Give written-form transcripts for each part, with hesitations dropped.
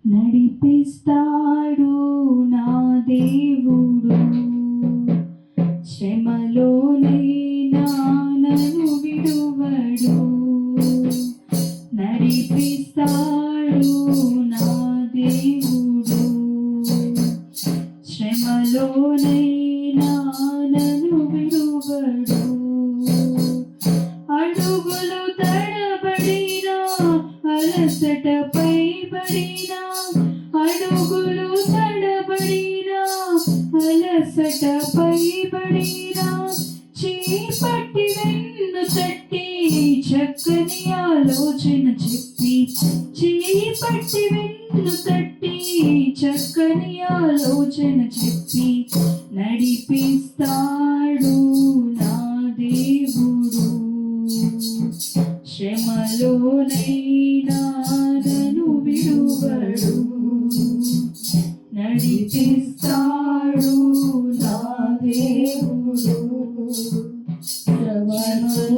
నడిపిస్తాడు నా దేవుడు, శ్రమలోనైనా నన్ను విడువడు. నడిపిస్తాడు నా దేవుడు, శ్రమలోనైనా నన్ను విడువడు. అడుగులు తడబడినా, అలసటపై పడినా, అడుగులు తడబడినా, అలసటపై పడినా, చేపట్టి వెన్ను తట్టి చక్కని ఆలోచన చెప్పి, చేపట్టి వెన్ను తట్టి చక్కని ఆలోచన చెప్పి, నడిపిస్తాడు నా దేవుడు, శ్రమలోనైనా నన్ను విడువడు. నడిపిస్తాడు నా దేవుడు,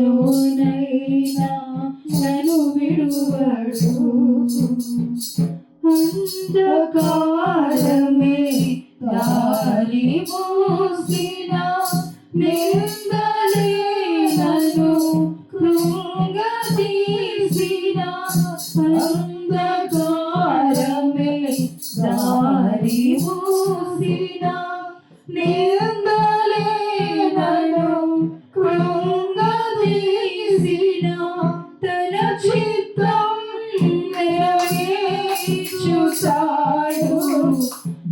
శ్రమలోనైనా నన్ను విడువడు. అంధకారమే దారి మోసిన, నిందలే నన్ను కృంగదీసిన, అంధకారమే దారి మోసిన, నిందలే నన్ను కృంగదీసిన, తన చిత్తం నెరవేర్చుతాడు,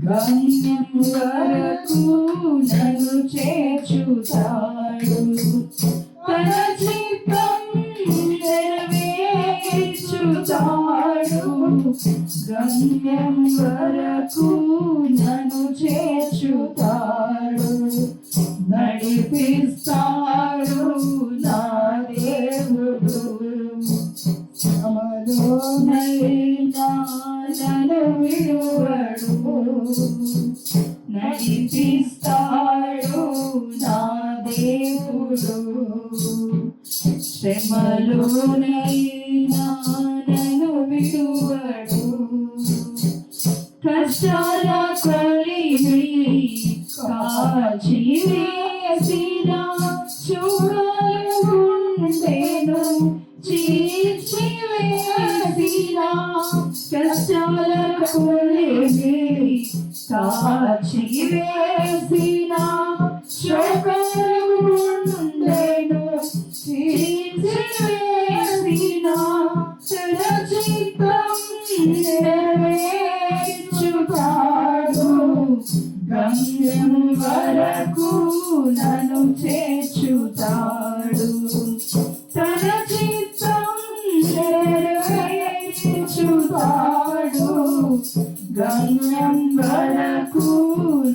గమ్యం వరకు నన్ను చేర్చుతాడు. తన చిత్తం నెరవేర్చుతాడు, గమ్యం వరకు నన్ను చేర్చుతాడు. నడిపిస్తాడు నా దేవుడు, శ్రమలోనైనా నన్ను విడువడు. నడిపిస్తాడు నా దేవుడు, శ్రమలోనైనా నన్ను విడువడు. కష్టాల కలిమి కాచి వేసిన, చూడలు గుండెను చీల్చి వేసిన, కష్టాల కలిమి కాచి వేసిన, శోకలు గుండెను చీల్చి వేసిన, తన చిత్తం నెరవేర్చుతాడు, గమ్యం వరకు నన్ను చేర్చుతాడు. తన చిత్తం నెరవేర్చుతాడు, గమ్యం వరకు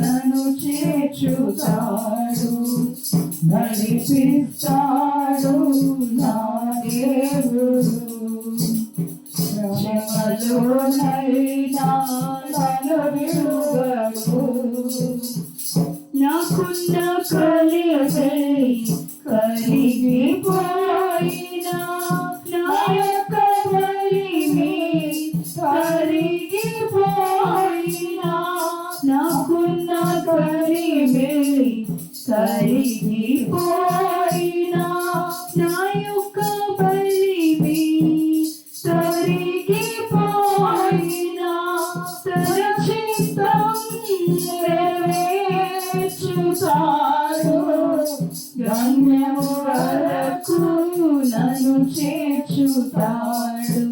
నన్ను చేర్చుతాడు. నడిపిస్తాడు నా దేవుడు, శ్రమలోనైనా నన్ను విడువడు. నాకున్న కలిసి కరిగిపోయినా, నా యొక్క బలిమి కరిగిపోయినా, నాకున్న కలిమి కరిగిపోయినా, నా యొక్క బలిమి కరిగిపోయినా, తన చిత్తం నెరవేర్చుతాడు, గమ్యం వరకు నన్ను చేర్చుతాడు.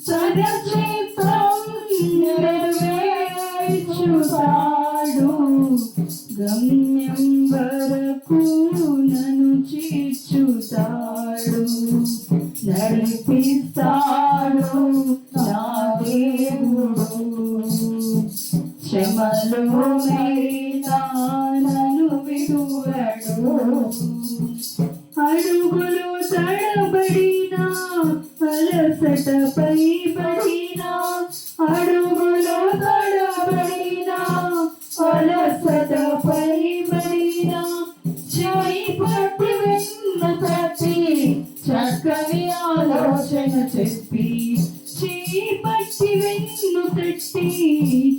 తన చిత్తం నెరవేర్చుతాడు, గమ్యం వరకు నన్ను చేర్చుతాడు. నడిపిస్తాడు నా దేవుడు, శ్రమలోనైనా నన్ను విడువడు. అడుగులు తడబడినా, అలసటపై పడినా, అడుగులు తడబడినా, అలసటపై పడినా, చేయి పట్టి వెన్ను తట్టి చక్కని ఆలోచన చెప్పి, చేయి పట్టి తట్టి వెన్ను తట్టి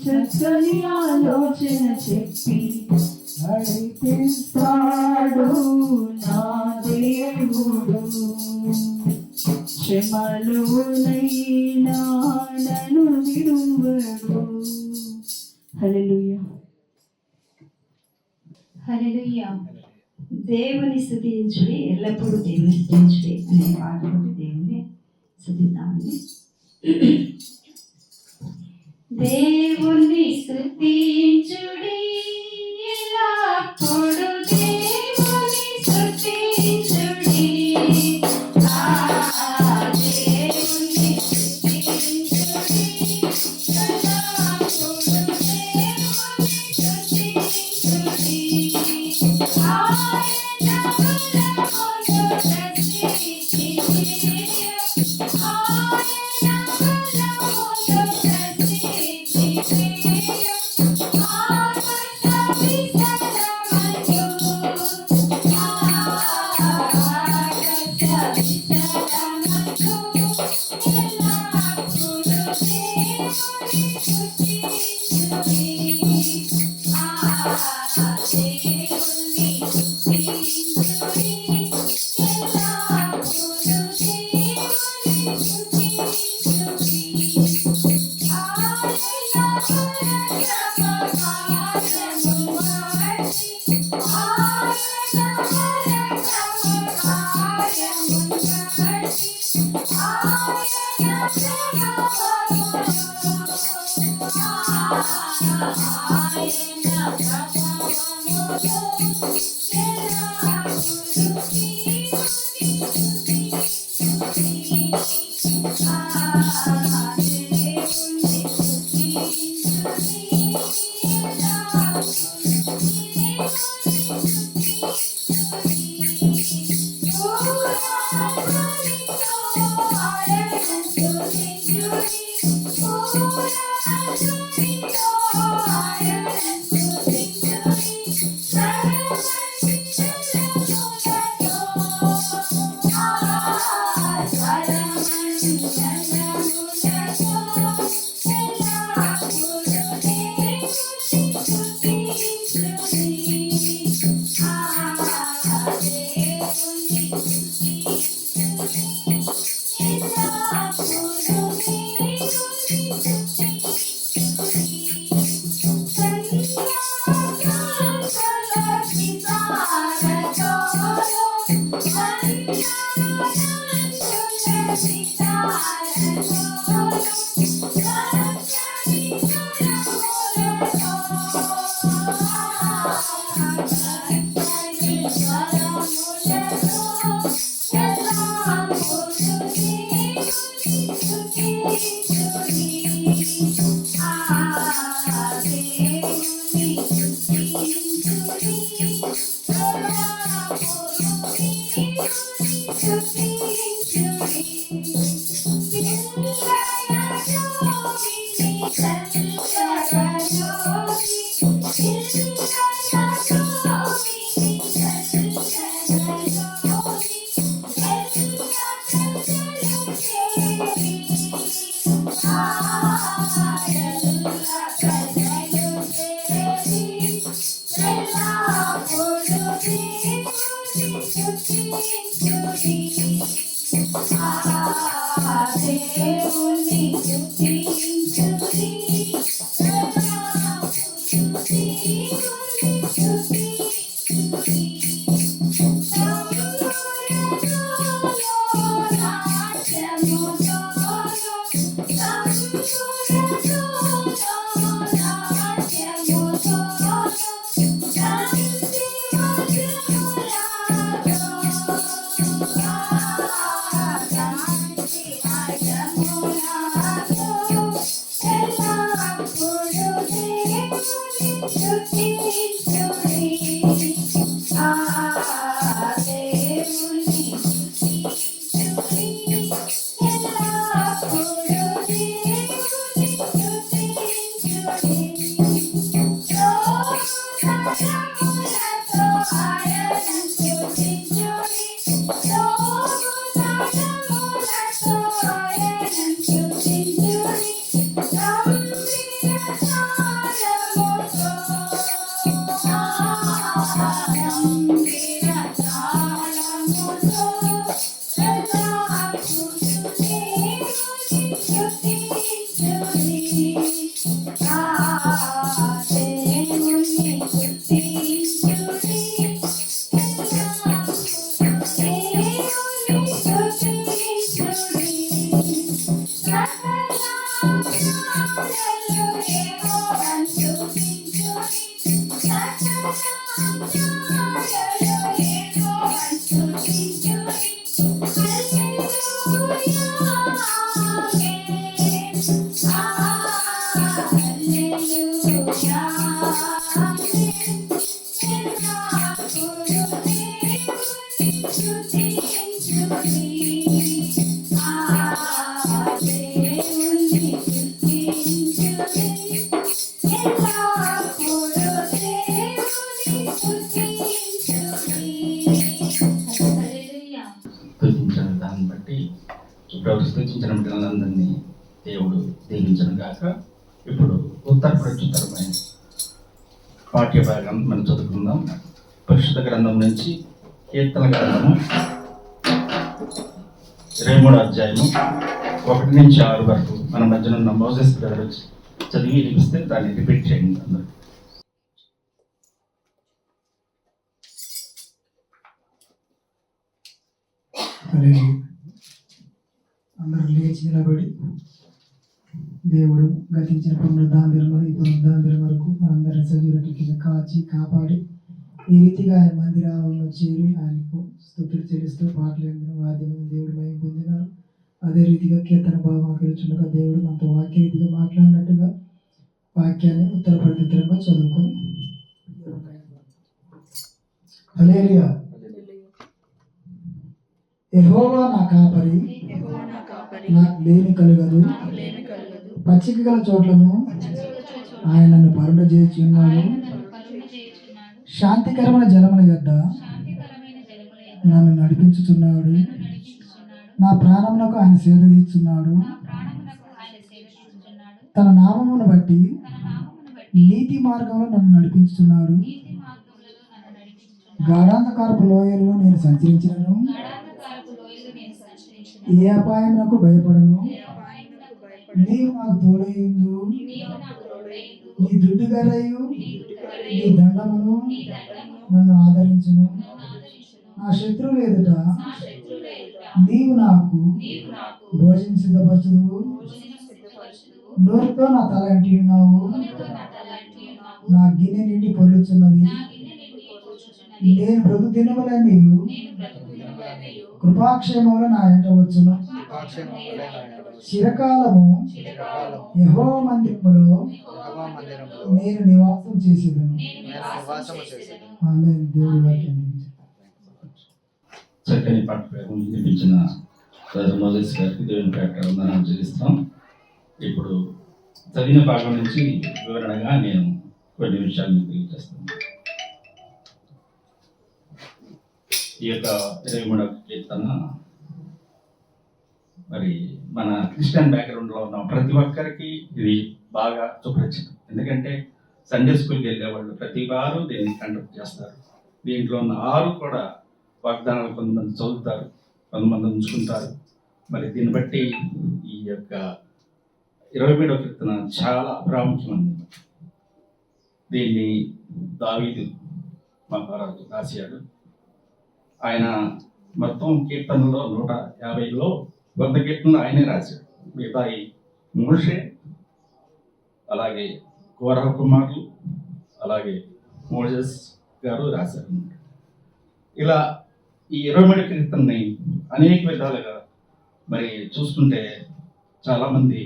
చక్కని ఆలోచన చెప్పి నడిపిస్తాడు నా దేవుడు. శ్రమలోనైనా నన్ను విడువడు. హల్లెలూయా. హల్లెలూయా. దేవుని స్తుతించుడి, ఎల్లప్పుడూ దేవుని స్తుతించుడి అనే పాటతోటి దేవుని స్తుతిద్దామండి. దేవుని స్తుతించుడి, ఎల్లప్పుడూ దేవుని స్తుతించుడి. దేవుని స్తుతించుడి, ఎల్లప్పుడూ దేవుని స్తుతించుడి. స్తుతించిన దాన్ని బట్టి ఇప్పుడు స్తుతించిన బిడ్డలందరినీ దేవుడు దీవించను గాక. ఇప్పుడు ఉత్తర ప్రత్యుత్తరమైన పాఠ్య భాగం మనం చదువుకుందాం. పరిశుద్ధ గ్రంథం నుంచి కీర్తన గ్రంథము 23వ అధ్యాయము 1 నుంచి 6 వరకు మన మధ్యన ఉన్న మోసెస్ గారు చదివి వినిపిస్తే దాన్ని రిపీట్ చేయండి అందరూ. అందరూ లేచి నిలబడి దేవుడు గతించిన పునరుద్ధానం ఈ పునరుద్ధానం వరకు మనందరిని సజీవుల కింద కాచి కాపాడి ఈ రీతిగా ఆయన మందిరాలలో చేరి ఆయనకు స్తుతులు చెల్లిస్తూ పాటలు వాద్యం దేవుడు మహిమ పొందినారు. అదే రీతిగా కీర్తన భావం గెలుచుండగా దేవుడు మనతో వాక్య రీతిగా మాట్లాడినట్టుగా వాక్యాన్ని ఉత్తర ప్రత్యుత్తరంగా చదువుకొని హల్లెలూయా. యెహోవా నా కాపరి, నాకు లేమి కలుగదు. పచ్చిక గల చోట్లను ఆయన నన్ను పరుండ చేసి ఉన్నాడు. శాంతికరమైన జలముల యొద్ద నన్ను నడిపించుచున్నాడు. నా ప్రాణమునకు ఆయన సేద తీర్చున్నాడు. తన నామమును బట్టి నీతి మార్గంలో నన్ను నడిపించుచున్నాడు. గాఢాంధకారపు లోయల్లో నేను సంచరించినను ఏ అపాయమునకు భయపడను. నీవు నాకు తోడైందు. నీ దుడ్డు గరయు నీ దండమును నన్ను ఆదరించును. నా శత్రువులు ఎదుట నీవు నాకు భోజనం సిద్ధపరచుదువు. నోరుతో నా తల అంటి ఉన్నావు. నా గిన్నె నిండి పొర్లుచున్నది. నేను బ్రతుకు దినములన్నీ కృపాక్షేమములు నా వెంట వచ్చును. చిరకాలము యెహోవా మందిరములో నేను నివాసం చేసేదను. ఆమేన్. దేవుడి వాక్యం చక్కని పాట వినిపించిన మోసెస్ గారికి దేవుని పేట వందనాలు చెల్లిస్తాం. ఇప్పుడు చదివిన భాగం నుంచి వివరణగా నేను కొన్ని విషయాలు మీకు తెలియజేస్తాను. ఈ యొక్క 23వ కీర్తన మరి మన క్రిస్టియన్ బ్యాక్గ్రౌండ్లో ఉన్న ప్రతి ఒక్కరికి ఇది బాగా సుపరిచితం. ఎందుకంటే సండే స్కూల్కి వెళ్ళేవాళ్ళు ప్రతి వారు దీన్ని కండక్ట్ చేస్తారు. దీంట్లో ఉన్న 6 కూడా వాగ్దానాలు కొంతమంది చదువుతారు, కొంతమంది ఉంచుకుంటారు. మరి దీన్ని బట్టి ఈ యొక్క 23వ కీర్తన చాలా ప్రాముఖ్యమైనది. దీన్ని దావీదు మహారాజు రాశాడు. ఆయన మొత్తం కీర్తనలో 150లో 100 కీర్తనలు ఆయనే రాశాడు. మిగతా మోషే, అలాగే కోరహ కుమారులు, అలాగే మోసెస్ గారు రాశారు. ఇలా ఈ 23వ కీర్తనని అనేక విధాలుగా మరి చూస్తుంటే చాలామంది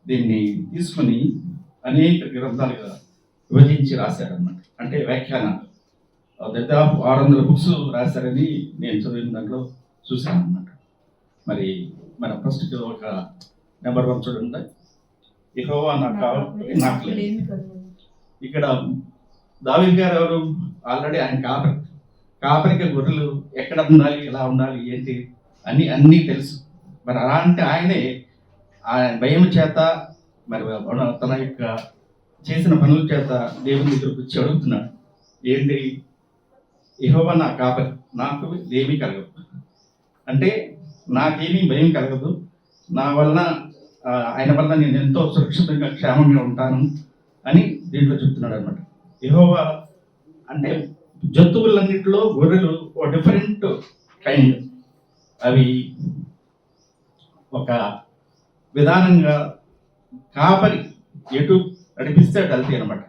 దీన్ని తీసుకుని అనేక గ్రంథాలుగా విభజించి రాశారన్నమాట. అంటే వ్యాఖ్యానాలు దాదాపు 600 బుక్స్ రాశారని నేను చదివిన దాంట్లో చూశాను అన్నమాట. మరి మన ఫస్ట్ ఒక నెంబర్ 1 చూడండి. యెహోవా నాకు కావాలి, నాకు లేదు. ఇక్కడ దావీదు గారు ఎవరు? ఆల్రెడీ ఆయన కాపరికి గొర్రెలు ఎక్కడ ఉండాలి, ఎలా ఉండాలి, ఏంటి అన్నీ తెలుసు. మరి అలాంటి ఆయనే ఆయన భయం చేత మరి తన యొక్క చేసిన పనుల చేత దేవుని దగ్గరకు వచ్చి అడుగుతున్నాడు. ఏంటి? యెహోవా నా కాపరి, నాకు ఏమీ కలగదు. అంటే నాకేమీ భయం కలగదు. నా వలన ఆయన వల్ల నేను ఎంతో సురక్షితంగా క్షేమంగా ఉంటాను అని దీంట్లో చెప్తున్నాడు అనమాట. యెహోవా అంటే జంతువులన్నింటిలో గొర్రెలు ఒక డిఫరెంట్ కైండ్. అవి ఒక విధానంగా కాపరి ఎటు నడిపిస్తే అటు వెళ్తాయి అనమాట.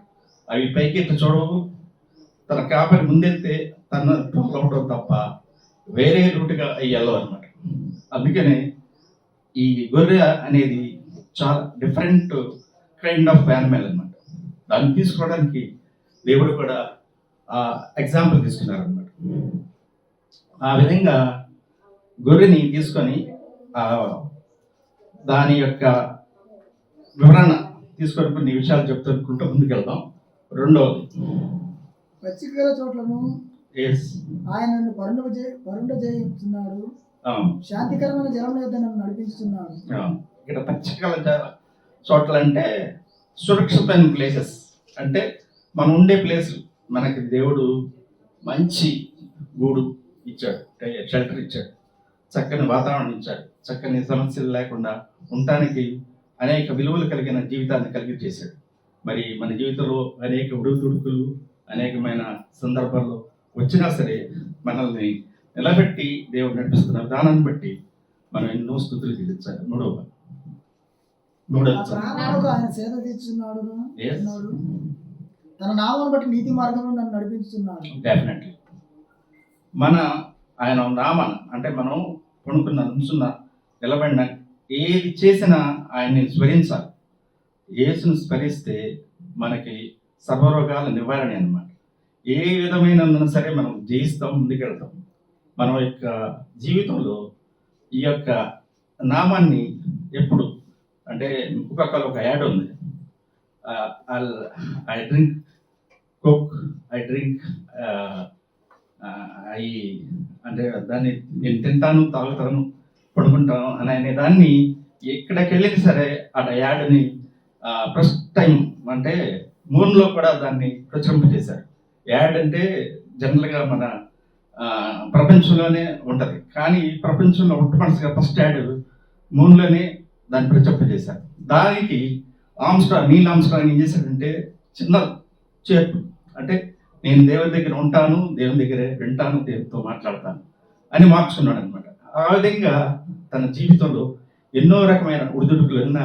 అవి పైకి ఎత్తి చూడవు. తన కాపరి ముందెళ్తే తన అవడం తప్ప వేరే రూట్గా అవి వెళ్ళవు అనమాట. అందుకనే ఈ గొర్రె అనేది చాలా డిఫరెంట్ కైండ్ ఆఫ్ యానిమల్ అనమాట. దాన్ని తీసుకోవడానికి దేవుడు కూడా ఎగ్జాంపుల్ తీసుకున్నారు అనమాట. ఆ విధంగా గొర్రెని తీసుకొని దాని యొక్క వివరణ తీసుకొని కొన్ని విషయాలు చెప్తునుకుంటూ ముందుకెళ్దాం. రెండవది, పచ్చిక గల చోట్లను ఎస్, ఆయన నన్ను పరుండ చేయుచున్నాడు, శాంతికరమైన జలం యొద్ద నన్ను నడిపిస్తున్నాడు. ఇక్కడ పచ్చికల చోట్ల అంటే సురక్షితమైన ప్లేసెస్, అంటే మనం ఉండే ప్లేస్. మనకి దేవుడు మంచి గూడు ఇచ్చాడు, షెల్టర్ ఇచ్చాడు, చక్కని వాతావరణం ఇచ్చాడు, చక్కని సమస్యలు లేకుండా ఉండటానికి అనేక విలువలు కలిగిన జీవితాన్ని కలిగి చేశాడు. మరి మన జీవితంలో అనేక ఉడుకులు అనేకమైన సందర్భాల్లో వచ్చినా సరే మనల్ని నిలబెట్టి దేవుడు నడిపిస్తున్న విధానాన్ని బట్టి మనం ఎన్నో స్తుతులు చెల్లించాలి. ప్రాణాలకు ఆయన సేద తీర్చున్నాడు, తన నామను బట్టి నీతి మార్గంలో నన్ను నడిపిస్తున్నాడు. డెఫినెట్లీ ఆయన నామన అంటే మనం కొనుక్కున్న నుంచున్న నిలబడిన ఏది చేసినా ఆయన్ని స్మరించాలి. యేసును స్మరిస్తే మనకి సర్వరోగాల నివారణ అన్నమాట. ఏ విధమైన సరే మనం జయిస్తాం, ముందుకెళ్తాం. మన యొక్క జీవితంలో ఈ యొక్క నామాన్ని ఎప్పుడు అంటే ఒక యాడ్ ఉంది, I drink coke, I drink అంటే దాన్ని నేను తింటాను, తాగుతాను, పడుకుంటాను అనే దాన్ని ఎక్కడికి వెళ్ళినా సరే ఆ యాడ్ని ఫస్ట్ టైం అంటే మూన్లో కూడా దాన్ని ప్రచురింపజేశారు. యాడ్ అంటే జనరల్గా మన ప్రపంచంలోనే ఉంటుంది, కానీ ప్రపంచంలో మొట్టమొదటిగా ఫస్ట్ యాడ్ మూన్లోనే దాన్ని ప్రచురింపజేశారు. దానికి నీల్ ఆమ్స్ట్రాంగ్ ఏం చేశాడంటే చిన్న చేర్పు, అంటే నేను దేవుని దగ్గర ఉంటాను, దేవుని దగ్గర వింటాను, దేవునితో మాట్లాడతాను అని మార్చుకున్నాడు అనమాట. ఆ విధంగా తన జీవితంలో ఎన్నో రకమైన ఉడిదుడుకులు ఉన్నా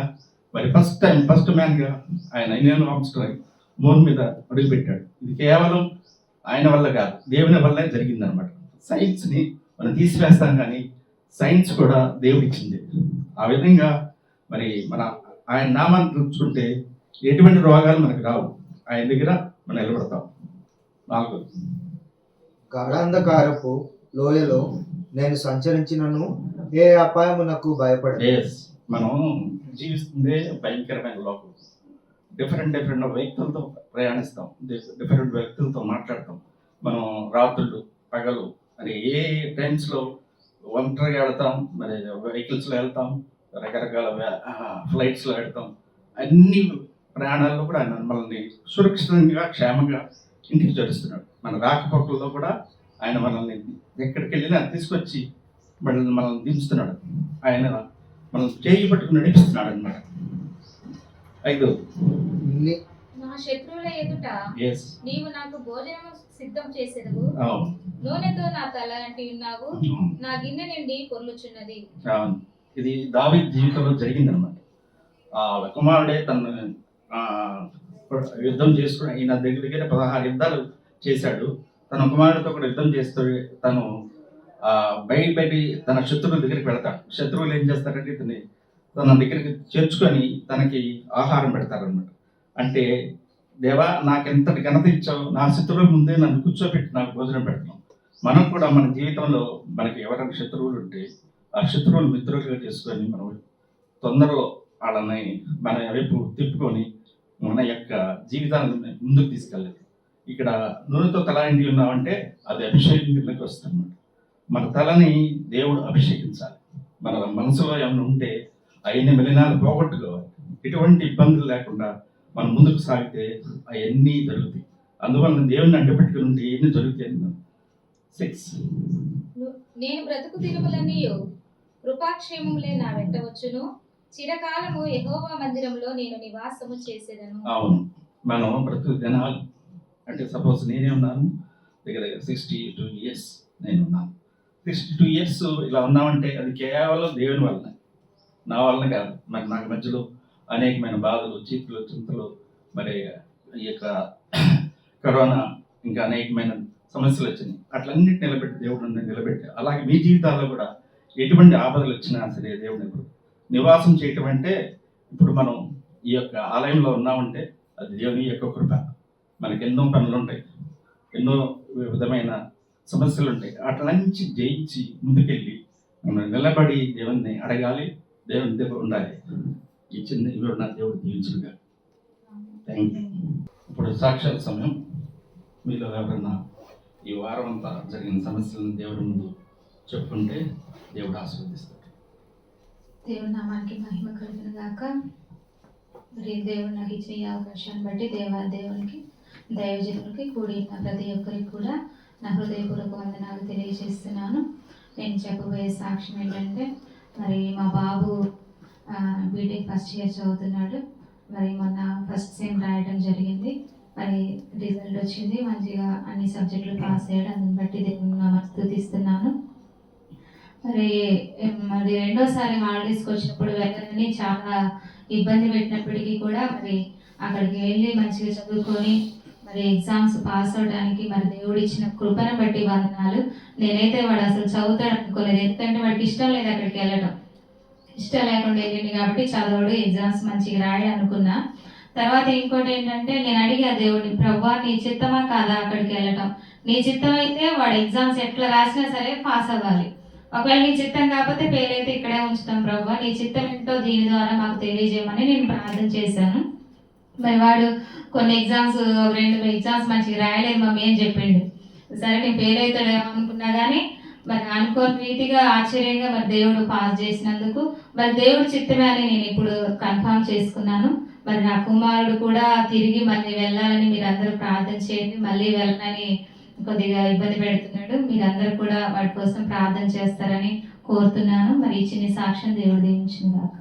మరి ఫస్ట్ మ్యాన్గా ఆయన నీల్ ఆమ్స్ట్రాంగ్ మూన్ మీద అడుగుపెట్టాడు. ఇది కేవలం ఆయన వల్ల కాదు, దేవుని వల్లే జరిగిందనమాట. సైన్స్ని మనం తీసివేస్తాం, కానీ సైన్స్ కూడా దేవుడు ఇచ్చింది. ఆ విధంగా మరి ఆయన నామాన్ని తెలుసుకుంటే ఎటువంటి రోగాలు మనకు రావు, ఆయన దగ్గర మనం నిలబడతాం. 4, గాఢాంధకారపు లోయలో నేను సంచరించినను ఏ అపాయమునకు భయపడను. మనం జీవిస్తుందే భయంకరమైన లోకం. డిఫరెంట్ వ్యక్తులతో ప్రయాణిస్తాం, డిఫరెంట్ వ్యక్తులతో మాట్లాడతాం. మనం రాత్రులు పగలు మరి ఏ టైమ్స్లో ఒంటరిగా వెళ్తాం, మరి వెహికల్స్లో వెళ్తాం, రకరకాల ఫ్లైట్స్లో వెళ్తాం. అన్ని ప్రయాణాల్లో కూడా ఆయన మనల్ని సురక్షితంగా క్షేమంగా ఇంటికి చేరుస్తున్నాడు. మన రాకపోకల్లో కూడా ఆయన మనల్ని ఎక్కడికి వెళ్ళినా తీసుకొచ్చి మనల్ని దించుతున్నాడు. ఆయన మనల్ని చేయి పట్టుకుని నడిపిస్తున్నాడు అన్నమాట. 5, నా శత్రువుల ఎదుట నీవు నాకు భోజనం సిద్ధం చేసేదవు, నూనెతో నా తల అంటి ఉన్నావు, నా గిన్నె నిండి పొర్లుచున్నది. ఇది దావీదు జీవితంలో జరిగిందనమాట. కుమారుడే తను యుద్ధం చేసుకుని ఈయన దగ్గర 16 యుద్ధాలు చేశాడు. తన కుమారుడితో కూడా యుద్ధం చేస్తూ తను బయట తన శత్రువుల దగ్గరికి వెళ్తాడు. శత్రువులు ఏం చేస్తారంటే తన దగ్గరికి చేర్చుకొని తనకి ఆహారం పెడతారనమాట. అంటే దేవా, నాకెంతటి ఘనత ఇచ్చావు, నా శత్రువుల ముందే నన్ను కూర్చోబెట్టి నాకు భోజనం పెడతాం. మనం కూడా మన జీవితంలో మనకి ఎవరైనా శత్రువులు ఉంటే ఆ శత్రువులు మిత్రులుగా చేసుకొని మనం తొందరలో వాళ్ళని మన వైపు తిప్పుకొని మన యొక్క జీవితాన్ని ముందుకు తీసుకెళ్ళాలి. ఇక్కడ నూనెతో తల ఇంటి ఉన్నామంటే అది అభిషేకం కిందకి వస్తుంది. మన తలని దేవుడు అభిషేకించాలి. మన మనసులో ఏమైనా ఉంటే అవన్నీ మలినాలు పోగొట్టుకోవాలి. ఎటువంటి ఇబ్బందులు లేకుండా మనం ముందుకు సాగితే అవన్నీ జరుగుతాయి. అందువల్ల దేవుడిని అడ్డుపెట్టుకుని ఉంటే ఎన్ని జరుగుతాయి. 6, నేను బ్రతుకు దినములన్నీ కృపాక్షేమములే నా వెంట వచ్చును, చిరకాలము యెహోవా మందిరంలో నేను నివాసము చేసేదను. అవును, మనం బ్రతుకు దినాలు అంటే సపోజ్ నేనే ఉన్నాను దగ్గర 62 years నేను ఉన్నాను. 62 years ఇలా ఉన్నామంటే అది కేవలం దేవుని వలన, నా వలన కాదు. మరి నాకు మధ్యలో అనేకమైన బాధలు, చీకులు, చింతలు, మరి ఈ యొక్క కరోనా, ఇంకా అనేకమైన సమస్యలు వచ్చినాయి. అట్లన్నిటి నిలబెట్టి దేవుడు నన్ను నిలబెట్టి, అలాగే మీ జీవితాల్లో కూడా ఎటువంటి ఆపదలు వచ్చినా సరే దేవుడు ఇప్పుడు నివాసం చేయటం అంటే, ఇప్పుడు మనం ఈ యొక్క ఆలయంలో ఉన్నామంటే అది దేవుని యొక్క కృప. మనకి ఎన్నో పనులు ఉంటాయి, ఎన్నో విధమైన సమస్యలు ఉంటాయి. అట్లంచి జయించి ముందుకెళ్ళి మనం నిలబడి దేవుణ్ణి అడగాలి, దేవుని దగ్గర ఉండాలి. ఈ చిన్న ఇవి నా దేవుడు దీవించుగా. Thank you. ఇప్పుడు సాక్షాత్ సమయం. మీలో ఎవరన్నా ఈ వారం అంతా జరిగిన సమస్యలను దేవుడి ముందు చెప్పుకుంటే దేవుడు ఆశీర్వదిస్తాడు. దేవుడి నామానికి మహిమ కలుగును గాక. మరి దేవుడు నాకు ఇచ్చిన ఈ అవకాశాన్ని బట్టి దేవునికి, దైవజనులకి, కూడి ఉన్న ప్రతి ఒక్కరికి కూడా నా హృదయపూర్వక వందనాలు తెలియజేస్తున్నాను. నేను చెప్పబోయే సాక్ష్యం ఏంటంటే, మరి మా బాబు బీటెక్ ఫస్ట్ ఇయర్ చదువుతున్నాడు. మరి మొన్న ఫస్ట్ సెమ్ రాయడం జరిగింది. మరి రిజల్ట్ వచ్చింది, మంచిగా అన్ని సబ్జెక్టులు పాస్ అయ్యాడు. అందుని బట్టి దేవుని స్తుతిస్తున్నాను. మరి రెండోసారి హాలిడేస్కి వచ్చినప్పుడు వెళ్ళాలని చాలా ఇబ్బంది పెట్టినప్పటికీ కూడా మరి అక్కడికి వెళ్ళి మంచిగా చదువుకొని మరి ఎగ్జామ్స్ పాస్ అవడానికి మరి దేవుడు ఇచ్చిన కృపను బట్టి వందనాలు. నేనైతే వాడు అసలు చదువుతాడు అనుకోలేదు, ఎందుకంటే వాడికి ఇష్టం లేదు అక్కడికి వెళ్ళడం. ఇష్టం లేకుండా వెళ్ళింది కాబట్టి చదవడు, ఎగ్జామ్స్ మంచిగా రాయడు అనుకున్నా. తర్వాత ఇంకోటి ఏంటంటే, నేను అడిగా దేవుడిని, ప్రభువా నీ చిత్తమా కాదా అక్కడికి వెళ్ళటం? నీ చిత్తం అయితే వాడు ఎగ్జామ్స్ ఎట్లా రాసినా సరే పాస్ అవ్వాలి. ఒకవేళ నీ చిత్తం కాకపోతే ఫెయిల్ అయితే ఇక్కడే ఉంచుతాం ప్రభువా, నీ చిత్తం ఏంటో దీని ద్వారా మాకు తెలియజేయమని నేను ప్రార్థన చేశాను. మరి వాడు కొన్ని ఎగ్జామ్స్, 2 ఎగ్జామ్స్ మంచిగా రాయలేదు మమ్మీ అని చెప్పిండు. సరే నేను ఫెయిల్ అవుతాడేమో అనుకున్నా కానీ మరి అనుకోని రీతిగా ఆశ్చర్యంగా మరి దేవుడు పాస్ చేసినందుకు మరి దేవుడు చిత్తమే అని నేను ఇప్పుడు కన్ఫర్మ్ చేసుకున్నాను. మరి నా కుమారుడు కూడా తిరిగి మళ్ళీ వెళ్ళాలని మీరందరూ ప్రార్థన చేయండి. మళ్ళీ వెళ్ళాలని కొద్దిగా ఇబ్బంది పెడుతున్నాడు. మీరందరూ కూడా వాడి కోసం ప్రార్థన చేస్తారని కోరుతున్నాను. మరి ఈ చిన్న సాక్ష్యం దేవుడు దీవించిన గాక.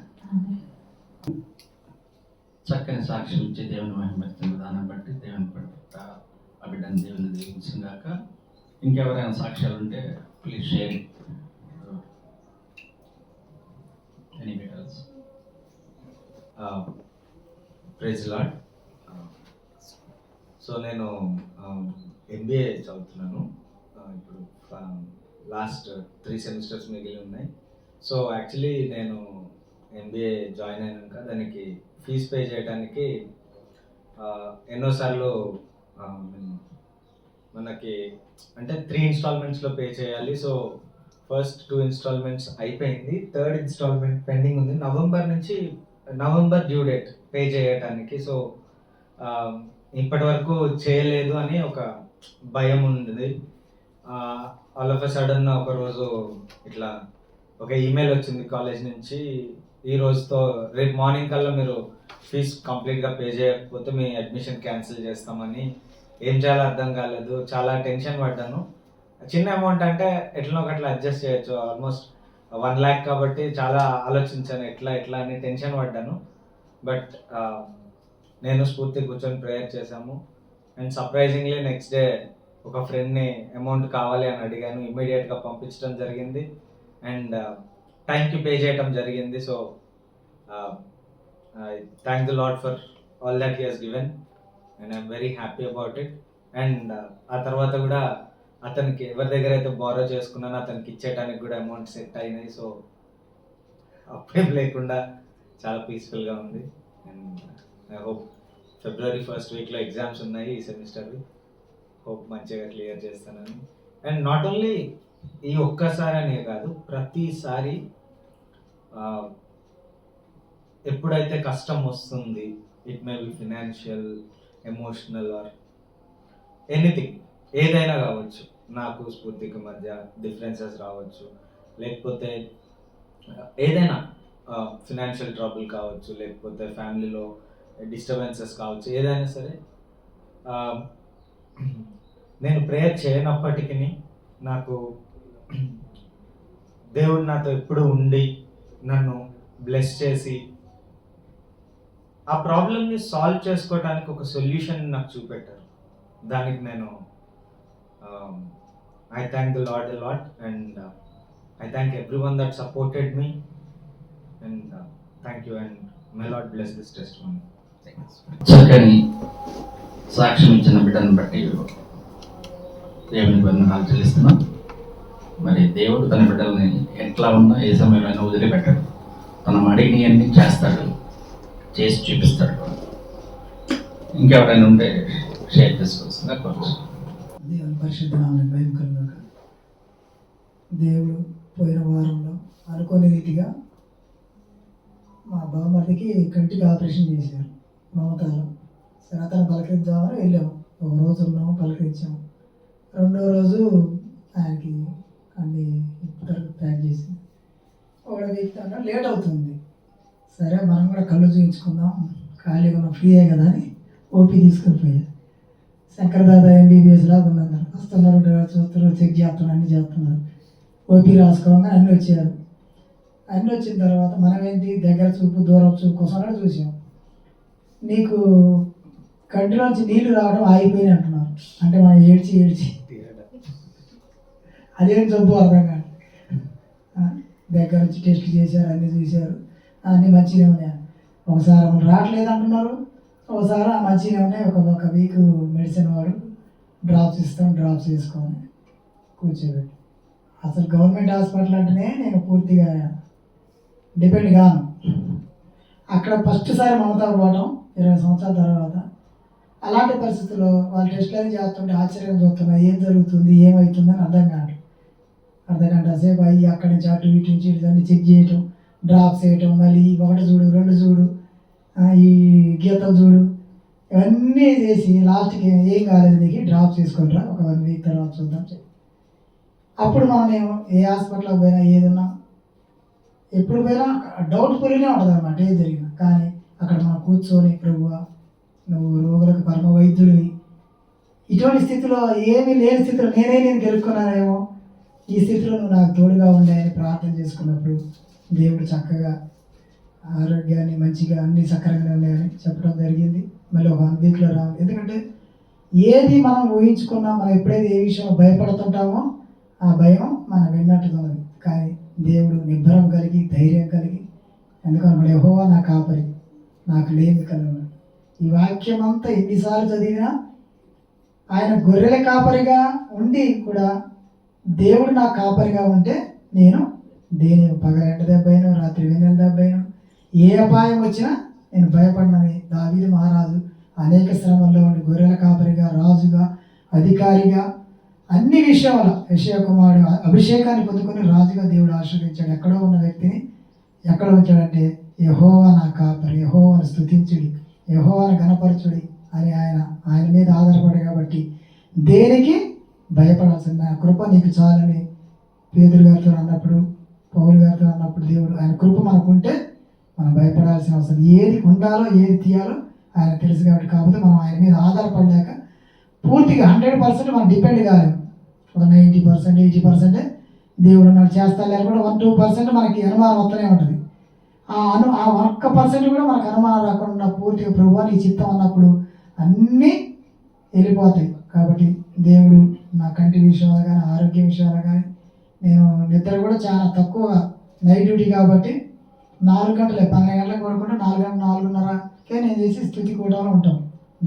చక్కని సాక్ష్యం ఇచ్చే దేవుని మహిమపడుతున్న దాన్ని బట్టి దేవుని పట్ల ఆ బిడ్డను దేవుని దీవించిన గాక. ఇంకెవరైనా సాక్ష్యాలు ఉంటే please share. Anyway else? Praise lord. So నేను MBA చదువుతున్నాను. ఇప్పుడు లాస్ట్ 3 సెమిస్టర్స్ మిగిలి ఉన్నాయి. సో యాక్చువల్లీ నేను MBA జాయిన్ అయినాక దానికి ఫీజ్ పే చేయడానికి ఎన్నోసార్లు మనకి అంటే 3 ఇన్స్టాల్మెంట్స్లో పే చేయాలి. సో ఫస్ట్ 2 ఇన్స్టాల్మెంట్స్ అయిపోయింది, 3rd ఇన్స్టాల్మెంట్ పెండింగ్ ఉంది. నవంబర్ డ్యూ డేట్ పే చేయటానికి. సో ఇప్పటి వరకు చేయలేదు అని ఒక భయం ఉంది. ఆల్ ఆఫ్ ఎ సడన్ ఒకరోజు ఇట్లా ఒక ఈమెయిల్ వచ్చింది కాలేజ్ నుంచి, ఈ రోజుతో రేపు మార్నింగ్ కల్లా మీరు ఫీజ్ కంప్లీట్గా పే చేయకపోతే మీ అడ్మిషన్ క్యాన్సిల్ చేస్తామని. ఏం చేయాలో అర్థం కాలేదు, చాలా టెన్షన్ పడ్డాను. చిన్న అమౌంట్ అంటే ఎట్లా ఒకట్లా అడ్జస్ట్ చేయొచ్చు, ఆల్మోస్ట్ 1 lakh కాబట్టి చాలా ఆలోచించాను ఎట్లా అని టెన్షన్ పడ్డాను. బట్ నేను స్ఫూర్తి కూర్చొని ప్రేయర్ చేశాము. అండ్ సర్ప్రైజింగ్లీ నెక్స్ట్ డే ఒక ఫ్రెండ్ని అమౌంట్ కావాలి అని అడిగాను, ఇమ్మీడియట్గా పంపించడం జరిగింది. అండ్ టైంకి పే చేయడం జరిగింది. So I thank the lord for all that he has given and I'm very happy about it. And ఆ తర్వాత కూడా అతనికి ఎవరి దగ్గర అయితే బారో చేసుకున్నానో అతనికి ఇచ్చేయడానికి కూడా అమౌంట్ సెట్ అయినాయి. సో అప్పుడేం లేకుండా చాలా పీస్ఫుల్గా ఉంది. And I hope February 1st వీక్లో ఎగ్జామ్స్ ఉన్నాయి ఈ సెమిస్టర్వి. హోప్ మంచిగా క్లియర్ చేస్తానని. అండ్ నాట్ ఓన్లీ ఈ ఒక్కసారి అనే కాదు, ప్రతిసారి ఎప్పుడైతే కష్టం వస్తుంది, it may be financial, emotional or anything, ఏదైనా కావచ్చు, నాకు స్ఫూర్తికి మధ్య డిఫరెన్సెస్ రావచ్చు, లేకపోతే ఏదైనా ఫినాన్షియల్ ట్రబుల్ కావచ్చు, లేకపోతే ఫ్యామిలీలో డిస్టర్బెన్సెస్ కావచ్చు, ఏదైనా సరే నేను ప్రేయర్ చేయనప్పటికీ నాకు దేవుడు నాతో ఎప్పుడు ఉండి నన్ను బ్లెస్ చేసి ఆ ప్రాబ్లమ్ని సాల్వ్ చేసుకోవడానికి ఒక సొల్యూషన్ నాకు చూపెట్టారు. దానికి నేను I thank the lord a lot and I thank everyone that supported me and thank you and May lord bless this testimony. చక్కని సాక్ష్యం ఇచ్చిన బిడ్డను బట్టి దేవునికి వందనాలు చెల్లిస్తున్నాం. మరి దేవుడు తన బిడ్డల్ని ఎట్లా ఉన్నా ఏ సమయమైనా వదిలిపెట్టాడు. తన అడిగినవన్నీ చేస్తాడు, చేసి చూపిస్తాడు. ఇంకెవరైనా ఉంటే షేర్ చేసుకోవాల్సిందిగా కోరుతున్నాను. దేవుని పరిశుద్ధ నామమునకు మహిమ కలుగును గాక. దేవుడు పోయిన వారంలో అనుకోని రీతిగా మా బావమరిదికి కంటికి ఆపరేషన్ చేశారు మమతాలో. సరే అతను పలకరిద్దామని వెళ్ళాము. ఒక రోజు ఉన్నాము, పలకరించాము. రెండో రోజు ఆయనకి అన్ని ఇప్పటివరకు ప్యాక్ చేసి ఒక వీక్ దాకా లేట్ అవుతుంది. సరే మనం కూడా కళ్ళు చూపించుకుందాం, ఖాళీగా ఉన్నాం, ఫ్రీయే కదా అని ఓపీ తీసుకొని పోయారు. శంకర్ దాదా ఎంబీబీఎస్ లాగా ఉన్నారు, వస్తున్నారు, చూస్తున్నారు, చెక్ చేస్తున్నారు, అన్నీ చేస్తున్నారు. ఓపీ రాసుకోగా అన్నీ వచ్చారు. అన్నీ వచ్చిన తర్వాత మనం ఏంటి దగ్గర చూపు దూరం చూపు కోసం కూడా చూసాం. నీకు కంటిలోంచి నీళ్లు రావడం ఆగిపోయినాయి అంటున్నారు. అంటే మనం ఏడ్చి అదేంటి జబ్బు అర్థం కాదు. దగ్గర నుంచి టెస్ట్ చేశారు, అన్నీ చూశారు, అన్నీ మంచిగా ఉన్నాయి. ఒకసారి రావట్లేదు అంటున్నారు, ఒకసారి మంచిగా ఉన్నాయి. ఒక వీక్ మెడిసిన్ వాడు డ్రాప్స్ ఇస్తాం, డ్రాప్స్ వేసుకొని కూర్చోబెట్టి. అసలు గవర్నమెంట్ హాస్పిటల్ అంటేనే నేను పూర్తిగా డిపెండ్ కాను. అక్కడ ఫస్ట్ సారి మమతా పోవడం 20 సంవత్సరాల తర్వాత. అలాంటి పరిస్థితుల్లో వాళ్ళు టెస్ట్లు అని చేస్తుంటే ఆశ్చర్యం చూస్తున్నా, ఏం జరుగుతుంది, ఏమవుతుందని అర్థం కాదు. అర్ధగంట సేపు అయ్యి అక్కడి నుంచి అటు ఇటు నుంచి ఇవన్నీ చెక్ చేయటం, డ్రాప్స్ వేయటం, మళ్ళీ 1 చూడు 2 చూడు, ఈ గీతలు చూడు, ఇవన్నీ చేసి లాస్ట్కి ఏం కాలేదు, నీకు డ్రాప్స్ వేసుకుంటారా, ఒక 1 వీక్ తర్వాత చూద్దాం చెప్పి. అప్పుడు మనం ఏ హాస్పిటల్కి పోయినా ఏదన్నా ఎప్పుడు పోయినా డౌట్ఫుల్గానే ఉంటుంది అన్నమాట ఏం జరిగినా. కానీ అక్కడ మనం కూర్చొని ప్రభువా నువ్వు రోగులకు పరమ వైద్యుడివి, ఇటువంటి స్థితిలో ఏమీ లేని స్థితిలో నేను గెలుపుకున్నానేమో, ఈ స్థితిలో నువ్వు నాకు తోడుగా ఉండాలని ప్రార్థన చేసుకున్నప్పుడు దేవుడు చక్కగా ఆరోగ్యాన్ని మంచిగా అన్ని సక్రమంగా ఉన్నాయని చెప్పడం జరిగింది. మళ్ళీ ఒక 1 వీక్లో రావాలి. ఎందుకంటే ఏది మనం ఊహించుకున్నా, మనం ఎప్పుడైతే ఏ విషయంలో భయపడుతుంటామో ఆ భయం మనం విన్నట్టుగా ఉంది. కానీ దేవుడు నిబ్బరం కలిగి ధైర్యం కలిగి, ఎందుకంటే మన యెహోవా నా కాపరి, నాకు లేమి కలుగును. ఈ వాక్యం అంతా ఎన్నిసార్లు చదివినా ఆయన గొర్రెల కాపరిగా ఉండి కూడా దేవుడు నా కాపరిగా ఉంటే నేను దేని పగలెంట దెబ్బైనా రాత్రి వెన్నెల దెబ్బైనా ఏ అపాయం వచ్చినా నేను భయపడినని దావీదు మహారాజు అనేక శ్రమల్లో ఉండి గొర్రెల కాపరిగా, రాజుగా, అధికారిగా, అన్ని విషయాల యెషయా కుమారుడు అభిషేకాన్ని పొందుకొని రాజుగా దేవుడు ఆశీర్వదించాడు. ఎక్కడో ఉన్న వ్యక్తిని ఎక్కడ ఉంచాడంటే యెహోవా నా కాపరి, యెహోవాను స్తుతించుడి, యెహోవాను ఘనపరచుడి అని ఆయన మీద ఆధారపడి కాబట్టి దేనికి భయపడాల్సిన కృప నీకు చాలని పేదరు గారితో అన్నప్పుడు, పౌలు గారితో అన్నప్పుడు దేవుడు ఆయన కృప మనకుంటే మనం భయపడాల్సిన అవసరం, ఏది ఉండాలో ఏది తీయాలో ఆయన తెలుసు కాబట్టి. కాకపోతే మనం ఆయన మీద ఆధారపడలేక పూర్తిగా 100% మనం డిపెండ్ కాలేము. ఒక 90% 80% దేవుడు ఉన్నాడు చేస్తా, లేకపోతే 1-2% మనకి అనుమానం వస్తూనే ఉంటుంది. ఆ 1% కూడా మనకు అనుమానం రాకుండా పూర్తిగా ప్రభువా నీ చిత్తం అన్నప్పుడు అన్నీ వెళ్ళిపోతాయి. కాబట్టి దేవుడు నా కంటి విషయాలు కానీ, ఆరోగ్య విషయాలు కానీ, నేను నిద్ర కూడా చాలా తక్కువగా, నైట్ డ్యూటీ కాబట్టి 4 గంటలే, 12 గంటలకు పడుకుంటే 4-4:30కే నేను చేసి స్థుతి కూటంలో ఉంటాం,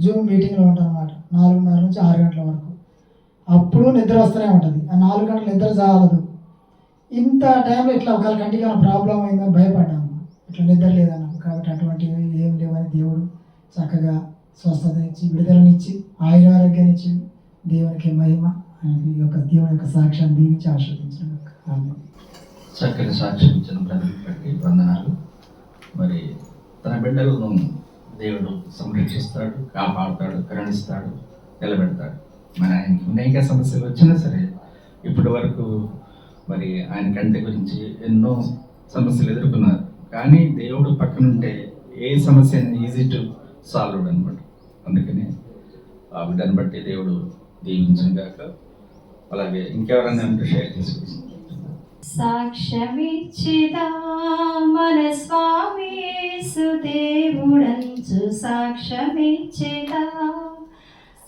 జూమ్ మీటింగ్లో ఉంటాం అన్నమాట. 4:30 నుంచి 6 గంటల వరకు. అప్పుడు నిద్ర వస్తూనే ఉంటుంది. ఆ 4 గంటలు నిద్ర చాలదు. ఇంత టైంలో ఇట్లా ఒకవేళ కంటికి ఏమైనా ప్రాబ్లం అయిందని భయపడ్డాను, ఇట్లా నిద్ర లేదన్నాను. కాబట్టి అటువంటివి ఏం లేవని దేవుడు చక్కగా స్వస్థతనిచ్చి, విడుదలనిచ్చి, ఆరోగ్యాన్ని ఇచ్చి, దేవునికి మహిమ, దేవుని యొక్క సాక్ష్యాన్ని దీవించి ఆశీర్వదించాడు. ఆమేన్. చక్కని సాక్ష్యం ఇచ్చిన ప్రజలకు బట్టి వందనాలు. మరి తన బిడ్డలను దేవుడు సంరక్షిస్తాడు, కాపాడుతాడు, కరుణిస్తాడు, నిలబెడతాడు. మరి ఆయనకి అనేక సమస్యలు వచ్చినా సరే ఇప్పటి వరకు మరి ఆయన కంటి గురించి ఎన్నో సమస్యలు ఎదుర్కొన్నారు. కానీ దేవుడు పక్కనుంటే ఏ సమస్య ఈజీ టు సాల్వ్ అనమాట. అందుకని ఆ బిడ్డను బట్టి దేవుడు దీవించిన గాక. అలాగే ఇంకెవరైనా అంటే షేర్ చేసుకుంటాం. సాక్ష్యమిచ్చిదా మన స్వామి యేసు దేవుడంచు సాక్ష్యమిచ్చిదా,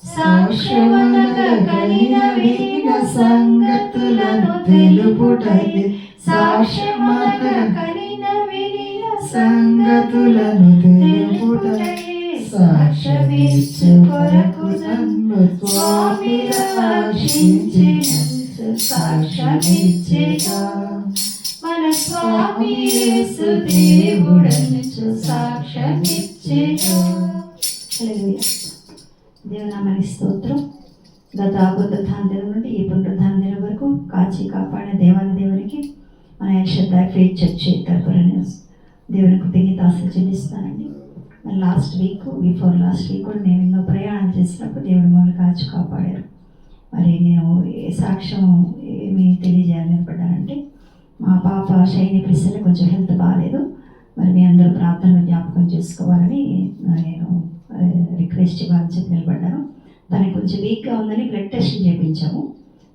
సాక్ష్యమనగ కలిగిన వినిన సంగతులను తెలుపుటై, సాక్ష్యమనగ కలిగిన వినిన సంగతులను తెలుపుటయే సాక్ష్యమిచ్చు కొరకు నన్ను స్వామి రక్షించినందు సాక్ష్యమిచ్చేగా. మన స్వామి యేసు దేవుడనుచు సాక్ష్యమిచ్చేగా. హల్లెలూయా. దేవునామానికి స్తోత్రం. గత పునరుత్థాన దినం నుండి ఈ పునరుత్థాన దినం వరకు కాచి కాపాడిన దేవాది దేవునికి మన యశోదా ఫెయిత్ చర్చ్ తరపున దేవుని కృతజ్ఞతాస్తులు చెల్లిస్తానండి. మరి last week before last week కూడా మేము ఎన్నో ప్రయాణం చేసినప్పుడు దేవుడు మమ్మల్ని కాచి కాపాడారు. మరి నేను ఏ సాక్ష్యం ఏమి తెలియజేయాలని పడ్డానంటే, మా పాప షైని ప్రిస్సలో కొంచెం హెల్త్ బాగాలేదు. మరి మీ అందరూ ప్రార్థనలు జ్ఞాపకం చేసుకోవాలని నేను రిక్వెస్ట్ ఇవ్వాలని చెప్పి నిలబడ్డాను. తనకి కొంచెం వీక్గా ఉందని బ్లడ్ టెస్ట్ చేయించాము.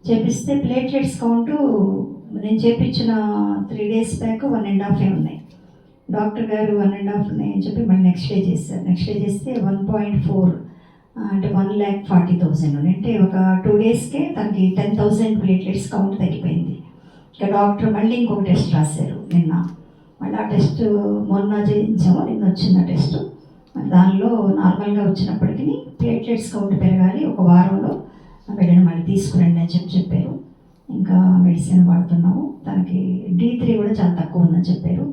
చేపిస్తే ప్లేట్లెట్స్ కౌంటు నేను చేయించిన 3 days బ్యాక్ 1.5 ఉన్నాయి. డాక్టర్ గారు 1.5 ఉన్నాయని చెప్పి మళ్ళీ నెక్స్ట్ డే చేశారు. నెక్స్ట్ డే చేస్తే 1.4 అంటే 1,40,000 ఉన్నాయి. అంటే ఒక 2 daysకే తనకి 10,000 ప్లేట్లెట్స్ కౌంట్ తగ్గిపోయింది. ఇక డాక్టర్ మళ్ళీ ఇంకొక టెస్ట్ రాశారు నిన్న. మళ్ళీ ఆ టెస్ట్ మొన్న చేయించాము, నిన్న వచ్చిన టెస్ట్. దానిలో నార్మల్గా వచ్చినప్పటికీ ప్లేట్లెట్స్ కౌంట్ పెరగాలి, ఒక వారంలో బిడ్డను మళ్ళీ తీసుకురండి అని చెప్పారు. ఇంకా మెడిసిన్ వాడుతున్నాము. తనకి D3 కూడా చాలా తక్కువ ఉందని చెప్పారు.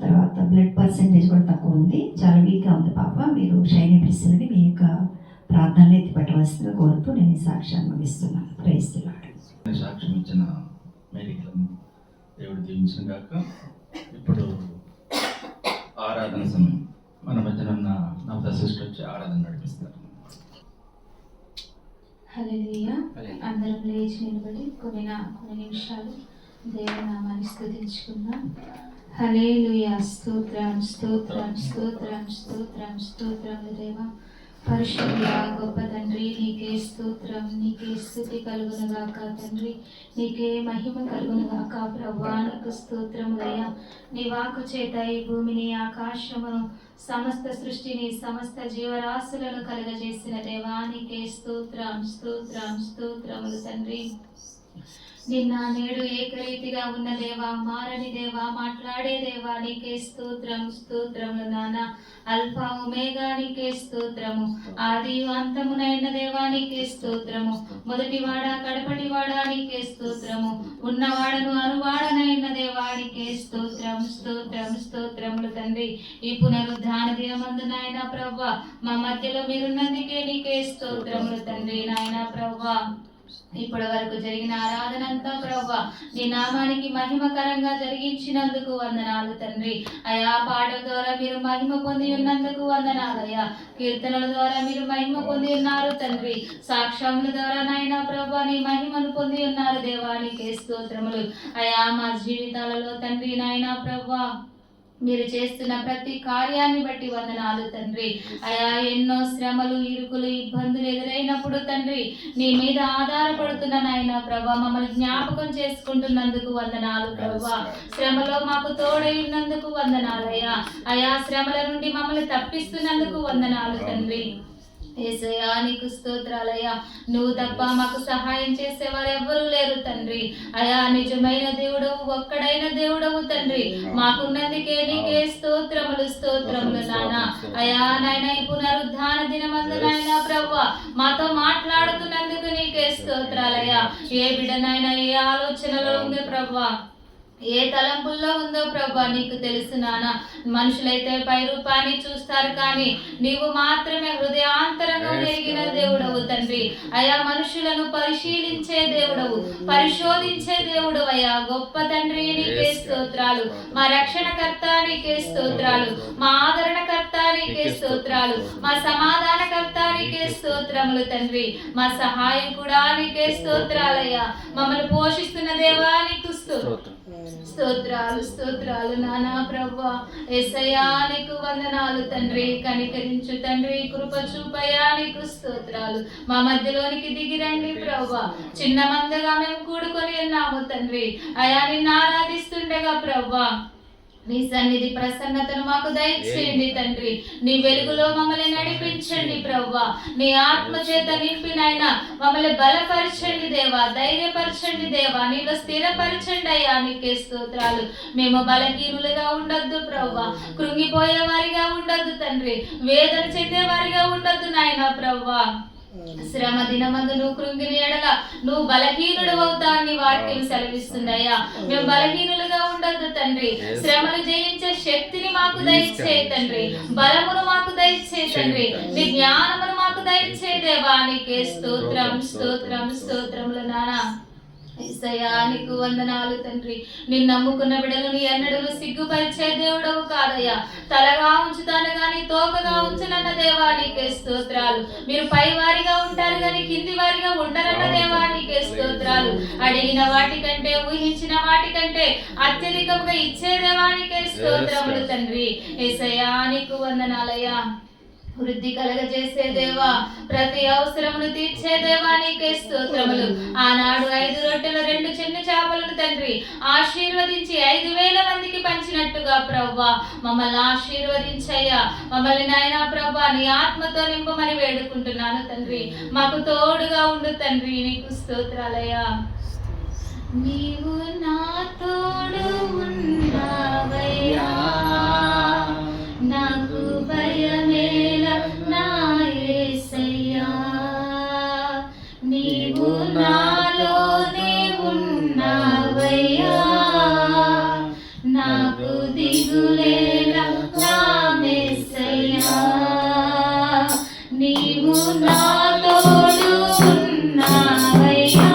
తర్వాత బ్లడ్ పర్సెంటేజ్ కూడా తక్కువ ఉంది. చాలా వీక్గా ఉంది పాప. మీరు షైనీ ప్రిస్సల్ని మీ యొక్క ప్రార్థనలు ఎత్తిపెట్టవలసిందిగా కోరుతూ నేను ఈ సాక్ష్యాన్ని ముగిస్తున్నాను. Praise the lord. సాక్ష్యం ఇచ్చిన మేరీలను దేవుడు దీవించిన గాక. ఇప్పుడు ఆరాధన సమయం. మన మధ్యన ఉన్న నవత సిస్టర్ వచ్చి ఆరాధన నడిపిస్తారు. హల్లెలూయా. అందరం లేచి నిలబడి కొన్ని నిమిషాలు దేవునామాన్ని స్తుతించుకుందాం. హల్లెలూయా. స్తోత్రం స్తోత్రం స్తోత్రం స్తోత్రం స్తోత్రం దేవా. పరిశుద్ధుడా గొప్ప తండ్రి, నీకే స్తోత్రం, నీకే స్తుతి కలుగునుగాక తండ్రి, నీకే మహిమ కలుగునుగాక ప్రభువా. నీకు స్తోత్రములయ్యా. నీ వాక్కు చేత ఈ భూమిని, ఆకాశమును, సమస్త సృష్టిని, సమస్త జీవరాశులను కలుగజేసిన దేవా, నీకే స్తోత్రం స్తోత్రం స్తోత్రములు తండ్రి. నిన్న నేడు ఏకరీతిగా ఉన్న దేవా, మారని దేవా, మాట్లాడే దేవా, నీకే స్తోత్రం స్తోత్రములు నాన్న. అల్ఫా ఒమేగా నీకే స్తోత్రము, ఆది అంతమునైన దేవా నీకే స్తోత్రము. మొదటివాడా కడపటివాడా నీకే స్తోత్రము, ఉన్నవాడను అనువాడనైన దేవా నీకే స్తోత్రం స్తోత్రం స్తోత్రములు తండ్రి. ఈ పునరుద్ధాన దినమందు నాయన ప్రవ్వా, మా మధ్యలో మీరున్నందుకే నీకే స్తోత్రములు తండ్రి. నాయన ప్రవ్వా, ఇప్పటి వరకు జరిగిన ఆరాధన అంతా ప్రవ్వా నీ నామానికి మహిమకరంగా జరిగించినందుకు వందనాలు తండ్రి. అయా పాటల ద్వారా మీరు మహిమ పొంది ఉన్నందుకు వందనాలయ్యా. కీర్తనల ద్వారా మీరు మహిమ పొంది ఉన్నారు తండ్రి. సాక్ష్యముల ద్వారా నాయన ప్రవ్వా నీ మహిమను పొంది ఉన్నారు దేవా, నీకే స్తోత్రములు. అయా మా జీవితాలలో తండ్రి నాయన ప్రవ్వా మీరు చేస్తున్న ప్రతి కార్యాన్ని బట్టి వందనాలు తండ్రి. అయా ఎన్నో శ్రమలు, ఇరుకులు, ఇబ్బందులు ఎదురైనప్పుడు తండ్రి నీ మీద ఆధారపడుతున్న నాయన ప్రభా మమ్మల్ని జ్ఞాపకం చేసుకుంటున్నందుకు వందనాలు ప్రభా. శ్రమలో మాకు తోడై ఉన్నందుకు వందనాలయ్యా. అయా శ్రమల నుండి మమ్మల్ని తప్పిస్తున్నందుకు వందనాలు తండ్రి. యేసయ్యా నీకు స్తోత్రాలయ్యా. నువ్వు తప్ప మాకు సహాయం చేసేవారు ఎవ్వరూ లేరు తండ్రి. అయా నిజమైన దేవుడవు, ఒక్కడైన దేవుడవు తండ్రి. మాకున్నందుకే నీకే స్తోత్రములు స్తోత్రములు నాన్న. అయా నాయన ఈ పునరుద్ధాన దినమందు నాయన ప్రభువా మాతో మాట్లాడుతున్నందుకు నీకే స్తోత్రాలయ్యా. ఏ బిడ్డనైనా ఏ ఆలోచనలో ఉంది ప్రభువా, ఏ తలంపుల్లో ఉందో ప్రభా నీకు తెలుసు నాన్న. మనుషులైతే పై రూపాన్ని చూస్తారు, కానీ నీవు మాత్రమే హృదయాంతరంగం ఎరిగిన దేవుడవు తండ్రి. అయా మనుషులను పరిశీలించే దేవుడవు, పరిశోధించే దేవుడు అయ్యా. గొప్ప తండ్రి నీకే స్తోత్రాలు. మా రక్షణకర్త నీకే స్తోత్రాలు, మా ఆదరణకర్త నీకే స్తోత్రాలు, మా సమాధానకర్త నీకే స్తోత్రములు తండ్రి. మా సహాయం కూడా నీకే స్తోత్రాలయ్యా. మమ్మల్ని పోషిస్తున్న దేవా నీకు స్తోత్రాలు స్తోత్రాలు నానా ప్రభువా. యేసయ్యా నీకు వందనాలు తండ్రి. కనికరించు తండ్రి, కృప చూపయ్యా నీకు స్తోత్రాలు. మా మధ్యలోనికి దిగిరండి ప్రభువా. చిన్న మందగా మేము కూడుకొని ఉన్నాము తండ్రి. అయా నిన్ను ఆరాధిస్తుండగా ప్రభువా నీ సన్నిధి ప్రసన్నతను మాకు దయచేయండి తండ్రి. నీ వెలుగులో మమ్మల్ని నడిపించండి ప్రవ్వా. నీ ఆత్మ చేత నింపినైనా మమ్మల్ని బలపరచండి దేవా, ధైర్యపరచండి దేవా, నీలో స్థిరపరచండి అయ్యా. నీకే స్తోత్రాలు. మేము బలహీనులుగా ఉండొద్దు ప్రవ్వా, కృంగిపోయే వారిగా ఉండొద్దు తండ్రి, వేదన చెందే వారిగా ఉండొద్దు నాయన ప్రవ్వా. శ్రమ దినమందు నువ్వు కృంగిన ఎడల నువ్వు బలహీనుడు అవుతావని వాక్యం సెలవిస్తుందయ్యా. మేము బలహీనులుగా ఉండొద్దు తండ్రి. శ్రమలు జయించే శక్తిని మాకు దయచేయి తండ్రి, బలమును మాకు దయచేయి తండ్రి, నీ జ్ఞానమును మాకు దయచేయి దేవా. నీకే స్తోత్రం స్తోత్రం స్తోత్రములు నానా. యేసయ్యా నీకు వందనాలు తండ్రి. నిన్ను నమ్ముకున్న బిడ్డలను ఎన్నడూ సిగ్గుపరిచే దేవుడవు కాదయ్యా. తలగా ఉంచుతాను గాని తోకగా ఉంచునన్న దేవా నీకే స్తోత్రాలు. మీరు పై వారిగా ఉంటారు గాని కింది వారిగా ఉండరన్న దేవా నీకే స్తోత్రాలు. అడిగిన వాటికంటే ఊహించిన వాటికంటే అత్యధికంగా ఇచ్చే దేవా నీకే స్తోత్రములు తండ్రి. యేసయ్యా నీకు వందనాలయ్యా. వృద్ధి కలగజేసే దేవా, ప్రతి అవసరమును తీర్చే దేవా నీకే స్తోత్రములు. ఆనాడు 5 రొట్టెలు 2 చిన్న చేపలను తండ్రి ఆశీర్వదించి 5,000 మందికి పంచినట్టుగా ప్రవ్వా మమ్మల్ని ఆశీర్వదించయ్యా. మమ్మల్ని నాయనా ప్రవ్వా నీ ఆత్మతో నింపమని వేడుకుంటున్నాను తండ్రి. మాకు తోడుగా ఉండు తండ్రి. నీకు స్తోత్రాలయ్యా. నీవు నా తోడు ఉన్నావయ్యా, నాకు భయమేల నా యేసయ్యా. నీవు నాలోనే ఉన్నావయ్యా, నాకు దిగులేల నా యేసయ్యా. నీవు నా తోడు ఉన్నావయ్యా,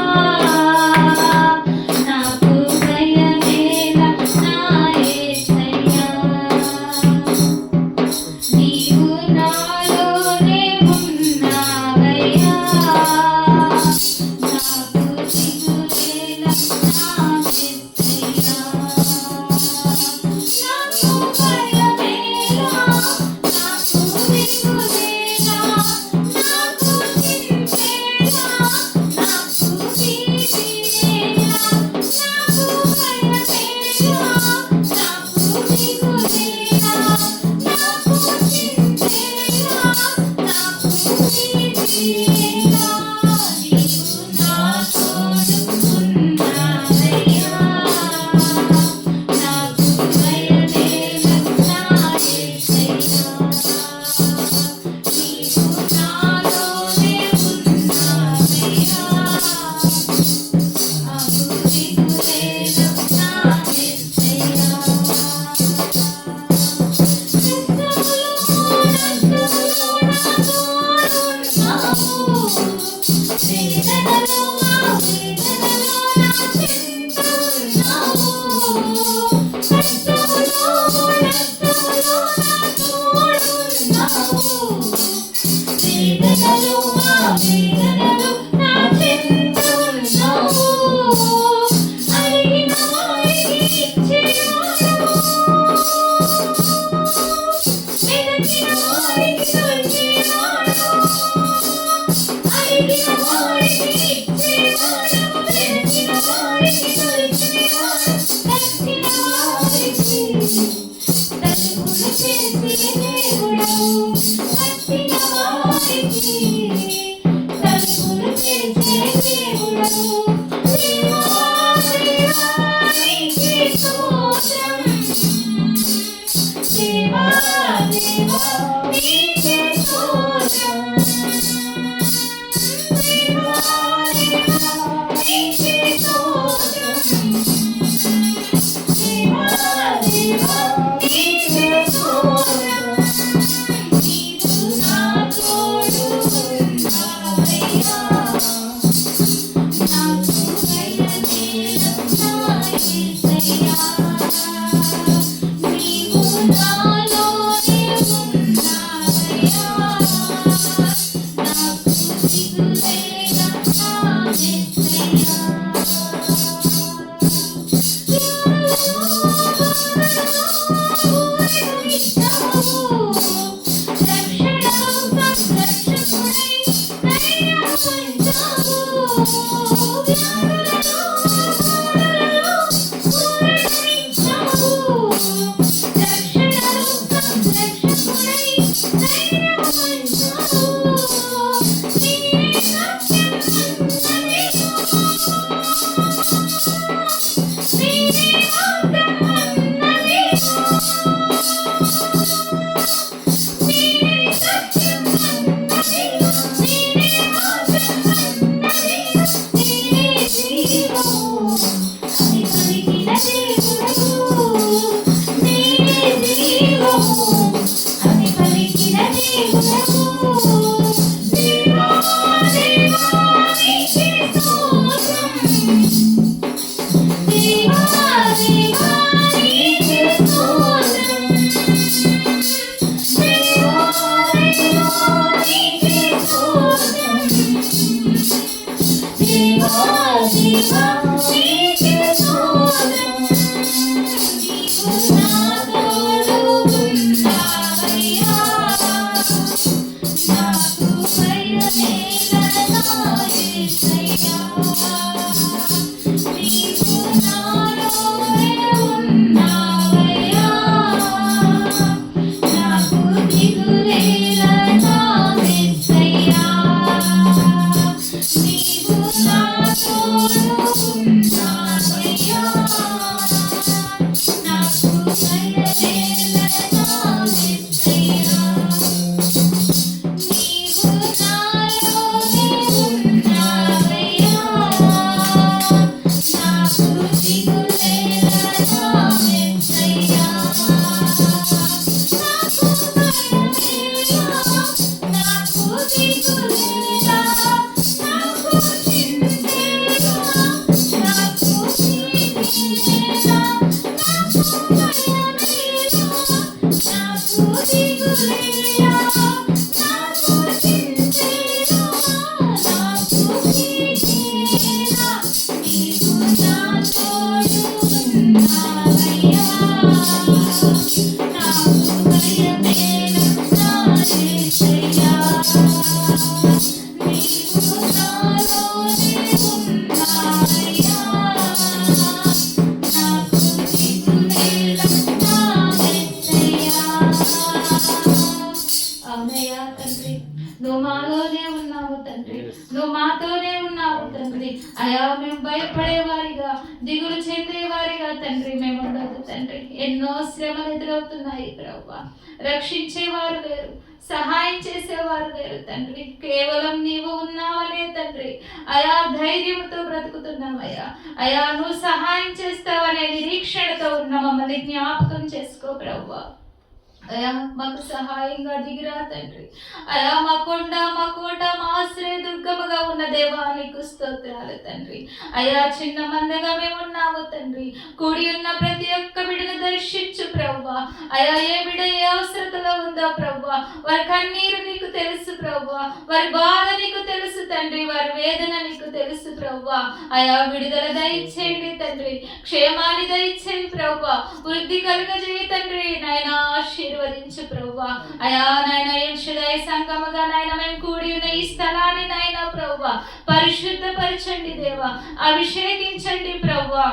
నాకు భయమేల నా యేసయ్యా. నీవు నాలోనే ఉన్నావయ్యా, నాకు దిగులేల నా యేసయ్యా. నాకు భయమేల, నాకు దిగులేల, నాకు అవునయ్యా తండ్రి, నువ్వు మాలోనే ఉన్నావు తండ్రి, నువ్వు మాతోనే ఉన్నావు తండ్రి. అయా మేము భయపడేవారిగా, దిగులు చెందేవారిగా తండ్రి మేము ఉండదు తండ్రి. ఎన్నో శ్రమలు ఎదురవుతున్నాయి ప్రభువా, రక్షించేవారు లేరు, సహాయం చేసేవారు లేరు తండ్రి. కేవలం నీవు ఉన్నావనే తండ్రి అయా ధైర్యంతో బ్రతుకుతున్నామయ్యా. అయా నువ్వు సహాయం చేస్తావనే నిరీక్షణతో ఉన్న మమ్మల్ని జ్ఞాపకం చేసుకో ప్రభువా. అయా మాకు సహాయంగా దిగిరా తండ్రి. అయా మా కొండ, మా కోట, మా ఆశ్రయ దుర్గముగా ఉన్న దేవా నీకు స్తోత్రాలు తండ్రి. అయా చిన్న మందగా మేము ఉన్నాము తండ్రి. కూడి ఉన్న ప్రతి ఒక్క బిడ్డను దర్శించు ప్రభువా. అయా ఏ బిడ్డ ఏ అవసరతలో ఉందో ప్రభువా, వారి కన్నీరు నీకు తెలుసు ప్రభువా, వారి బాధ నీకు తెలుసు తండ్రి, వారి వేదన నీకు తెలుసు ప్రభువా. అయా విడుదల దయచేయండి తండ్రి, క్షేమాన్ని దయచేయండి ప్రభువా, వృద్ధి కలుగజేయి తండ్రి. నాయనా ఆశీర్వదించు ప్రభువా. అయా నాయన ఎల్షదాయి సంఘముగా నాయన మేము కూడి ఉన్న ఈ స్థలాన్ని నాయన ప్రభువా పరిశుద్ధపరచండి దేవా, అభిషేకించండి ప్రభువా.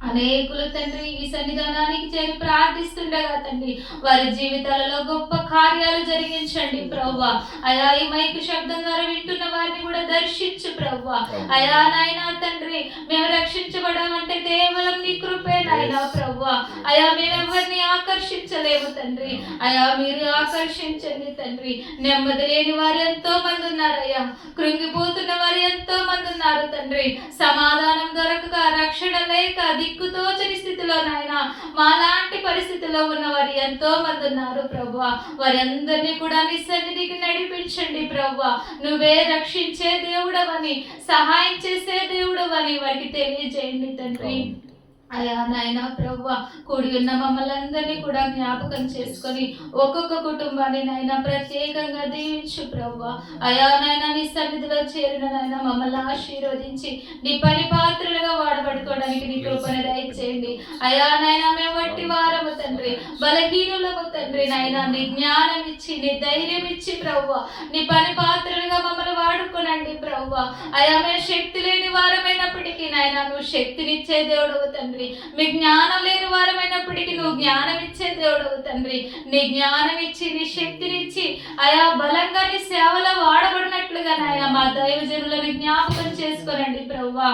అనేకులు తండ్రి ఈ సన్నిధానానికి చేరి ప్రార్థిస్తుండగా తండ్రి వారి జీవితాలలో గొప్ప కార్యాలు జరిగించండి ప్రభువా. అయా ఈ మైకు శబ్దం ద్వారా వింటున్న వారిని కూడా దర్శించు ప్రభువా. అయా నాయనా తండ్రి మేము రక్షించబడాలంటే కేవలం నీ కృపే నాయనా ప్రభువా. అయా మేమెవరిని ఆకర్షించలేము తండ్రి, అయా మీరు ఆకర్షించండి తండ్రి. నెమ్మది లేని వారు ఎంతో మంది ఉన్నారయ్యా, కృంగిపోతున్న వారు ఎంతో మంది ఉన్నారు తండ్రి. సమాధానం దొరకక, రక్షణ లేక, దిక్కుతోచని స్థితిలో నాయన మాలాంటి పరిస్థితిలో ఉన్న వారు ఎంతో మంది ఉన్నారు ప్రభువా. వారందరినీ కూడా నీ సన్నిధికి నడిపించండి ప్రభువా. నువ్వే రక్షించే దేవుడవని, సహాయం చేసే దేవుడవని వారికి తెలియజేయండి తండ్రి. అయా నాయన ప్రభువా కూడి ఉన్న మమ్మల్ని అందరినీ కూడా జ్ఞాపకం చేసుకొని ఒక్కొక్క కుటుంబాన్ని నాయన ప్రత్యేకంగా దీవించు ప్రభువా. అయా నాయన నీ సన్నిధిలో చేరిన నాయన మమ్మల్ని ఆశీర్వదించి నీ పని పాత్రలుగా వాడబడుకోవడానికి నీ కృపను దయచేయండి. అయా నాయన మేము వట్టి వారము తండ్రి, బలహీనులము తండ్రి. నాయన నీ జ్ఞానం ఇచ్చి, నీ ధైర్యం ఇచ్చి ప్రభువా నీ పని పాత్రలుగా మమ్మల్ని వాడుకోనండి ప్రభువా. అయా మేము శక్తి లేని వారమైనప్పటికీ నాయన నువ్వు శక్తినిచ్చే దేవుడవు తండ్రి. మీ జ్ఞానం లేని వారమైనప్పటికీ నువ్వు జ్ఞానం ఇచ్చే దేవుడవు తండ్రి. నీ జ్ఞానం ఇచ్చి, నీ శక్తినిచ్చి అయా బలంగా నీ సేవలో వాడబడినట్లుగా నాయన మా దైవజనులను జ్ఞాపకం చేసుకోనండి ప్రభువా.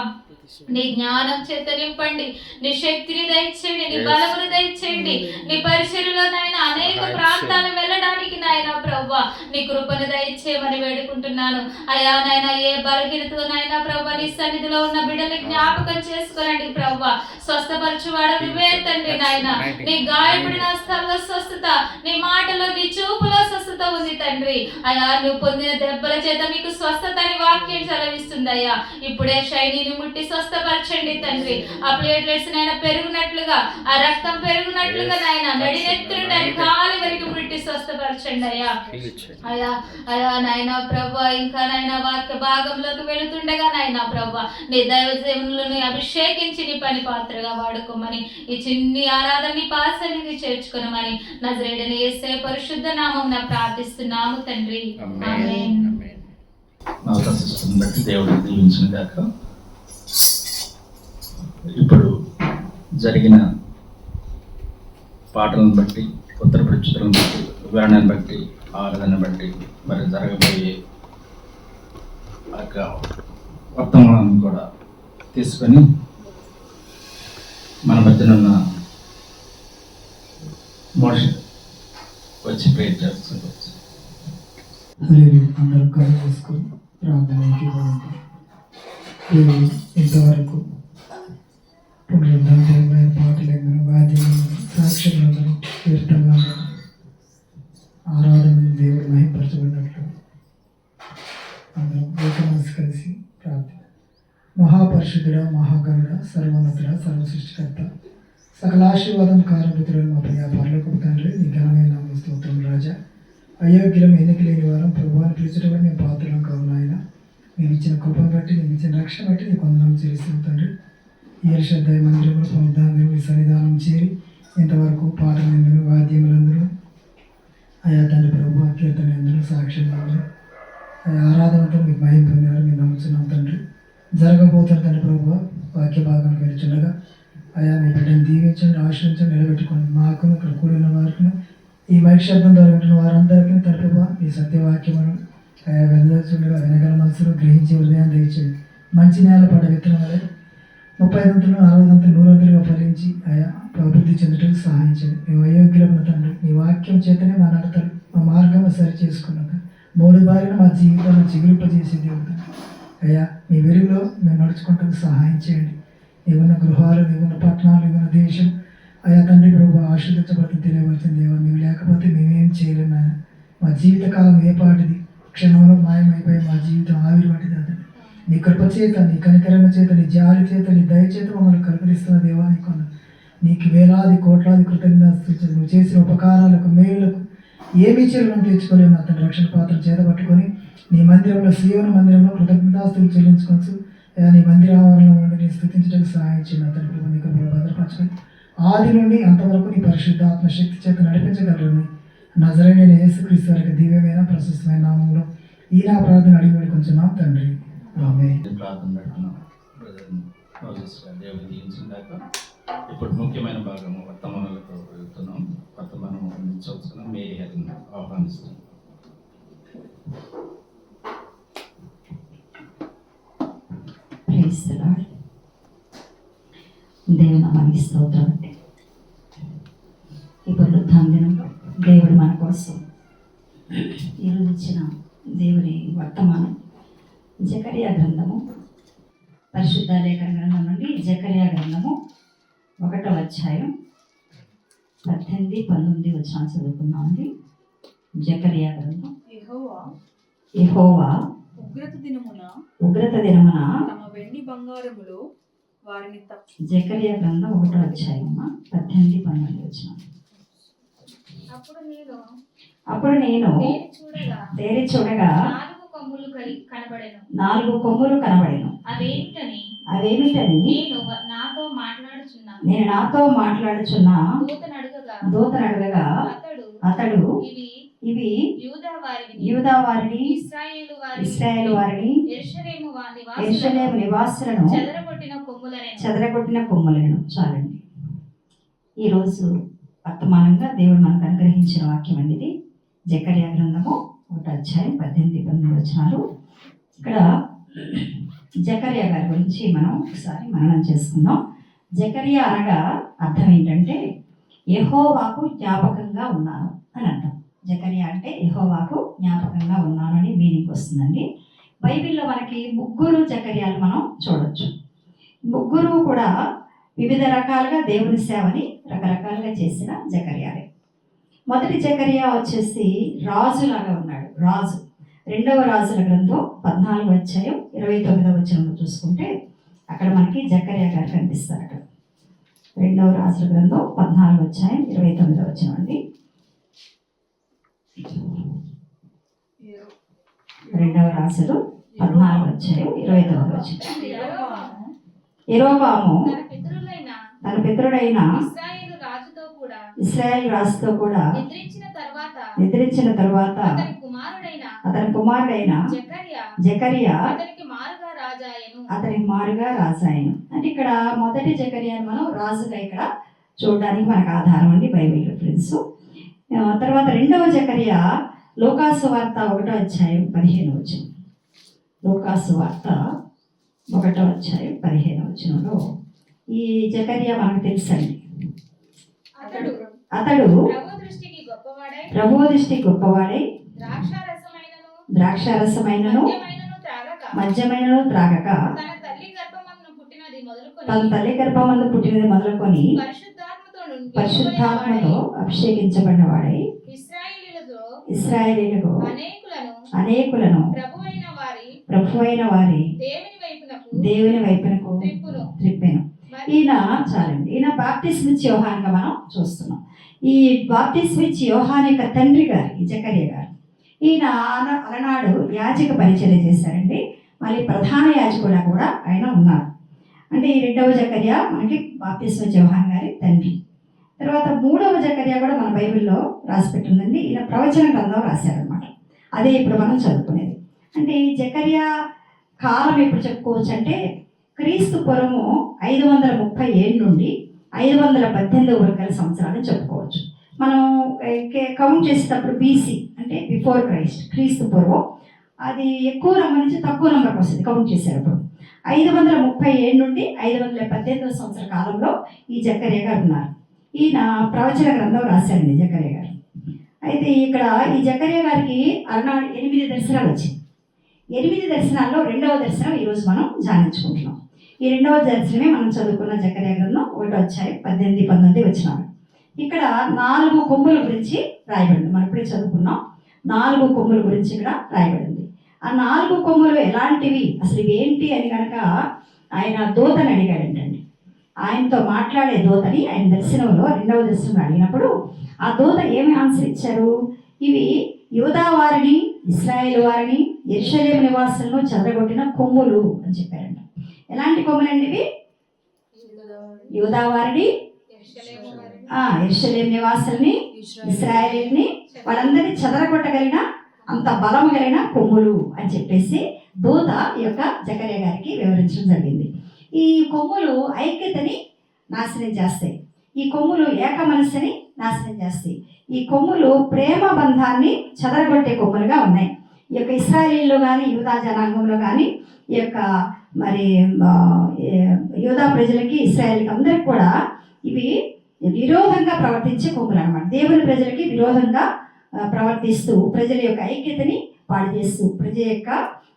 నీ జ్ఞానం చేత నింపండి, నీ శక్తిని దయచేయండి, నీ బలమును దయచేయండి. నీ పరిచర్యలో నాయన అనేక ప్రాంతాలు వెళ్ళడానికి నాయన ప్రభా నీ కృపను దయచేయమని వేడుకుంటున్నాను. అయా నాయన ఏ బలహీనతో నాయన ప్రభా నీ సన్నిధిలో ఉన్న బిడ్డల్ని జ్ఞాపకం చేసుకోనండి ప్రభా. స్వస్థపరచువాడు నువ్వే తండ్రి నాయన. నీ గాయపడిన స్థలంలో స్వస్థత, నీ మాటలో నీ చూపులో స్వస్థత ఉంది తండ్రి. అయా నువ్వు పొందిన దెబ్బల చేత మీకు స్వస్థత అని వాక్యం సెలవిస్తుంది అయ్యా. ఇప్పుడే శైలిని ముట్టి స్వస్థపరచండి తండ్రి. ఆ ప్లేట్లెట్స్ నాయన పెరుగునట్లుగా, ఆ రక్తం పెరుగునట్లుగా నాయన నడినెత్తులు కాలి వరకు ముట్టి స్వస్థపరచండి అయ్యా. అయా అయా నాయన ప్రభా ఇంకా నాయన వాక్య భాగంలోకి వెళుతుండగా నాయన ప్రభా నీ దైవ దేవులను అభిషేకించి నీ పని పాత్రగా వాడుకోమని, ఈ చిన్ని ఆరాధనని పాసనికి చేర్చుకోనమని నజరేయుడైన యేసయ్య పరిశుద్ధ నామమున ప్రార్థిస్తున్నాము తండ్రి. ఆమేన్. అవకాశం బట్టి దేవుడు దీవించిన గాక. ఇప్పుడు జరిగిన పాటలను బట్టి, ఉత్తర ప్రచుతులను బట్టి, వివరణను బట్టి, ఆరాధన బట్టి మరి జరగబోయే వర్తమానాన్ని కూడా తీసుకొని మన మధ్యన ఉన్న మోష వచ్చి ప్రేర్ చేస్తుంది. అందరూ కళ్ళు చేసుకొని ప్రార్థనకి ఇంతవరకు పునరుద్ధరణ పాటలందరూ, వాద్యములు, సాక్ష్యాలందరూ, కీర్తనలందరూ, ఆరాధనలు దేవుడు మహింపరచబడినట్లు అందరం ఏక మనసు కలిసి ప్రార్థన. మహాపరిశుద్ధుడ, మహాగణుడ, సర్వోన్నతుడ, సర్వసృష్టికర్త, సకల ఆశీర్వాదం కారణభూతుడైన మా ప్రియ పరలోకపు తండ్రి, నీ ఘనమైన నామమున స్తోత్రం రాజా. అయోగ్యులం, ఎన్నిక లేని వారం ప్రభువాన్ని పిలిచేటప్పుడు నేను పాత్రలం కావున ఆయన నేను ఇచ్చిన కృపను బట్టి, నేను ఇచ్చిన రక్షణ బట్టి నీకు వందనం చెల్లిస్తాను తండ్రి. ఈ శ్రద్ధ మందిరంలో పునరుద్ధానం సన్నిధానం చేరి ఇంతవరకు పాటలు ఎందును, వాద్యములందరూ, అయా తండ్రి ప్రభు కీర్తన ఎందును, సాక్ష్యాలందరూ, ఆరాధనతో మీకు మహిమ పొందినారు మీరు నమ్ముతున్నాం తండ్రి. జరగబోతున్న తండ్రి ప్రభు వాక్య భాగానికి వెళ్తుండగా అయా మీ బిడ్డను దీవించండి, ఆశ్రయించండి, నిలబెట్టుకోండి. మాకు ఇక్కడ కూడిన వారికి, ఈ మైక్ శబ్దం ద్వారా వింటున్న వారందరికీ తండ్రి ప్రభు ఈ సత్యవాక్యమును అయా వెదజల్చుండగా వినగల మనసును గ్రహించి హృదయాన్ని దయచేయండి. మంచి నేల పడ్డ విత్తనాలే 30 దంతులు, 40 దంతులు, 100 దంతులుగా ఫలించి అయా అభివృద్ధి చెందడానికి సహాయించండి. మేము అయోగ్యులమైన తండ్రి, నీ వాక్యం చేతనే మా నడతలు, మా మార్గం సరి చేసుకున్నాక 3 బారిన మా జీవితాలను చిగురింపజేసే దేవుడు అయ్యా. మీ వెలుగులో మేము నడుచుకుంటానికి సహాయం చేయండి. నీవున్న గృహాలు, నీవున్న పట్టణాలు, నీవున్న దేశం అయా తండ్రి ప్రభు ఆశీర్వదించబడుతుంది తెలియవలసింది దేవా. నీవు లేకపోతే మేమేం చేయలేము ఆయన. మా జీవితకాలం ఏ పాటిది, క్షణంలో మాయమైపోయి మా జీవితం ఆవిరి పట్టిది అతను. నీ కృప చేత, నీ కనికరమ చేత, నీ జాలి చేత, నీ దయ చేత మమ్మల్ని కలుకరిస్తున్న దేవా. నీకు వేలాది కోట్లాది కృతజ్ఞతలు. నువ్వు చేసిన ఉపకారాలకు, మేలులకు ఏమీ చెల్లును తెచ్చుకోలేము అతని. రక్షణ పాత్ర చేత పట్టుకొని నీ మందిరంలో, సీయోను మందిరంలో కృతజ్ఞతాస్తులు చెల్లించుకోవచ్చు. నీ మందిర ఆవరణలో ఉండి నీ స్థుతించడానికి సహాయం చేయండి అతని. నీ కృపలో భద్రపరచుకొని ఆది నుండి అంతవరకు నీ పరిశుద్ధ ఆత్మశక్తి చేత నడిపించగలరని నజరేయుడైన యేసుక్రీస్తు వారికి దివ్యమైన ప్రశస్తమైన నామంలో ఈ నా ప్రార్థన అడిగి వేడుకొంచున్నాం తండ్రి. ఆమేన్. ప్రార్థన పెడుతున్నాం. దేవుడు దీవించిందాక ఇప్పుడు ముఖ్యమైన భాగము వర్తమానాలకు వెళ్తున్నాం. వర్తమానం అందించవలసిన మేరీ హెల్ని ఆహ్వానిస్తున్నాం. Praise the lord. దేవుని నామానికి స్తోత్రం అండి. ఈ పునరుద్ధానం దేవుడు మన కోసం ఈరోజు ఇచ్చిన దేవుని వర్తమానం జకరియా గ్రంథము, పరిశుద్ధ లేఖన గ్రంథం నుండి జకరియా గ్రంథము 1వ అధ్యాయం 18, 19 వచనాలు చదువుకున్నామండి. జకరియా గ్రంథం. యెహోవా ఉగ్రత దినమున తమ వెండి బంగారములో వారిని జకరియా గ్రంథం 1వ అధ్యాయం 18, 19 వచనాలు. అప్పుడు నేను తేరి చూడగా 4 కొమ్ములు కనబడెను. అవేమిటని నేను నాతో మాట్లాడుచున్న దూతనడగగా అతడు ఇవి యూదా వారిని, ఇశ్రాయేలు వారిని, యెరూషలేము నివాసులను చెదరగొట్టిన కొమ్ములను. చాలండి. ఈరోజు వర్తమానంగా దేవుడు మనకు అనుగ్రహించిన వాక్యం అండి ఇది. జకరియా గ్రంథము 1వ అధ్యాయం 18, 19 వచనాలు. ఇక్కడ జకర్యా గారి గురించి మనం ఒకసారి మననం చేసుకుందాం. జకర్యా అనగా అర్థం ఏంటంటే యెహోవాకు జ్ఞాపకంగా ఉన్నాను అని అర్థం. జకర్యా అంటే యెహోవాకు జ్ఞాపకంగా ఉన్నాను అని మీనింగ్ వస్తుందండి. బైబిల్లో మనకి 3 జకర్యాలు మనం చూడొచ్చు. 3 కూడా వివిధ రకాలుగా దేవుని సేవని రకరకాలుగా చేసిన జకర్యాలే. మొదటి జకర్యా వచ్చేసి రాజులాగా ఉన్నాడు. రాజు 2వ రాజుల గ్రంథం 14వ అధ్యాయం 29వ వచనంలో చూసుకుంటే అక్కడ మనకి జకర్యా గారు కనిపిస్తారు. అక్కడ 2వ రాజుల గ్రంథం 14వ అధ్యాయం 29వ వచనం అండి. 2వ రాజులు 14వ అధ్యాయం 29వ వచనం. యెరోబాము తన పితరుడైన ఇశ్రాయేలు రాజుతో కూడా నిద్రించిన తరువాత అతని కుమారుడైన జకర్యా అతనికి మారుగా రాజాయను. అంటే ఇక్కడ మొదటి జకర్యాను మనం రాజుగా ఇక్కడ చూడడానికి మనకు ఆధారం అండి బైబిల్ రిఫరెన్స్. తర్వాత 2వ జకర్యా లూకాసు వార్త 1వ అధ్యాయం 15వ వచనం. లూకాసు వార్త 1వ అధ్యాయం 15వ వచనంలో ఈ జకర్యా మనకు తెలుసండి. అతడు ప్రభు దృష్టికి గొప్పవాడై ద్రాక్షారసమైనను మద్యమైనను త్రాగక తన తల్లి గర్భమందు పుట్టినది మొదలుకొని పరిశుద్ధాత్మతో అభిషేకించబడినవాడై ఇశ్రాయేలీయులకు అనేకులను ప్రభువైన వారి దేవుని వైపునకు త్రిప్పెను. ఈయన చాలండి. ఈయన బాప్తిస్మిచ్చి యోహాన్గా మనం చూస్తున్నాం. ఈ బాప్తిస్మిచ్చి యోహాన్ యొక్క తండ్రి గారు ఈ జకర్యా గారు. ఈయన అలనాడు యాజక పరిచర్య చేశారండి. మళ్ళీ ప్రధాన యాజకుడు కూడా ఆయన ఉన్నారు. అంటే ఈ 2వ జకర్యా మనకి బాప్తిస్మిచ్చి యోహాన్ గారి తండ్రి. తర్వాత 3వ జకర్యా కూడా మన బైబిల్లో రాసిపెట్టిందండి. ఈయన ప్రవచన గ్రంథం రాశారనమాట. అదే ఇప్పుడు మనం చదువుకునేది. అంటే ఈ జకర్యా కాలం ఎప్పుడు చెప్పుకోవచ్చు అంటే క్రీస్తు పూర్వము 537 నుండి 518 వరకు సంవత్సరాలు చెప్పుకోవచ్చు. మనం కౌంట్ చేసేటప్పుడు బీసీ అంటే బిఫోర్ క్రైస్ట్, క్రీస్తు పూర్వం, అది ఎక్కువ నంబర్ నుంచి తక్కువ నంబర్కి వస్తుంది కౌంట్ చేసేటప్పుడు. 537 నుండి 518 సంవత్సర కాలంలో ఈ జకర్యా గారు ఉన్నారు. ఈయన ప్రవచన గ్రంథం రాశారండి జకర్యా గారు. అయితే ఇక్కడ ఈ జకర్యా గారికి అలనాడు 8 దర్శనాలు వచ్చింది. 8 దర్శనాల్లో 2వ దర్శనం ఈరోజు మనం ధ్యానించుకుంటున్నాం. ఈ 2వ దర్శనమే మనం చదువుకున్న జకర్యా గ్రంథం 1వ అధ్యాయం 18, 19 వచనాలు. ఇక్కడ 4 కొమ్ముల గురించి రాయబడింది. మనం ఇప్పుడే చదువుకున్నాం. 4 కొమ్ముల గురించి ఇక్కడ రాయబడింది. ఆ 4 కొమ్ములు ఎలాంటివి, అసలు ఇవేంటి అని కనుక ఆయన దూతని అడిగాడంటండి. ఆయనతో మాట్లాడే దూతని ఆయన దర్శనంలో 2వ దర్శనంలో అడిగినప్పుడు ఆ దూత ఏమి ఆన్సర్ ఇచ్చారు? ఇవి యూదా వారిని, ఇశ్రాయేలు వారిని, యెరూషలేము నివాసులను చెదరగొట్టిన కొమ్ములు అని చెప్పారంట. ఎలాంటి కొమ్ములండి ఇవి? యూదా వారిని, యెరూషలేము నివాసుల్ని, ఇశ్రాయేలుని, వాళ్ళందరినీ చెదరగొట్టగలిగిన అంత బలం కలిగిన కొమ్ములు అని చెప్పేసి దూత ఈ యొక్క జకర్యా గారికి వివరించడం జరిగింది. ఈ కొమ్ములు ఐక్యతని నాశనం చేస్తాయి. ఈ కొమ్ములు ఏక మనస్సుని నాశనం చేస్తాయి. ఈ కొమ్ములు ప్రేమ బంధాన్ని చెదరగొట్టే కొమ్ములుగా ఉన్నాయి. ఈ యొక్క ఇశ్రాయేలీలో కానీ యూదా జనాంగంలో కానీ ఈ యొక్క మరి యూదా ప్రజలకి, ఇశ్రాయేల్కి అందరికి కూడా ఇవి విరోధంగా ప్రవర్తించే కొమ్ములు అనమాట. దేవుని ప్రజలకి విరోధంగా ప్రవర్తిస్తూ ప్రజల యొక్క ఐక్యతని పాడు చేస్తూ, ప్రజల యొక్క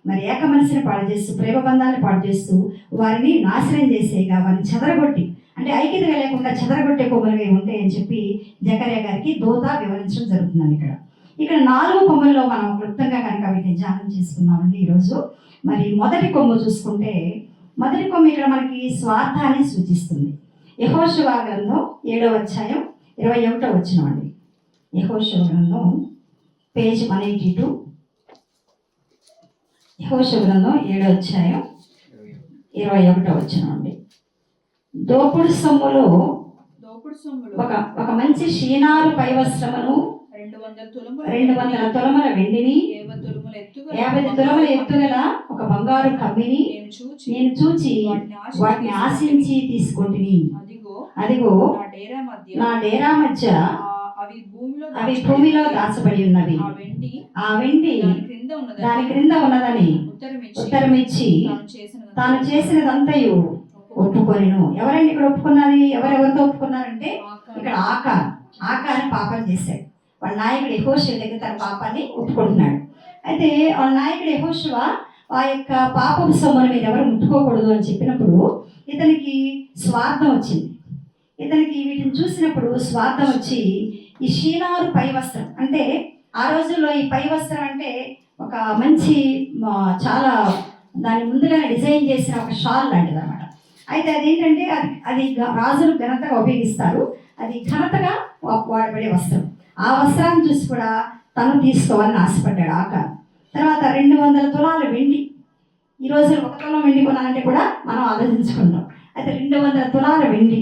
మరి ఏక మనసుని పాడు చేస్తూ, ప్రేమ బంధాన్ని పాడు చేస్తూ వారిని నాశనం చేసేగా, వారిని చెదరగొట్టి, అంటే ఐక్యతగా లేకుండా చెదరగొట్టే కొమ్ములుగా ఉంటాయని చెప్పి జకర్యా గారికి దూత వివరించడం జరుగుతుందండి. ఇక్కడ 4 కొమ్ముల్లో మనం క్లుప్తంగా కనుక వీటిని ధ్యానం చేసుకున్నామండి ఈరోజు. మరి మొదటి కొమ్ము చూసుకుంటే, మొదటి కొమ్ము ఇక్కడ మనకి స్వార్థాన్ని సూచిస్తుంది. యెహోషువ గ్రంథం 7వ అధ్యాయం 21వ వచనం అండి. యెహోషువ గ్రంథం పేజ్ 182. యెహోషువ గ్రంథం 7వ అధ్యాయం 21వ వచనం అండి. దోపుడు సొమ్ములో ఒక మంచి షీనారు పై వస్త్రమును 200 తులముల వెండిని 50 తులముల ఎత్తుగల ఒక బంగారు కమ్మిని నేను చూచి వాటిని ఆశించి తీసుకుంటుని. అదిగో నా డేరా మధ్య అవి భూమిలో దాచబడి ఉన్నవి. ఆ వెండి దాని క్రింద ఉన్నదని ఉత్తరమిచ్చి తాను చేసినదంతయు ఒప్పుకొనిను. ఎవరండి ఇక్కడ ఒప్పుకున్నది? ఎవరెవరితో ఒప్పుకున్నారంటే ఇక్కడ ఆకాను పాపం చేశాడు. వాళ్ళ నాయకుడు యెహోషువ దగ్గర తన పాపాన్ని ఒప్పుకుంటున్నాడు. అయితే వాళ్ళ నాయకుడు యెహోషువ ఆ యొక్క పాపపు సొమ్మును మీరు ఎవరు ముట్టుకోకూడదు అని చెప్పినప్పుడు ఇతనికి స్వార్థం వచ్చింది. ఇతనికి వీటిని చూసినప్పుడు స్వార్థం వచ్చి ఈ షీనారు పై వస్త్రం, అంటే ఆ రోజుల్లో ఈ పై వస్త్రం అంటే ఒక మంచి చాలా దాని ముందుగానే డిజైన్ చేసిన ఒక షాల్ లాంటిది అనమాట. అయితే అదేంటంటే అది రాజులు ఘనతగా ఉపయోగిస్తారు. అది ఘనతగా వాడబడే వస్త్రం. ఆ వస్త్రాన్ని చూసి కూడా తను తీసుకోవాలని ఆశపడ్డాడు ఆకారం. తర్వాత 200 తులాల వెండి. ఈ రోజు 1 తులం వెండి కొనాలంటే కూడా మనం ఆలోచించుకుంటాం. అయితే 200 తులాల వెండి,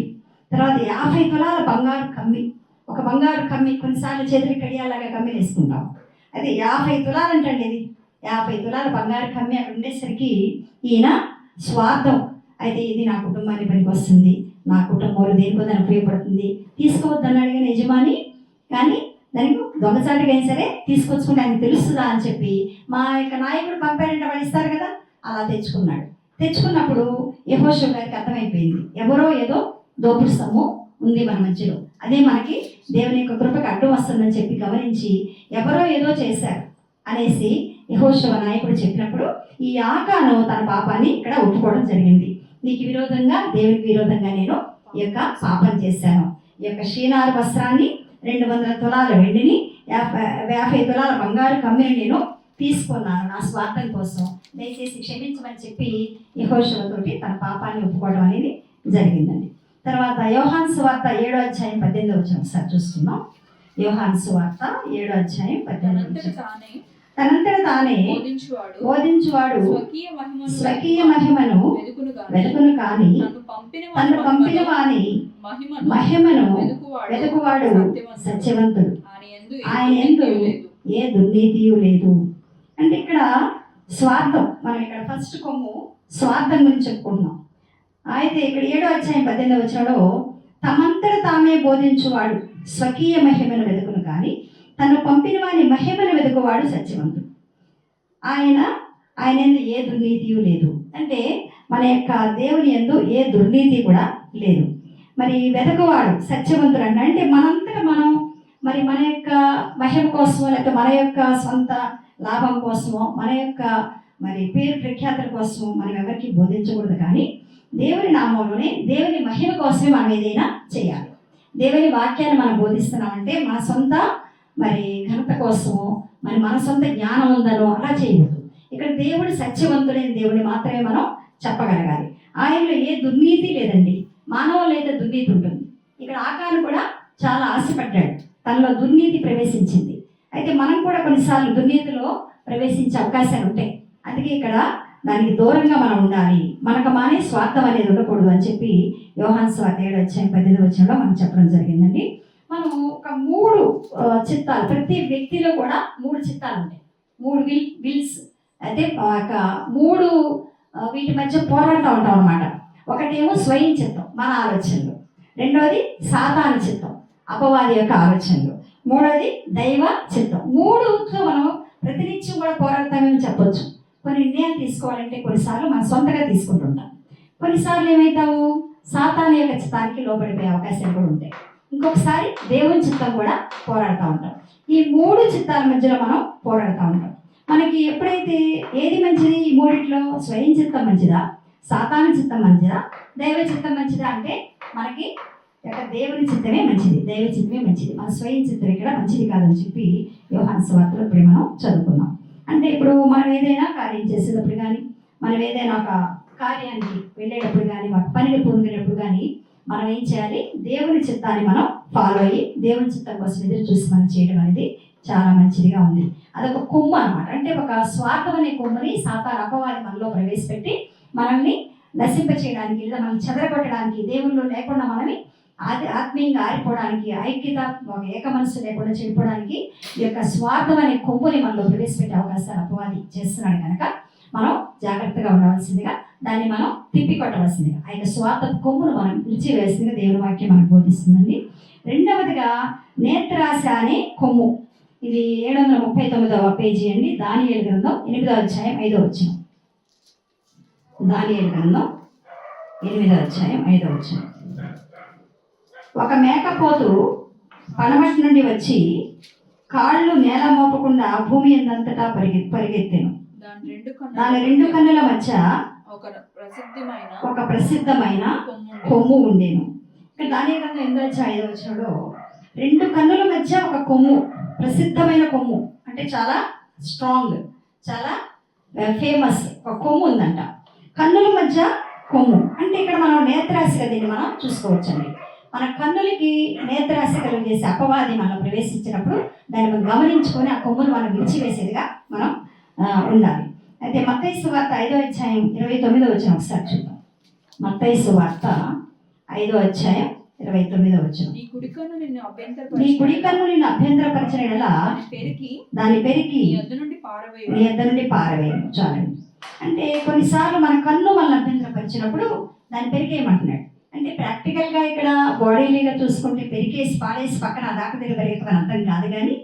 తర్వాత 50 తులాల బంగారు కమ్మి. ఒక బంగారు కమ్మి కొన్నిసార్లు చేతులు కడియాలాగా కమ్మి వేసుకుంటాం. అది 50 తులాలు అంటండి. ఇది 50 తులాల బంగారు కమ్మి అక్కడ ఉండేసరికి ఈయన స్వార్థం, అయితే ఇది నా కుటుంబానికి పనికి వస్తుంది, నా కుటుంబంలో దేనికో దాన్ని ఉపయోగపడుతుంది, తీసుకోవద్దన్నాడు కానీ యజమాని. కానీ దానికి దొంగచాటుగా అయినా సరే తీసుకొచ్చుకుంటే ఆయనకు తెలుస్తుందా అని చెప్పి మా యొక్క నాయకుడు పంపారంటే వాళ్ళు ఇస్తారు కదా, అలా తెచ్చుకున్నాడు. తెచ్చుకున్నప్పుడు యెహోషువ గారికి అర్థమైపోయింది, ఎవరో ఏదో దోపిస్తాము ఉంది మన మధ్యలో, అదే మనకి దేవుని యొక్క కృపకి అడ్డు వస్తుందని చెప్పి గమనించి ఎవరో ఏదో చేశారు అనేసి యెహోషువ నాయకుడు చెప్పినప్పుడు ఈ ఆకాను తన పాపాన్ని ఇక్కడ ఒప్పుకోవడం జరిగింది. నీకు విరోధంగా, దేవునికి విరోధంగా నేను ఈ యొక్క పాపం చేశాను. ఈ యొక్క షీనారు వస్త్రాన్ని, 200 తులాల వెండిని, 50 తులాల బంగారు కమ్మిని నేను తీసుకున్నాను నా స్వార్థం కోసం, దయచేసి క్షమించమని చెప్పి యెహోషువతోటి తన పాపాన్ని ఒప్పుకోవడం అనేది జరిగిందండి. తర్వాత యోహాను సువార్త 7వ అధ్యాయం 18వ వచనం ఒకసారి చూసుకున్నాం. యోహాను సువార్త 7వ అధ్యాయం 18వ వచనం. తనంతట తానే బోధించువాడు స్వకీయ మహిమను వెతుకును కానీ తను పంపిన వాని మహిమను వెతుకువాడు సత్యవంతుడు, ఆయన యందు ఏ దుర్నీతియు లేదు. అంటే ఇక్కడ స్వార్థం, మనం ఇక్కడ ఫస్ట్ కొమ్ము స్వార్థం గురించి చెప్పుకుంటున్నాం. అయితే ఇక్కడ 7వ అధ్యాయం 18వ వచనంలో తమంతట తామే బోధించువాడు స్వకీయ మహిమను వెతుకును కానీ తను పంపిన వాని మహిమను వెతుకువాడు సత్యవంతుడు, ఆయన యందు ఏ దుర్నీతియు లేదు. అంటే మన యొక్క దేవుని యందు ఏ దుర్నీతి కూడా లేదు. మరి వెతకువాడు సత్యవంతుడు అంటే మనంతట మనం మరి మన యొక్క మహిమ కోసమో లేకపోతే మన యొక్క సొంత లాభం కోసమో మన యొక్క మరి పేరు ప్రఖ్యాతుల కోసమో మనం ఎవరికి బోధించకూడదు, కానీ దేవుని నామంలోనే దేవుని మహిమ కోసమే మనం ఏదైనా చేయాలి. దేవుని వాక్యాన్ని మనం బోధిస్తున్నామంటే మన సొంత మరి ఘనత కోసమో మరి మన సొంత జ్ఞానం ఉందనో అలా చేయకూడదు. ఇక్కడ దేవుడు సత్యవంతుడైన దేవుడిని మాత్రమే మనం చెప్పగలగాలి. ఆయనలో ఏ దుర్నీతి లేదండి. మానవులు అయితే దుర్నీతి ఉంటుంది. ఇక్కడ ఆకాను కూడా చాలా ఆశపడ్డాడు, తనలో దుర్నీతి ప్రవేశించింది. అయితే మనం కూడా కొన్నిసార్లు దుర్నీతిలో ప్రవేశించే అవకాశాలు ఉంటాయి. అందుకే ఇక్కడ దానికి దూరంగా మనం ఉండాలి, మనకు మానే స్వార్థం అనేది ఉండకూడదు అని చెప్పి యోహాను సువార్త 7వ అధ్యాయం 18వ వచనంలో మనం చెప్పడం జరిగిందండి. మనం ఒక 3 చిత్తాలు, ప్రతి వ్యక్తిలో కూడా 3 చిత్తాలు ఉంటాయి, 3 విల్స్. అయితే ఒక 3 వీటి మధ్య పోరాడుతూ ఉంటాం అన్నమాట. ఒకటేమో స్వయం చిత్తం, మన ఆలోచనలు. రెండోది సాతాను చిత్తం, అపవాది యొక్క ఆలోచనలు. మూడోది దైవ చిత్తం. 3తో మనం ప్రతినిత్యం కూడా పోరాడతామని చెప్పొచ్చు. కొన్ని నిర్ణయాలు తీసుకోవాలంటే కొన్నిసార్లు మనం సొంతగా తీసుకుంటుంటాం, కొన్నిసార్లు ఏమవుతాము సాతాను యొక్క చిత్తానికి లోబడిపోయే అవకాశాలు కూడా ఉంటాయి. ఇంకొకసారి దేవుని చిత్తం కూడా పోరాడుతూ ఉంటాం. ఈ 3 చిత్తాల మధ్యలో మనం పోరాడుతూ ఉంటాం. మనకి ఎప్పుడైతే ఏది మంచిది, ఈ 3ట్లో స్వయం చిత్తం మంచిదా, సాతాను చిత్తం మంచిదా, దైవ చిత్తం మంచిదా అంటే మనకి దేవుని చిత్తమే మంచిది, దైవ చిత్తమే మంచిది, మన స్వయం చిత్తం ఇక్కడ మంచిది కాదని చెప్పి యోహాను సువార్తలో ఇప్పుడు మనం చదువుకున్నాం. అంటే ఇప్పుడు మనం ఏదైనా కార్యం చేసేటప్పుడు కానీ, మనం ఏదైనా ఒక కార్యానికి వెళ్ళేటప్పుడు కానీ, ఒక పనిని పొందినప్పుడు కానీ మనం ఏం చేయాలి, దేవుని చిత్తాన్ని మనం ఫాలో అయ్యి దేవుని చిత్తం కోసం ఎదురు చూసి మనం చేయడం అనేది చాలా మంచిదిగా ఉంది. అదొక కొమ్ము అన్నమాట. అంటే ఒక స్వార్థం అనే కొమ్ముని సాతాను అపవాది మనలో ప్రవేశపెట్టి మనల్ని నశింప చేయడానికి లేదా మనం చెదరగొట్టడానికి, దేవుళ్ళు లేకుండా మనని ఆత్మీయంగా ఆరిపోవడానికి, ఐక్యత ఏక మనసు లేకుండా చెడిపోవడానికి ఈ యొక్క స్వార్థం అనే కొమ్ముని మనలో ప్రవేశపెట్టే అవకాశాలు అపవాది చేస్తున్నాడు కనుక మనం జాగ్రత్తగా ఉండవలసిందిగా, దాన్ని మనం తిప్పికొట్టవలసిందిగా, ఆ యొక్క స్వార్థ కొమ్మును మనం విడిచివేసిందిగా దేవుని వాక్యం మనకు బోధిస్తుందండి. రెండవదిగా నేత్రాశ అనే కొమ్ము. ఇది 739వ పేజీ అండి, దానియేలు గ్రంథం 8వ అధ్యాయం 5వ వచనం. దానియేలు గ్రంథం 8వ అధ్యాయం 5వ వచనం. ఒక మేకపోతు పడమటి నుండి వచ్చి కాళ్ళు నేల మోపకుండా భూమి ఎందంతటా పరిగెత్తెను. దాని రెండు కన్నుల మధ్య ఒక ప్రసిద్ధమైన కొమ్ము ఉండేను. ఇక్కడ దానియేలు గ్రంథం 8వ అధ్యాయం 5వ వచనంలో రెండు కన్నుల మధ్య ఒక కొమ్ము, ప్రసిద్ధమైన కొమ్ము అంటే చాలా స్ట్రాంగ్, చాలా ఫేమస్ ఒక కొమ్ము ఉందంట. కన్నుల మధ్య కొమ్ము అంటే ఇక్కడ మనం నేత్రాశగా దీన్ని మనం చూసుకోవచ్చండి. మన కన్నులకి నేత్రాశ కలుగు చేసే అపవాది మనం ప్రవేశించినప్పుడు దాన్ని మనం గమనించుకొని ఆ కొమ్మును మనం విడిచివేసేదిగా మనం ఉండాలి. అయితే మత్తయి సువార్త 5వ అధ్యాయం 29వ వచనం ఒకసారి చూద్దాం. మత్తయి సువార్త 5వ అధ్యాయం 29వ వచనం. నీ కుడి కన్ను నిన్ను అభ్యంతరపరిచిన యెడల దాని పెరికి నీ యొద్ద నుండి పారవేయము. చాలండి. అంటే కొన్నిసార్లు మన కన్ను మనల్ని అభ్యంతరపరిచినప్పుడు దాన్ని పెరికేయమంటున్నాడు. అంటే ప్రాక్టికల్గా ఇక్కడ బాడీలీగా చూసుకుంటే పెరికేసి పాడేసి పక్కన దాకా దగ్గర పెరిగేదని అర్థం కాదు. కానీ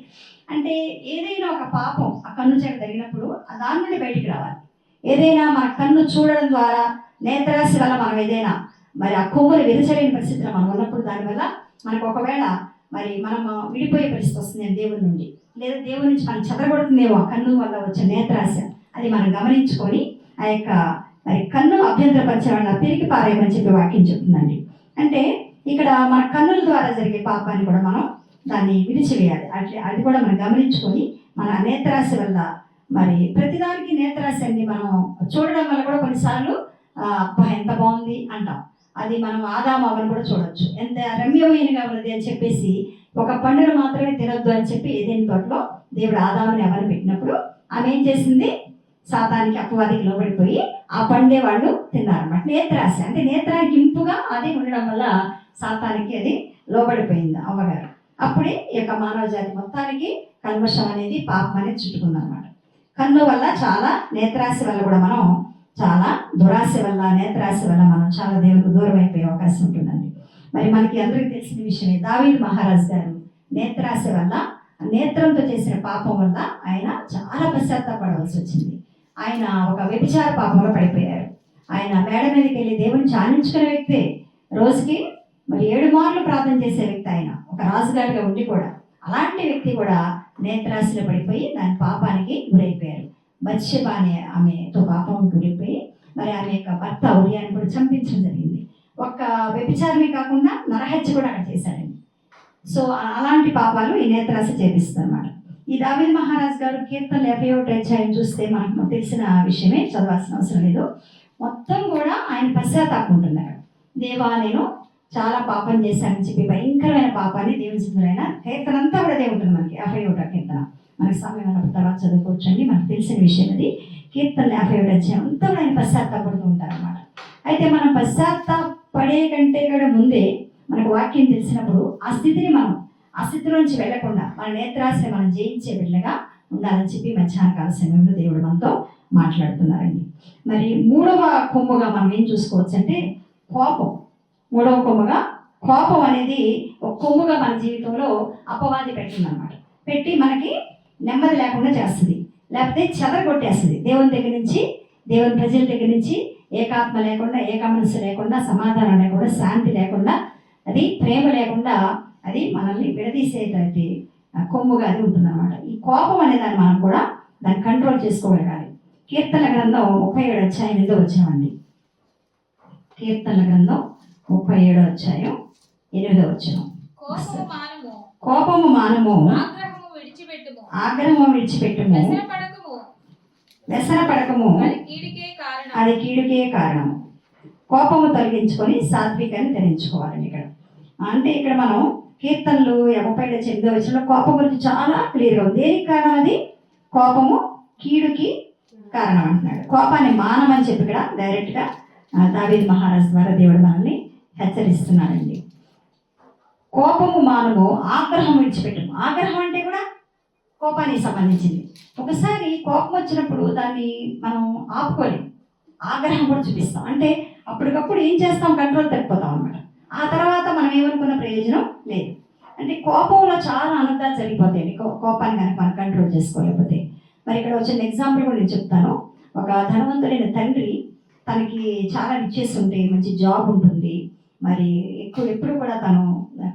అంటే ఏదైనా ఒక పాపం ఆ కన్ను చేత జరిగినప్పుడు దాని నుండి బయటికి రావాలి. ఏదైనా మన కన్ను చూడడం ద్వారా నేత్రాశ వల్ల మనం ఏదైనా మరి ఆ కొమ్ములు విరచలేని పరిస్థితిలో మనం ఉన్నప్పుడు దానివల్ల మనకు ఒకవేళ మరి మనం విడిపోయే పరిస్థితి వస్తుంది దేవుని నుండి, లేదా దేవుని నుంచి మనం చెదరగొడుతుందేమో ఆ కన్ను వల్ల వచ్చే నేత్రాశ. అది మనం గమనించుకొని ఆ యొక్క మరి కన్ను అభ్యంతరపరిచే వాళ్ళ పెరిగి పారేయమని చెప్పి వాక్యం చెప్తుందండి. అంటే ఇక్కడ మన కన్నుల ద్వారా జరిగే పాపాన్ని కూడా మనం దాన్ని విడిచివేయాలి. అది కూడా మనం గమనించుకొని మన నేత్రాశ వల్ల మరి ప్రతిదానికి నేత్రాశ అండి మనం చూడడం వల్ల కూడా కొన్నిసార్లు అబ్బా ఎంత బాగుంది అంటాం. అది మనం ఆదాము అవ్వని కూడా చూడొచ్చు, ఎంత రమ్యమైనగా ఉన్నది అని చెప్పేసి ఒక పండును మాత్రమే తినొద్దు అని చెప్పి ఏదైనా తోటలో దేవుడు ఆదాముని ఎవరు పెట్టినప్పుడు ఆమె ఏం చేసింది, సాతానికి అపవాదికి లోబడిపోయి ఆ పండే వాళ్ళు తిన్నారన్నమాట. నేత్రాశ అంటే నేత్రానికి ఇంపుగా అది ఉండడం వల్ల సాతానికి అది లోబడిపోయింది అమ్మగారు. అప్పుడే ఈ యొక్క మానవ జాతి మొత్తానికి కల్మషం అనేది పాపం అనేది చుట్టుకుందనమాట. కన్ను వల్ల చాలా నేత్రాశ వల్ల కూడా మనం చాలా దురాశ వల్ల నేత్రాశ వల్ల మనం చాలా దేవునికి దూరం అయిపోయే అవకాశం ఉంటుందండి. మరి మనకి అందరికీ తెలిసిన విషయమే, దావీదు మహారాజు గారు నేత్రాశ వల్ల నేత్రంతో చేసిన పాపం వల్ల ఆయన చాలా పశ్చాత్తాపడవలసి వచ్చింది. ఆయన ఒక వ్యభిచార పాపంలో పడిపోయారు. ఆయన మేడ మీదకి వెళ్ళి దేవుని ధ్యానించుకునే వ్యక్తే, రోజుకి మరి 7 మార్లు ప్రార్థన చేసే వ్యక్తి ఆయన, ఒక రాజుగారిగా ఉండి కూడా. అలాంటి వ్యక్తి కూడా నేత్రాశలో పడిపోయి దాని పాపానికి గురైపోయారు. బత్షెబా అనే ఆమెతో పాపం గురైపోయి మరి ఆమె యొక్క భర్త ఉరియాని కూడా చంపించడం జరిగింది. ఒక్క వ్యభిచారమే కాకుండా నరహత్య కూడా అక్కడ చేశాడండి. సో అలాంటి పాపాలు ఈ నేత్రాశ చేపిస్తుంది అన్నమాట. ఈ దావీదు మహారాజు గారు కీర్తన 51వ అధ్యాయం చూస్తే మనకు తెలిసిన విషయమే, చదవాల్సిన అవసరం లేదు. మొత్తం కూడా ఆయన పశ్చాత్తాపడుతున్నారు. దేవా నేను చాలా పాపం చేశానని చెప్పి భయంకరమైన పాపాన్ని దేవుని సిద్ధులైన కీర్తన అంతా కూడా దేవుంటుంది మనకి. 51వ కీర్తన మనకి సమయం ఉన్నప్పుడు తర్వాత చదువుకోవచ్చండి, మనకు తెలిసిన విషయం అది. కీర్తన 51వ అధ్యాయం అంతా కూడా ఆయన పశ్చాత్తాపడుతూ ఉంటారు అన్నమాట. అయితే మనం పశ్చాత్తాపడే కంటే కూడా ముందే మనకు వాక్యం తెలిసినప్పుడు ఆ స్థితిలోంచి వెళ్లకుండా మన నేత్రాశని మనం జయించే బిడ్డగా ఉండాలని చెప్పి మధ్యాహ్నకాల సమయంలో దేవుడు మనతో మాట్లాడుతున్నారండి. మరి 3వ కొమ్ముగా మనం ఏం చూసుకోవచ్చు అంటే కోపం. 3వ కొమ్ముగా కోపం అనేది ఒక కొమ్ముగా మన జీవితంలో అపవాది పెట్టిందన్నమాట. పెట్టి మనకి నెమ్మది లేకుండా చేస్తుంది, లేకపోతే చెదరగొట్టేస్తుంది. దేవుని దగ్గర నుంచి, దేవుని ప్రజల దగ్గర నుంచి ఏకాత్మ లేకుండా, ఏక మనసు లేకుండా, సమాధానం లేకుండా, శాంతి లేకుండా, అది ప్రేమ లేకుండా అది మనల్ని విడదీసేటువంటి కొమ్ముగా అది ఉంటుందన్నమాట. ఈ కోపం అనే దాన్ని మనం కూడా దాన్ని కంట్రోల్ చేసుకోగలగాలి. కీర్తన గ్రంథం 37వ అధ్యాయం 8వ వచనం. కీర్తన గ్రంథం 37వ అధ్యాయం 8వ వచనం. కోపము మానము, ఆగ్రహము విడిచిపెట్టుము, వ్యసన పడకము, అది కీడుకే కారణము. కోపము తొలగించుకొని సాత్వికాన్ని ధరించుకోవాలండి. ఇక్కడ ఇక్కడ మనం కీర్తనలు 38వ వచనంలో కోపం గురించి చాలా క్లియర్గా ఉంది. దేనికి కారణం? అది కోపము కీడుకి కారణం అంటున్నాడు. కోపాన్ని మానమని చెప్పి ఇక్కడ డైరెక్ట్గా దావీదు మహారాజు ద్వారా దేవుడు మనల్ని హెచ్చరిస్తున్నాడండి. కోపము మానము, ఆగ్రహం విడిచిపెట్టము. ఆగ్రహం అంటే కూడా కోపానికి సంబంధించింది. ఒకసారి కోపం వచ్చినప్పుడు దాన్ని మనం ఆపుకోలేం, ఆగ్రహం కూడా చూపిస్తాం. అంటే అప్పటికప్పుడు ఏం చేస్తాం, కంట్రోల్ తప్పిపోతాం అన్నమాట. ఆ తర్వాత మనం ఏమనుకున్న ప్రయోజనం లేదు. అంటే కోపంలో చాలా అనర్థాలు జరిగిపోతాయండి కోపాన్ని కనుక మనం కంట్రోల్ చేసుకోలేకపోతే. మరి ఇక్కడ వచ్చిన ఎగ్జాంపుల్ కూడా నేను చెప్తాను. ఒక ధనవంతుడైన తండ్రి తనకి చాలా రిచెస్ ఉంటాయి, మంచి జాబ్ ఉంటుంది, మరి ఎప్పుడు కూడా తను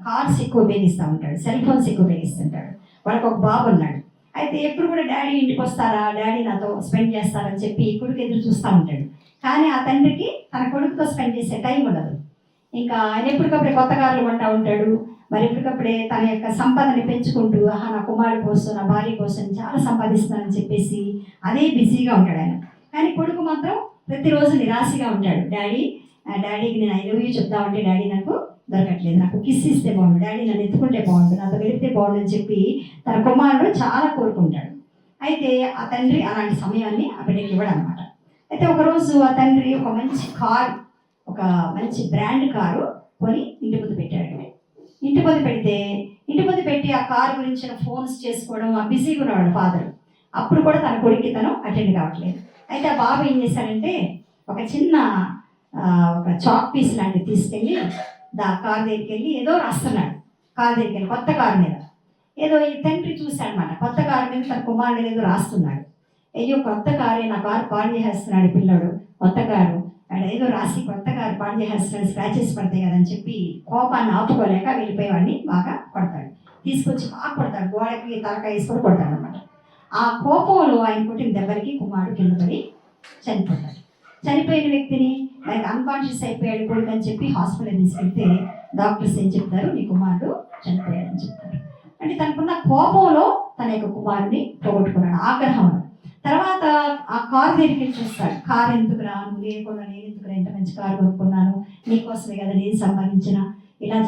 కార్స్ ఎక్కువ ఉపయోగిస్తూ ఉంటాడు, సెల్ ఫోన్స్ ఎక్కువ ఉపయోగిస్తుంటాడు. వాళ్ళకి ఒక బాబు ఉన్నాడు. అయితే ఎప్పుడు కూడా డాడీ ఇంటికి వస్తారా, డాడీ నాతో స్పెండ్ చేస్తారని చెప్పి కొడుకు ఎదురు చూస్తూ ఉంటాడు. కానీ ఆ తండ్రికి తన కొడుకుతో స్పెండ్ చేసే టైం ఉండదు. ఇంకా ఆయన ఎప్పటికప్పుడే కొత్త కార్లు కొంటూ ఉంటాడు. మరి ఎప్పటికప్పుడే తన యొక్క సంపదని పెంచుకుంటూ నా కుమారుడి కోసం, నా భార్య కోసం చాలా సంపాదిస్తున్నానని చెప్పేసి అదే బిజీగా ఉంటాడు ఆయన. కానీ కొడుకు మాత్రం ప్రతిరోజు నిరాశగా ఉంటాడు. డాడీకి నేను ఐ లవ్ యూ చెప్తా ఉంటే డాడీ నాకు దొరకట్లేదు, నాకు కిస్ ఇస్తే బాగుండు, డాడీ నన్ను ఎత్తుకుంటే బాగుండు, నాతో గడిపితే బాగుండు అని చెప్పి తన కుమారుడు చాలా కోరుకుంటాడు. అయితే ఆ తండ్రి అలాంటి సమయాన్ని ఆ బిడ్డకి ఇవ్వడం అనమాట. అయితే ఒకరోజు ఆ తండ్రి ఒక మంచి బ్రాండ్ కారు కొని ఇంటి ముందు పెట్టాడు. ఇంటి ముందు పెట్టి ఆ కారు గురించిన ఫోన్స్ చేసుకోవడం, ఆ బిజీగా ఉన్నాడు ఫాదర్. అప్పుడు కూడా తన కొడుక్కి తను అటెండ్ కావట్లేదు. అయితే ఆ బాబు ఏం చేశాడంటే ఒక చిన్న ఒక చాక్ పీస్ లాంటివి తీసుకెళ్ళి కారు దగ్గరికి వెళ్ళి ఏదో రాస్తున్నాడు. కారు దగ్గరికి వెళ్ళి కొత్త కారు మీద ఏదో ఈ తండ్రి చూశాడనమాట. కొత్త కారు మీద తన కుమారుడు ఏదో రాస్తున్నాడు. అయ్యో కొత్త కారే, నా కారు పాడు చేసేస్తున్నాడు పిల్లడు, కొత్త కారు ఏదో రాసి కొత్త కారు పాడు చేసేస్తున్నాడు, స్క్రాచెస్ పడతాయి కదని చెప్పి కోపాన్ని ఆపుకోలేక వెళ్ళిపోయేవాడిని బాగా కొడతాడు. తీసుకొచ్చి బాగా కొడతాడు, గోడకి తలకాయ వేసుకొని కొడతాడు అనమాట. ఆ కోపంలో ఆయన కొట్టిన దెబ్బలకి కుమారుడు కింద పడి చనిపోతాడు. చనిపోయిన వ్యక్తిని లైక్ అన్కాన్షియస్ అయిపోయాడు కొడుకు అని చెప్పి హాస్పిటల్ తీసుకెళ్తే డాక్టర్స్ ఏం చెప్తారు, నీ కుమారుడు చనిపోయాడని చెప్తారు. అంటే తనకున్న కోపంలో తన యొక్క కుమారుడిని పోగొట్టుకున్నాడు, ఆగ్రహంలో. తర్వాత ఆ కారు దగ్గరికి చూస్తాడు. కారు ఎందుకురా, నువ్వు లేకుండా నేను ఎందుకురా ఇంత మంచి కారు కొనుక్కున్నాను, నీకోసమే కదా నేను సంపాదించిన, ఇలా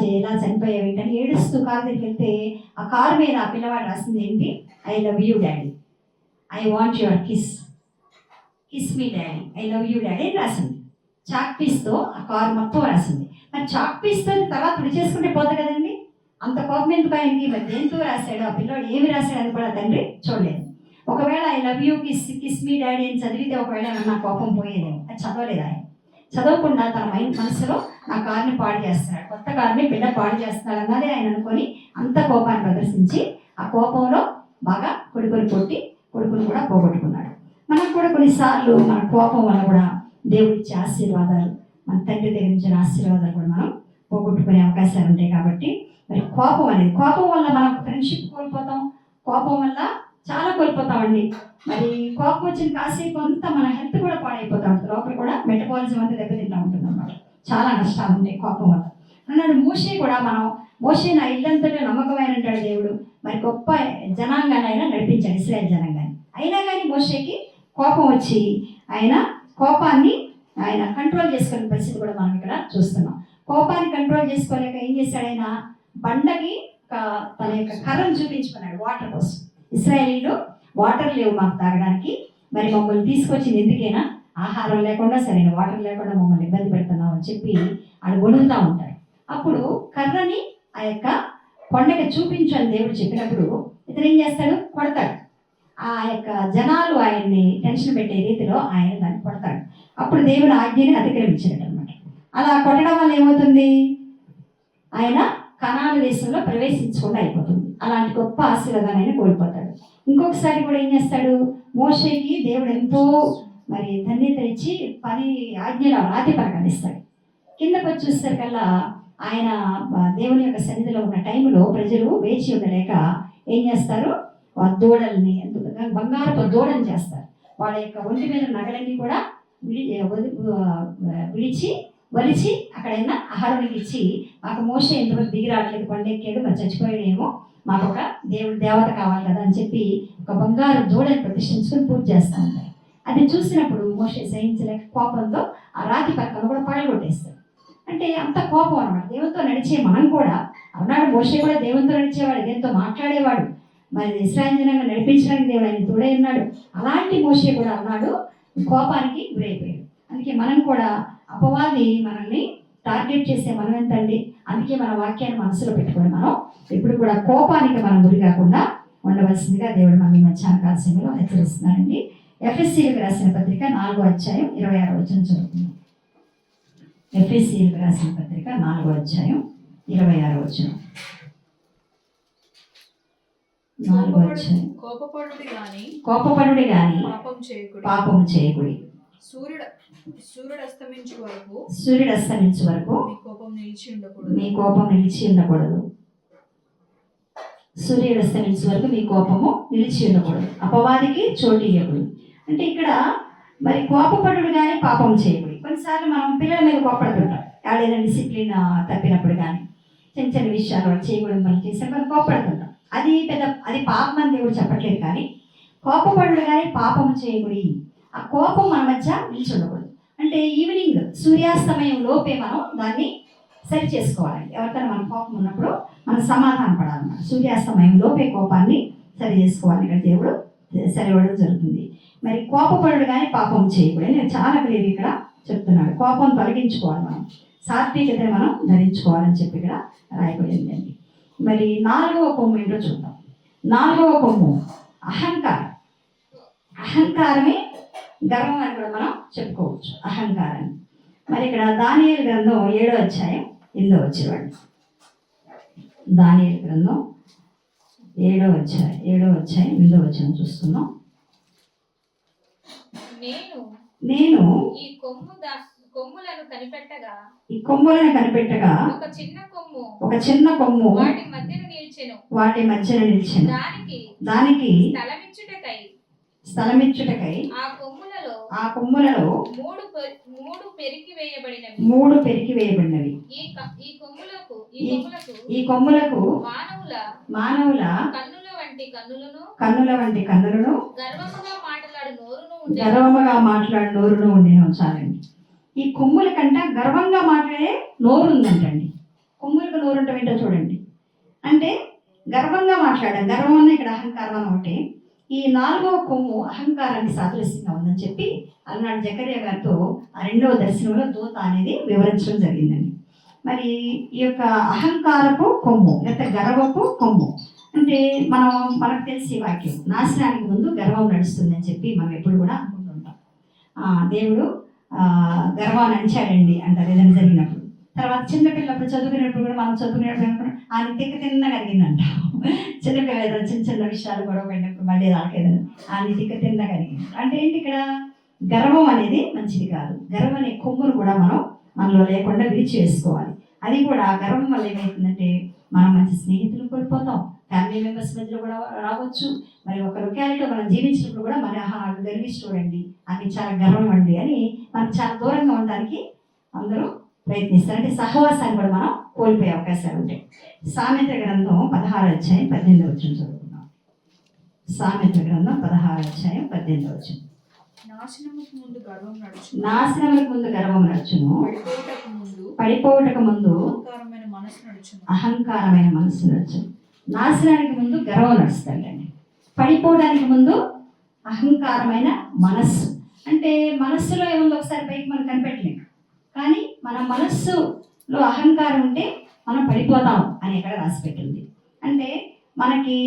చనిపోయావు ఏంటని ఏడుస్తూ కారు దగ్గరికి వెళ్తే ఆ కారు మీద ఆ పిల్లవాడు రాసింది ఏంటి, I love you daddy, I want your kiss me daddy, I love you daddy అని రాసింది. చాక్ పీస్తో ఆ కారు మొత్తం రాసింది. మరి చాక్ పీస్తో తర్వాత చేసుకుంటే పోతుంది కదండి, అంత కోపం ఎందుకు ఆయనకి? మరి దేంతో రాశాడు ఆ పిల్లవాడు, ఏమి రాశాడు అని కూడా తండ్రి చూడలేదు. ఒకవేళ I love you kiss me daddy అని చదివితే ఒకవేళ నా కోపం పోయేదేమో. అది చదవలేదు ఆయన. చదవకుండా తన మనసులో నా కారుని పాడు చేస్తున్నాడు, కొత్త కారుని బిడ్డ పాడు చేస్తున్నాడు అన్నదే ఆయన అనుకొని అంత కోపాన్ని ప్రదర్శించి ఆ కోపంలో బాగా కొడుకుని కొట్టి కొడుకుని కూడా పోగొట్టుకున్నాడు. మనకు కూడా కొన్నిసార్లు మన కోపం వల్ల కూడా దేవుడిచ్చే ఆశీర్వాదాలు, మన తండ్రి దగ్గర నుంచి ఆశీర్వాదాలు కూడా మనం పోగొట్టుకునే అవకాశాలు ఉంటాయి. కాబట్టి మరి కోపం వల్ల మనం ఫ్రెండ్షిప్ కోల్పోతాం, కోపం వల్ల చాలా కోల్పోతామండి. మరి కోపం వచ్చిన కాసేపు అంతా మన హెల్త్ కూడా పాడైపోతూ ఉంటుంది, లోపల కూడా మెటబాలిజం అంతా దెబ్బతింటూ ఉంటుంది అన్నమాట. చాలా నష్టాలు ఉంటాయి కోపం వల్ల. అన్నాడు మోషే నా ఇల్లంతటా నమ్మకమైన అంటాడు దేవుడు. మరి గొప్ప జనాంగాన్ని ఆయన నడిపించాడు, ఇశ్రాయేల్ జనాంగాన్ని. అయినా కానీ మోషేకి కోపం వచ్చి ఆయన కోపాన్ని కంట్రోల్ చేసుకునే పరిస్థితి కూడా మనం ఇక్కడ చూస్తున్నాం. కోపాన్ని కంట్రోల్ చేసుకోలేక ఏం చేశాడు ఆయన, బండకి తన యొక్క కర్రను చూపించుకున్నాడు వాటర్ కోసం. ఇశ్రాయేలీలో వాటర్ లేవు మాకు తాగడానికి, మరి మమ్మల్ని తీసుకొచ్చింది ఎందుకైనా, ఆహారం లేకుండా సరైన వాటర్ లేకుండా మమ్మల్ని ఇబ్బంది పెడుతున్నాం అని చెప్పి ఆడు గొడుగుతూ ఉంటారు. అప్పుడు కర్రని ఆ యొక్క కొండకి చూపించని దేవుడు చెప్పినప్పుడు ఇతను ఏం చేస్తాడు, కొడతాడు. ఆ యొక్క జనాలు ఆయన్ని టెన్షన్ పెట్టే రీతిలో ఆయన దాన్ని కొడతాడు. అప్పుడు దేవుని ఆజ్ఞని అతిక్రమించాడు అనమాట. అలా కొట్టడం వల్ల ఏమవుతుంది, ఆయన కనాను దేశంలో ప్రవేశించకుండా అయిపోతుంది. అలాంటి గొప్ప ఆశీర్వాదాన్ని ఆయన కోల్పోతాడు. ఇంకొకసారి కూడా ఏం చేస్తాడు, మోషేకి దేవుడు ఎంతో మరి ధన్యత ఇచ్చి 10 ఆజ్ఞలు రాతి పలకలు ఇస్తాడు. కిందకు వచ్చి చూసేసరికల్లా ఆయన దేవుని యొక్క సన్నిధిలో ఉన్న టైంలో ప్రజలు వేచి ఉండలేక ఏం చేస్తారు, దూడల్ని బంగారపు దూడని చేస్తారు. వాళ్ళ యొక్క ఒంటి మీద నగలన్నీ కూడా వలిచి అక్కడైనా ఆహారానికి ఇచ్చి, మాకు మోషే ఎంతవరకు దిగి రావట్లేదు, కొండెక్కాడు మరి చచ్చిపోయాడేమో, మాకు ఒక దేవత కావాలి కదా అని చెప్పి ఒక బంగారు దూడని ప్రతిష్ఠించుకొని పూజ చేస్తూ ఉంటారు. అది చూసినప్పుడు మోషే సహించలేక కోపంతో ఆ రాతి పక్కన కూడా పడగొట్టేస్తాడు. అంటే అంత కోపం అన్నమాట. దేవునితో నడిచే మనం కూడా అన్నాడు, మోషే కూడా దేవునితో నడిచేవాడు, దేవునితో మాట్లాడేవాడు, మరి ఇశ్రాయేలు జనాంగా నడిపించడానికి దేవుడు ఆయన తోడే ఉన్నాడు. అలాంటి మోషే కూడా అన్నాడు కోపానికి గురైపోయాడు. అందుకే మనం కూడా అపవాది మనల్ని టార్గెట్ చేసే మనం ఎంతండి. అందుకే మన వాక్యాన్ని మనసులో పెట్టుకొని మనం ఇప్పుడు కూడా కోపానికి మనం గురి కాకుండా ఉండవలసిందిగా దేవుడు మన మధ్యాహ్న కాల సమయంలో హెచ్చరిస్తున్నాడండి. ఎఫ్ఎస్సీలకు రాసిన పత్రిక 4వ అధ్యాయం 26వ వచనం చదువుతున్నాం. ఎఫ్ఎస్సీలకు రాసిన పత్రిక 4వ అధ్యాయం 26వ వచనం. 4వ అధ్యాయం. కోపపడుడి గాని పాపం చేయకుడి. సూర్యుడు సూర్యుడు అస్తమించు వరకు సూర్యుడు అస్తమించే వరకు మీ కోపం నిలిచి ఉండకూడదు. మీ కోపం నిలిచి ఉండకూడదు. సూర్యుడు అస్తమించే వరకు మీ కోపము నిలిచి ఉండకూడదు. అపవాదికి చోటు ఇవ్వకూడదు. అంటే ఇక్కడ మరి కోపపడుడు కానీ పాపం చేయకూడదు. కొన్నిసార్లు మనం పిల్లల మీద కోపడుతుంటాం. ఏదైనా డిసిప్లిన్ తప్పినప్పుడు కానీ చిన్న చిన్న విషయాలు వాళ్ళు చేయకూడదు మనం చేసినప్పుడు మనం కోపడుతుంటాం. అది పాపం అని దేవుడు చెప్పట్లేదు, కానీ కోపపడుడు కానీ పాపము చేయకూడదు. ఆ కోపం మన మధ్య నిలిచి ఉండకూడదు. అంటే ఈవినింగ్ సూర్యాస్తమయం లోపే మనం దాన్ని సరి చేసుకోవాలండి. ఎవరికైనా మన కోపం ఉన్నప్పుడు మనం సమాధాన పడాలన్నమాట. సూర్యాస్తమయం లోపే కోపాన్ని సరి చేసుకోవాలి. ఇక్కడ దేవుడు సరివడం జరుగుతుంది. మరి కోపపడుడు కానీ పాపం చేయకూడదు. నేను చాలా క్లియర్ ఇక్కడ చెప్తున్నాడు. కోపం తొలగించుకోవాలి, మనం సాత్వికతని మనం ధరించుకోవాలని చెప్పి ఇక్కడ రాయబడిందండి. మరి 4వ కొమ్ము ఏంటో చూద్దాం. 4వ కొమ్ము అహంకారం. అహంకారమే గర్వం అని కూడా మనం చెప్పుకోవచ్చు, అహంకారాన్ని. మరి ఇక్కడ దానియేలు గ్రంథం 7వ అధ్యాయం 8వ వచనం. దానియేలు గ్రంథం 7వ అధ్యాయం 8వ వచనం చూస్తున్నాం. నేను ఈ కొమ్ములను కనిపెట్టగా ఈ కొమ్ములను కనిపెట్టగా ఒక చిన్న కొమ్ము వాటి మధ్యన నిలిచెను. దానికి స్థలమిచ్చుటకై ఆ కొమ్ములలో మూడు పెరికి వేయబడినవి. ఈ కొమ్ములకు మానవుల కన్నుల వంటి కన్నులను గర్వముగా మాట్లాడు నోరును ఉండేను. చాలండి. ఈ కొమ్ముల కంట గర్వంగా మాట్లాడే నోరు ఉందంటండి. కొమ్ములకు నోరు ఉండటం ఏంటో చూడండి. అంటే గర్వంగా మాట్లాడడం. గర్వం అన్న ఇక్కడ అహంకారం అని ఒకటి. ఈ 4వ కొమ్ము అహంకారాన్ని సాదృశ్యంగా ఉందని చెప్పి అన్నాడు జకర్యా గారితో ఆ 2వ దర్శనంలో దూత అనేది వివరించడం జరిగిందండి. మరి ఈ యొక్క అహంకారపు కొమ్ము లేకపోతే గర్వపు కొమ్ము అంటే మనకు తెలిసి వాక్యం నాశనానికి ముందు గర్వం నడుస్తుందని చెప్పి మనం ఎప్పుడు కూడా అనుకుంటుంటాం. దేవుడు గర్వాన్ని అంచాడండి అంటారు ఏదైనా జరిగినప్పుడు. తర్వాత చిన్నపిల్లప్పుడు చదువుకునేటప్పుడు కూడా మనం చదువుకునేటప్పుడు ఆయన తిన్నగా అడిగిందంట. చిన్నపిల్ల ఏదైనా చిన్న విషయాలు గొడవ పడినప్పుడు మళ్ళీ రాకేదని ఆయన తిన్నగా అడిగింది. అంటే ఏంటి ఇక్కడ గర్వం అనేది మంచిది కాదు. గర్వం అనే కొమ్మును కూడా మనలో లేకుండా విడిచివేసుకోవాలి. అది కూడా గర్వం వల్ల ఏమవుతుందంటే మనం మంచి స్నేహితులు కోల్పోతాం. ఫ్యామిలీ మెంబర్స్ మధ్యలో కూడా రావచ్చు. మరి ఒక లొకాలిటీలో మనం జీవించినప్పుడు కూడా మన గర్విష్ఠుడండి అని చాలా గర్వం అండి అని మనం చాలా దూరంగా ఉండడానికి అందరూ ప్రయత్నిస్తారు. అంటే సహవాసాన్ని కూడా మనం కోల్పోయే అవకాశాలు ఉంటాయి. సామెత గ్రంథం 16వ అధ్యాయం 18వ వచనం చదువుకున్నాం. సామెత గ్రంథం 16వ అధ్యాయం 18వ వచనం. నాశనముకు ముందు గర్వం నడుచును, పడిపోవుటకు ముందు అహంకారమైన మనసు నడుచును. నాశనానికి ముందు గర్వం నడుస్తాడండి. పడిపోవడానికి ముందు అహంకారమైన మనస్సు. అంటే మనస్సులో ఏముందో ఒకసారి పైకి మనం కనిపెట్టలేము, కానీ మన మనస్సులో అహంకారం ఉంటే మనం పడిపోతాం అని ఇక్కడ రాసి పెట్టింది. అంటే మనకి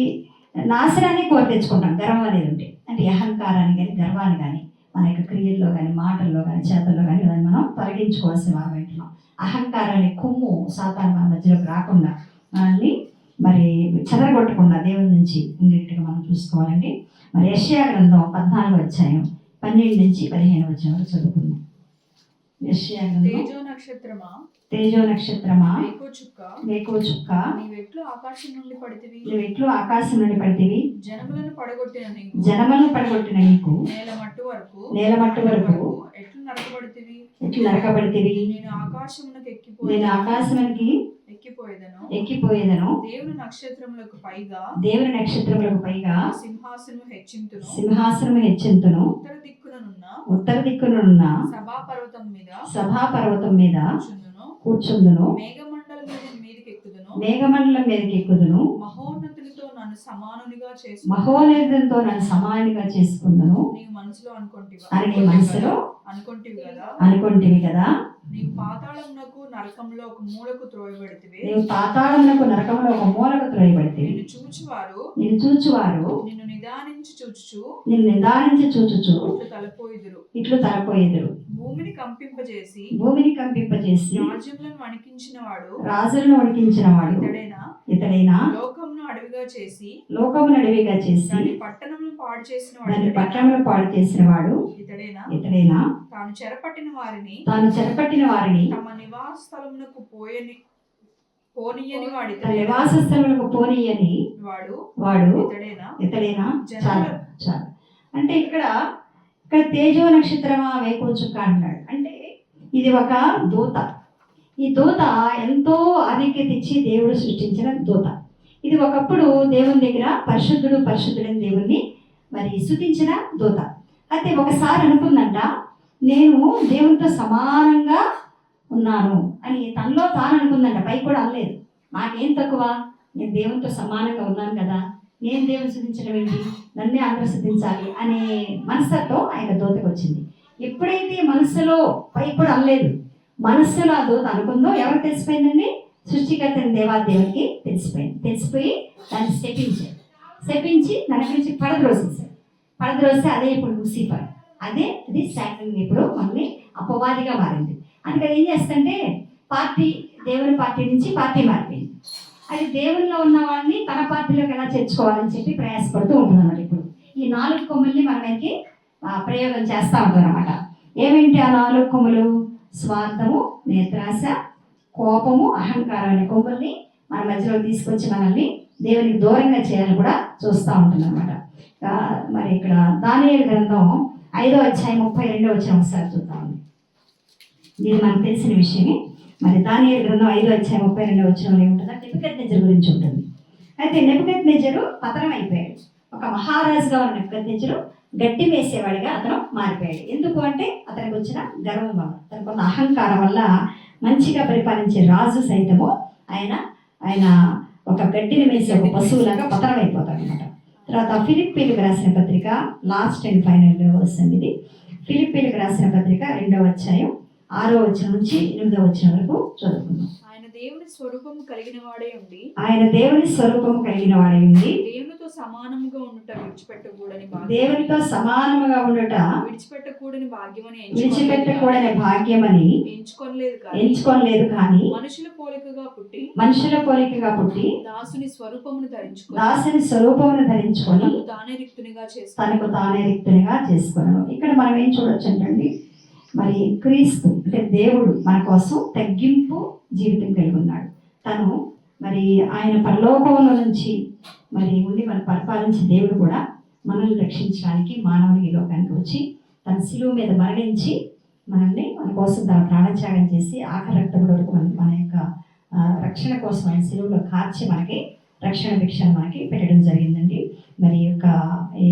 నాశనాన్ని కోరి తెచ్చుకుంటాం గర్వం అనేది ఉంటే. అంటే అహంకారాన్ని కానీ గర్వాన్ని కానీ మన యొక్క క్రియల్లో కానీ మాటల్లో కానీ చేతల్లో కానీ దాన్ని మనం తొలగించుకోవాల్సిన వారం అంటున్నాం. అహంకారాన్ని కొమ్ము సాతాను మన మధ్యలోకి రాకుండా మనల్ని మరి చెదరగొట్టకుండా దేవుని నుంచి ఉండేట్టుగా మనం చూసుకోవాలండి. మరి యెషయా గ్రంథం 14వ అధ్యాయం 12 నుంచి 15 వచనం వరకు చదువుకుందాం. యెషయా గ్రంథం తేజో నక్షత్రమా వేకో చుక్క నీవెట్లు ఆకాశం నుండి పడితివి జనములను పడగొట్టిన నీకు నేల మట్టు వరకు ఎట్లు నరకబడితివి నేను ఆకాశమునకి ఎక్కిపోయేదను దేవుని నక్షత్రములకు పైగా సింహాసనము హెచ్చింతును ఉత్తర దిక్కునున్న సభాపర్వతం మీద కూర్చుందును మేఘమండలం మీదకి ఎక్కుదును మహోన్నతులతో నన్ను సమానునిగా చేసుకుందును అని నీ మనసులో అనుకుంటివి కదా. నీవు పాతాళమునకు నరకంలో ఒక మూలకు త్రోయబడితివి నిన్ను చూచువారు నిన్ను నిదానించి చూచుచు ఇట్లు తలపోయిదురు భూమిని కంపింపజేసి రాజులను వణికించిన వాడు ఇతడైనా లోకమును అడవిగా చేసి లోకమును అడవిగా చేసి దాని పట్టణమును పాడు చేసిన దాని పట్టణంలో పాడు చేసిన వాడు ఇతడేనా ఇతడైనా తాను చెరపట్టిన వారిని తమ నివాస స్థలమునకు పోనీయని వాడి తన నివాస స్థలములకు పోనీయని వాడు ఇతడేనా చాలు చాలు. అంటే ఇక్కడ తేజో నక్షత్రమా వేకోచుక్క అంటున్నాడు. అంటే ఇది ఒక దూత. ఈ దూత ఎంతో ఆధిక్యత ఇచ్చి దేవుడు సృష్టించిన దూత. ఇది ఒకప్పుడు దేవుని దగ్గర పరిశుద్ధుడైన దేవుణ్ణి మరి స్తుతించిన దూత. అయితే ఒకసారి అనుకుందంట, నేను దేవునితో సమానంగా ఉన్నాను అని తనలో తాను అనుకుందంట. పై కూడా అనలేదు, నాకేం తక్కువ, నేను దేవునితో సమానంగా ఉన్నాను కదా, నేను దేవుని స్తుతించడం ఏంటి, నన్నే అందరూ స్తుతించాలి అనే మనసుతో ఆయన దూతకు వచ్చింది. ఎప్పుడైతే మనసులో పై కూడా అనలేదు, మనస్సులో ఆ దూత అనుకుందో ఎవరికి తెలిసిపోయిందండి? సృష్టికర్త దేవాదేవునికి తెలిసిపోయి దాన్ని శపించి దాని గురించి పడద్రోస్తే అదే ఇప్పుడు లూసిఫర్, అది శాటన్ ఇప్పుడు మళ్ళీ అపవాదిగా మారింది. అందుకని ఏం చేస్తుంటే దేవుని పార్టీ నుంచి పార్టీ మారిపోయింది. అది దేవుల్లో ఉన్న వాళ్ళని తన పార్టీలోకి ఎలా చేర్చుకోవాలని చెప్పి ప్రయాసపడుతూ ఉంటుంది అన్నమాట. ఇప్పుడు ఈ 4 కొమ్ముల్ని మనకి ప్రయోగం చేస్తూ ఉంటారు అన్నమాట. ఏమేంటి ఆ 4 కొమ్ములు? స్వార్థము, నేత్రాశ, కోపము, అహంకారం అనే కొమ్ముల్ని మన మధ్యలో తీసుకొచ్చి మనల్ని దేవునికి దూరంగా చేయాలని కూడా చూస్తూ ఉంటుంది అనమాట. మరి ఇక్కడ దానియేలు గ్రంథం 5వ అధ్యాయం 32వ వచనం ఒకసారి చూద్దామండి. ఇది మనకు తెలిసిన విషయమే. మరి దానియేలు గ్రంథం 5వ అధ్యాయం 32వ వచనంలో ఏముంటుందంటే నెబుకద్నెజరు గురించి ఉంటుంది. అయితే నెబుకద్నెజరు పతనం అయిపోయాడు. ఒక మహారాజుగా ఉన్న నెబుకద్నెజరు గడ్డి వేసేవాడిగా అతను మారిపోయాడు. ఎందుకు అంటే అతనికి వచ్చిన గర్వం వల్ల, తనకున్న అహంకారం వల్ల మంచిగా పరిపాలించే రాజు సైతము ఆయన ఒక గడ్డిని వేసే ఒక పశువులాగా పతనం అయిపోతాడు అనమాట. తర్వాత ఫిలిప్పీలకు రాసిన పత్రిక లాస్ట్ అండ్ ఫైనల్ వర్స్ అండి ఇది. ఫిలిప్పీలకు రాసిన పత్రిక 2వ అధ్యాయం 6వ వచనం నుంచి 8వ వచనం వరకు చదువుకుందాం. ఆయన దేవుని స్వరూపము కలిగిన వాడే ఉండి దేవునితో సమానముగా ఉండుట విడిచిపెట్టకూడని భాగ్యమని ఎంచుకోలేదు కానీ మనుషుల పోలికగా పుట్టి దాసుని స్వరూపమును ధరించుకొని తనకు తానే రిక్తునిగా చేసుకున్నాను. ఇక్కడ మనం ఏం చూడొచ్చు అంటే, మరి క్రీస్తు అంటే దేవుడు మన కోసం తగ్గింపు జీవితం కలిగి ఉన్నాడు. తను మరి ఆయన పరలోకంలో నుంచి మరి ఉండి మనం పరిపాలించే దేవుడు కూడా మనల్ని రక్షించడానికి మానవుని లోకానికి వచ్చి తన శిలువ మీద మరణించి మనల్ని మన కోసం తన ప్రాణత్యాగం చేసి ఆఖరి రక్తం వరకు మన యొక్క రక్షణ కోసం ఆయన శిలువలో కార్చి మనకి రక్షణ భిక్షను మనకి పెట్టడం జరిగిందండి. మరి యొక్క ఈ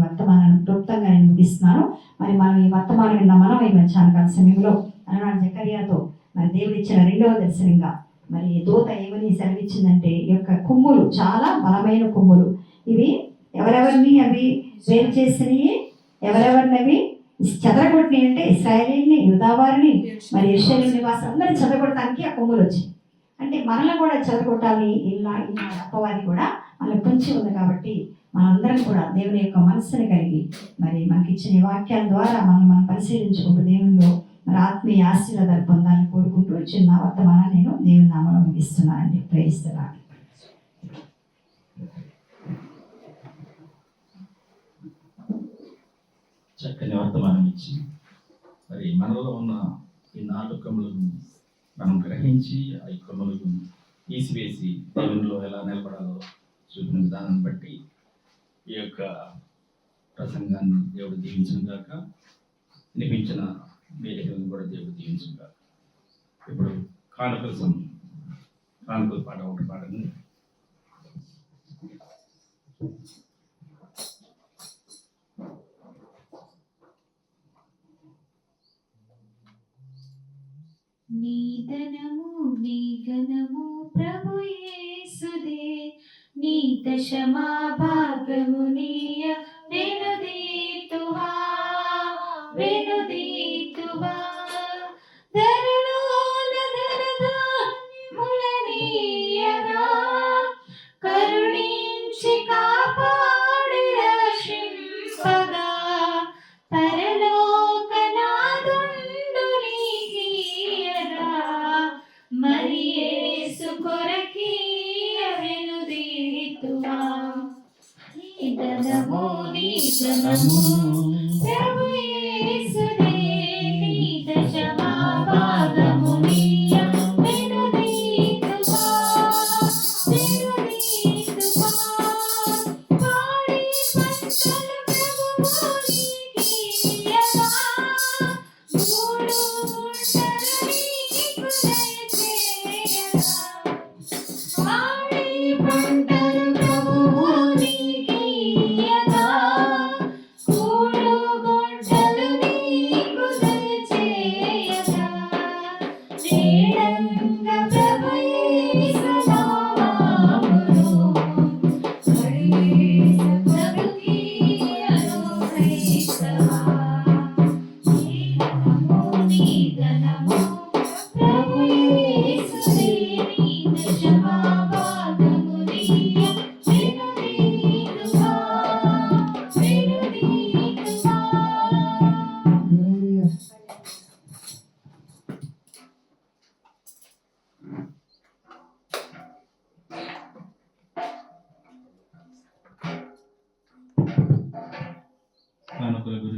వర్తమానాన్ని క్లుప్తంగా నేను ముగిస్తున్నాను. మరి మనం ఈ వర్తమానం విన్న మనం ఈ మధ్యాహ్నకాల సమయంలో అలనాడు జకర్యాతో మరి దేవుడు ఇచ్చిన 2వ దర్శనంగా మరి దూత ఏమని సెలవిచ్చిందంటే, ఈ యొక్క కొమ్ములు చాలా బలమైన కొమ్ములు, ఇవి ఎవరెవరిని అవి వేరు చేసినవి, ఎవరెవరిని అవి చెదరగొట్టినాయి అంటే ఇశ్రాయేలీని, యూదావారిని, మరి యెరూషలేము నివాసం అందరినీ చెదరగొట్టడానికి ఆ కొమ్ములు వచ్చాయి. అంటే మనల్ని కూడా చెదరగొట్టాలి ఇలా అపవాది కూడా మనల్ని పొంచి ఉంది. కాబట్టి మనందరం కూడా దేవుని యొక్క మనస్సుని కలిగి మరి మనకి ఇచ్చిన వాక్యాల ద్వారా మనం పరిశీలించుకుంటూ దేవునిలో మరి ఆత్మీయ ఆశీర్వాదాలు పొందాలని కోరుకుంటూ చిన్న వర్తమానం నేను దేవుని నామములో ముగిస్తున్నానండి. Praise the lord. చక్కని వర్తమానం ఇచ్చి మరి మనలో ఉన్న ఈ 4 కొమ్ములను మనం గ్రహించి ఆ కొమ్ములను తీసివేసి దేవునిలో ఎలా నిలబడాలో చూపిన విధానాన్ని బట్టి ఈ యొక్క ప్రసంగాన్ని దేవుడు దీవించిన గాక, వినిపించిన వేదికలను కూడా దేవుడు దీవించిన గాక. ఇప్పుడు కానుకల పాట ఒకటి పాడండి. నీ ధనము నీ ఘనము ప్రభు యేసుదే, నీ దశమా భాగము నీయ వెనుదీతువా ధరలోన ధనధాన్యములనీయగా కరుణించి కాపాడి రక్షింపగా పరలోకనాథుండు నీకీయగా మరి యేసు కొరకీయగా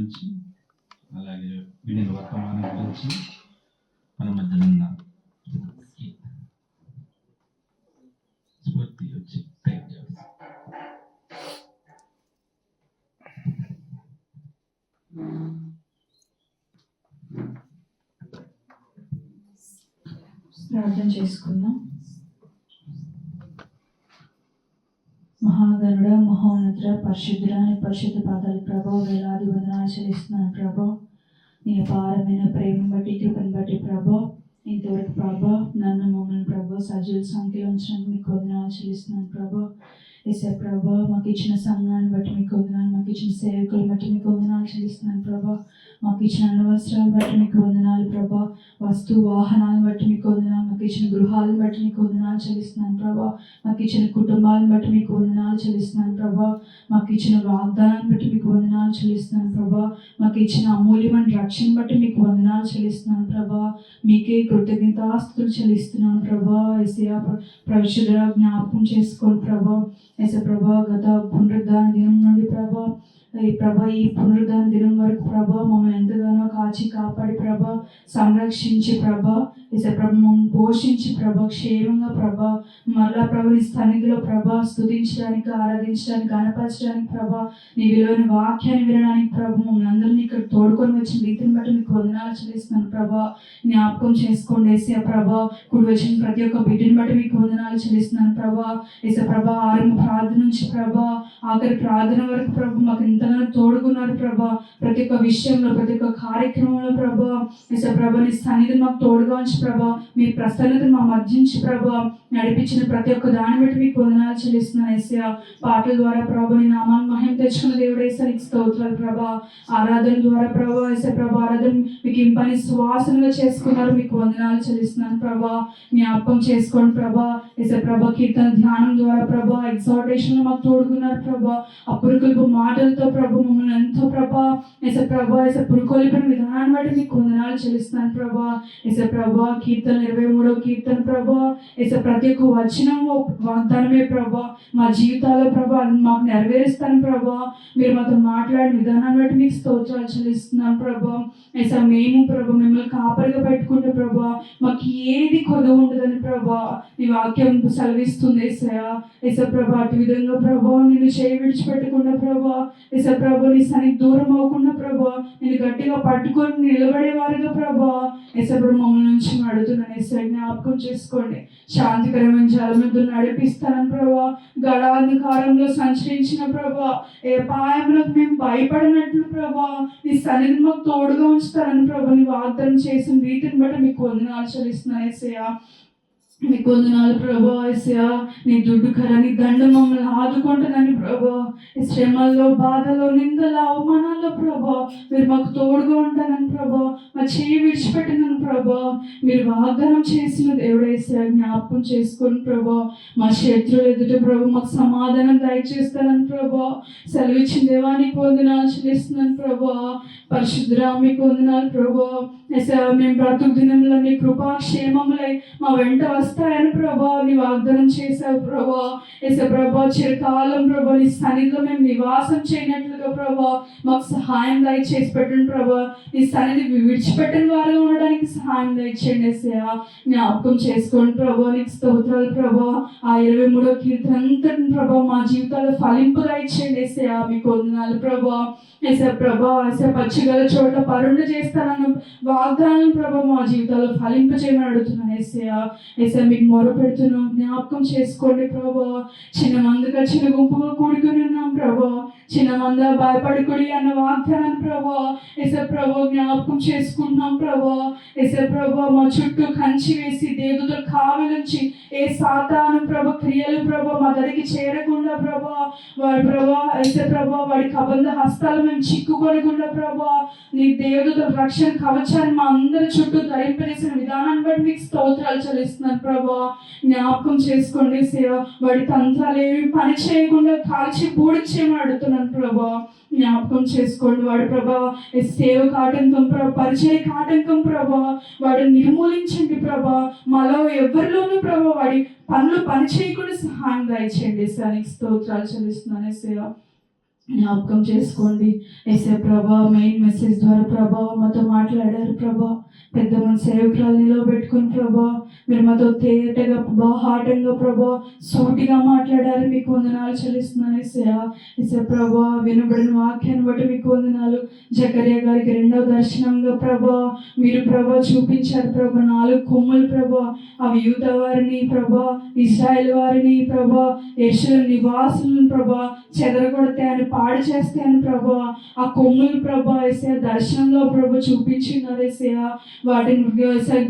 గురించి అలాగే వినిన వర్తమానం గురించి మన మధ్యలో ఉన్న స్ఫూర్తి వచ్చి టైప్ చేస్తాం. ప్రార్థన చేసుకుందాం. మహాగణుడ, మహోన్నతుడ, పరిశుద్ధుడ, నీ పరిశుద్ధ పాదాలు ప్రభా వేలాది వందనాలు చెల్లిస్తున్నాను ప్రభా. నీ అపారమైన ప్రేమ బట్టి, కృపను బట్టి ప్రభా, ఇంతవరకు ప్రభా నన్ను మమ్మల్ని ప్రభా సజీవ సంఖ్యలో ఉంచినందుకు మీకు వందనాలు చెల్లిస్తున్నాను ప్రభా. ఏసే ప్రభా, మాకు ఇచ్చిన సంఘాన్ని బట్టి మీకు వందనాలు, మాకు ఇచ్చిన సేవకులు బట్టి మీకు వందనాలు చెల్లిస్తున్నాను ప్రభా. మాకు ఇచ్చిన అన్నవస్త్రాలు బట్టి మీకు వందనాలు ప్రభా. వస్తు వాహనాలను బట్టి మీకు వందనాలు, మాకు ఇచ్చిన గృహాలను బట్టి మీకు వందనాలు చెల్లిస్తున్నాను ప్రభా. మాకు ఇచ్చిన కుటుంబాలను బట్టి మీకు వందనాలు చెల్లిస్తున్నాను ప్రభా. మాకు ఇచ్చిన వాగ్దానాన్ని బట్టి మీకు వందనాలు చెల్లిస్తున్నాను ప్రభా. మాకు ఇచ్చిన అమూల్యమైన రక్షణ బట్టి మీకు వందనాలు చెల్లిస్తున్నాను ప్రభా. మీకే కృతజ్ఞతాస్తుతులు చెల్లిస్తున్నాను ప్రభా. ఏసయ్యా పరిశుద్ధ జ్ఞాపకం చేసుకోండి ప్రభా. ఏసే ప్రభా, గత పునరుద్ధాన దినం నుండి ప్రభా ఈ పునరుద్ధాన దినం వరకు ప్రభా మమ్మల్ని ఎంతగానో కాచి కాపాడి ప్రభా సంరక్షించి ప్రభా ఏసే ప్రభ మమ్మల్ని పోషించి ప్రభా క్షేమంగా ప్రభా మరలా ప్రభు నీ సన్నిధిలో ప్రభా స్తుతించడానికి, ఆరాధించడానికి, గణపరచడానికి ప్రభా నీ విలువైన వాక్యాన్ని వినడానికి ప్రభు మమ్మల్ని అందరినీ ఇక్కడ తోడుకొని వచ్చిన రీతిని బట్టి మీకు వందనాలు చెల్లిస్తున్నాను ప్రభా. జ్ఞాపకం చేసుకోండి ఏసే ప్రభా. కుడి వచ్చిన ప్రతి ఒక్క బిడ్డని బట్టి మీకు వందనాలు చెల్లిస్తున్నాను ప్రభా. ఏసే ప్రభా, ఆరంభ ప్రార్థన నుంచి ప్రభా ఆఖరి ప్రార్థన వరకు ప్రభు మాకు ఎంతగానో తోడుకున్నారు ప్రభా. ప్రతి ఒక్క విషయంలో, ప్రతి ఒక్క కార్యక్రమంలో ప్రభా ఏసే ప్రభా నీ సన్నిధిని మాకు తోడుగా ఉంచి ప్రభా, మీ ప్రసన్నతను మా మధ్యించి ప్రభా నడిపించిన ప్రతి ఒక్క దాన్ని బట్టి మీకు వందనాలు చెల్లిస్తున్నాను ఏసయ్య. పాటల ద్వారా ప్రభా నీ నామాన్ని మహిమ తెచ్చుకున్న దేవుడు ఏసయ్య నీకు స్తోత్రాలు ప్రభా. ఆరాధన ద్వారా ప్రభా ఏసయ్య ప్రభా ఆరాధన మీకు ఇంపని సువాసనగా చేసుకున్నారు, మీకు వందనాలు చెల్లిస్తున్నాను ప్రభా. జ్ఞాపకం చేసుకోండి ప్రభా. ఏసయ్య ప్రభా కీర్తన ధ్యానం ద్వారా ప్రభా ఎగ్జార్టేషన్ లో మాకు తోడుకున్నారు ప్రభా. అపురుకొల్పు మాటలతో ప్రభు మమ్మల్ని ఎంతో ప్రభా ఏసయ్య ప్రభా ఏసయ్య పురుకొలిపిన విధానాన్ని బట్టి మీకు వందనాలు చెల్లిస్తున్నాను ప్రభా. ఏసయ్య ప్రభా కీర్తన 23వ కీర్తన ప్రభా ఏసయ్య ప్రతి ఒక్క వచనం వాగ్దానమే ప్రభా. మా జీవితాల్లో ప్రభా అది మాకు నెరవేరుస్తాను ప్రభా. మీరు మాతో మాట్లాడిన విధానాన్ని బట్టి మీకు స్తోత్రాలు చెల్లిస్తున్నాను ప్రభా. ఏసయ్య మేము ప్రభా మిమ్మల్ని కాపరిగా పెట్టుకుంటే ప్రభా మాకు ఏది కొదువు ఉండదని ప్రభా నీ వాక్యం సెలవిస్తుంది ఏసయ్య. ఏసయ్య ప్రభా అటు విధంగా ప్రభా నిన్ను చేయి విడిచిపెట్టకుండా ప్రభా ఏసయ్య ప్రభా నీ సన్నిధికి దూరం అవ్వకుండా ప్రభా నేను గట్టిగా పట్టుకొని నిలబడేవారుగా ప్రభా ఏసయ్య ప్రభా మమ్మల్ని నుంచి అడుగుతున్నాను ఏసయ్య. జ్ఞాపకం చేసుకోండి. శాంతికరమైన జలముతో నడిపిస్తానని ప్రభా. గడాంధకారంలో సంచరించిన ప్రభా ఏ అపాయంలోకి మేము భయపడినట్లు ప్రభా నీ సన్నిధిని మాకు తోడుగా ఉంచుతానని ప్రభా నీ వాగ్దానం చేసిన రీతిని బట్టి మీకు వందనాలు చెల్లిస్తున్నాను ఏసయ్య. మీకు వందనాలు ప్రభా ఏసయ్య. నీ దుడ్డు కర నీ దండ మమ్మల్ని ఆదుకుంటుందని ప్రభా. ఈ శ్రమల్లో, బాధలో, నిందలో, అవమానాల్లో ప్రభా మీరు మాకు తోడుగా ఉంటానని ప్రభా. మా చేయి విడిచిపెట్టినని ప్రభా మీరు వాగ్దానం చేసిన దేవుడు ఏసయ్య. జ్ఞాపకం చేసుకుని ప్రభా మా శత్రువులు ఎదుట ప్రభా మాకు సమాధానం దయచేస్తానని ప్రభా సెలవిచ్చిన దేవానికి వందనాలు చెల్లిస్తున్నాను ప్రభా. పరిశుద్ధురా మీకు వందనాలు ప్రభా ఏసయ్య. మేము బ్రతుకు దినంలో నీ కృపాక్షేమములై మా వెంట వస్తాయని ప్రభా నీ వాగ్దానం చేశావు ప్రభా ఏసయ్య ప్రభా. చిరకాలం ప్రభా నీ సన్నిధిలో మేము నివాసం చేయనట్లుగా ప్రభా మాకు సహాయం దయచేసి పెట్టండి ప్రభా. నీ సన్నిధి విడిచిపెట్టని వారుగా ఉండడానికి సహాయం దయచేయండి ఏసయ్య. జ్ఞాపకం చేసుకోండి ప్రభా. నీకు స్తోత్రాలు ప్రభా. ఆ 23వ కీర్తన అంతటిని ప్రభా మా జీవితాల్లో ఫలింపు దయచేయండి ఏసయ్య. మీకు వందనాలు ప్రభా ఏసయ్య ప్రభా. ఏసయ్య పచ్చిగల చోట పరుండ చేస్తానన్న వాగ్దానం ప్రభా మా జీవితాల్లో ఫలింప చేయమని అడుగుతున్నాను ఏసయ్య. ఏసయ్య మీకు మొర పెడుతున్నాం. జ్ఞాపకం చేసుకోండి ప్రభా. చిన్న మందుగా చిన్న గుంపుగా కూడుకుని ఉన్నాం ప్రభా. చిన్న మంద భయపడుకుడి అన్న వాగ్దానాన్ని ప్రభా ఏసయ్య ప్రభా జ్ఞాపకం చేసుకుంటున్నాం ప్రభా. ఏసయ్య ప్రభా మా చుట్టూ కంచి వేసి దేవతలు కావలించి ఏ సాతాను ప్రభా క్రియలు ప్రభా మా దరికి చేరకుండా ప్రభా వాడి ప్రభా ఏసయ్య ప్రభా వాడి కబంధ హస్తాలు మేము చిక్కుకొనకుండా ప్రభా నీ దేవతల రక్షణ కవచాన్ని మా అందరి చుట్టూ ధరింపజేసిన విధానాన్ని బట్టి మీకు స్తోత్రాలు చెల్లిస్తున్నాను ప్రభా. జ్ఞాపకం చేసుకోండి సేవ. వాడి తంత్రాలు ఏమి పని చేయకుండా కాల్చి పూడి చేయమని అడుగుతున్నాను ప్రభా. జ్ఞాపకం చేసుకోండి. వాడు ప్రభా సేవకు ఆటంకం ప్రభా, పరిచయకు ఆటంకం ప్రభా వాడిని నిర్మూలించండి ప్రభా. మాలో ఎవరిలోనూ ప్రభా వాడి పనులు పని చేయకుండా సహాయం దయచేయండి. నీకు స్తోత్రాలు చెల్లిస్తున్నాను సేవ. జ్ఞాపకం చేసుకోండి. యేసే ప్రభా మెయిన్ మెసేజ్ ద్వారా ప్రభా మాతో మాట్లాడారు ప్రభా. పెద్ద మన సేవకురాలు నిలబెట్టుకుని ప్రభా మీరు మాతో తేటగా బాహాటంగా ప్రభా సూటిగా మాట్లాడారు. మీకు వందనాలు చెల్లిస్తున్నాను యేసే ప్రభా. వినబడిన వాక్యాన్ని బట్టి మీకు వందనాలు. జకర్యా గారికి 2వ దర్శనంగా ప్రభా మీరు ప్రభా చూపించారు ప్రభా 4 కొమ్ములు ప్రభా. అవి యూద వారిని ప్రభా, ఇశ్రాయేల్ వారిని ప్రభా, యెరూషలేము నివాసులను ప్రభా చెదరగొడతాయని పాడు చేస్తాయని ప్రభా ఆ కొమ్ములు ప్రభా యేసయ్య దర్శనంలో ప్రభా చూపించినారు యేసయ్య. వాటిని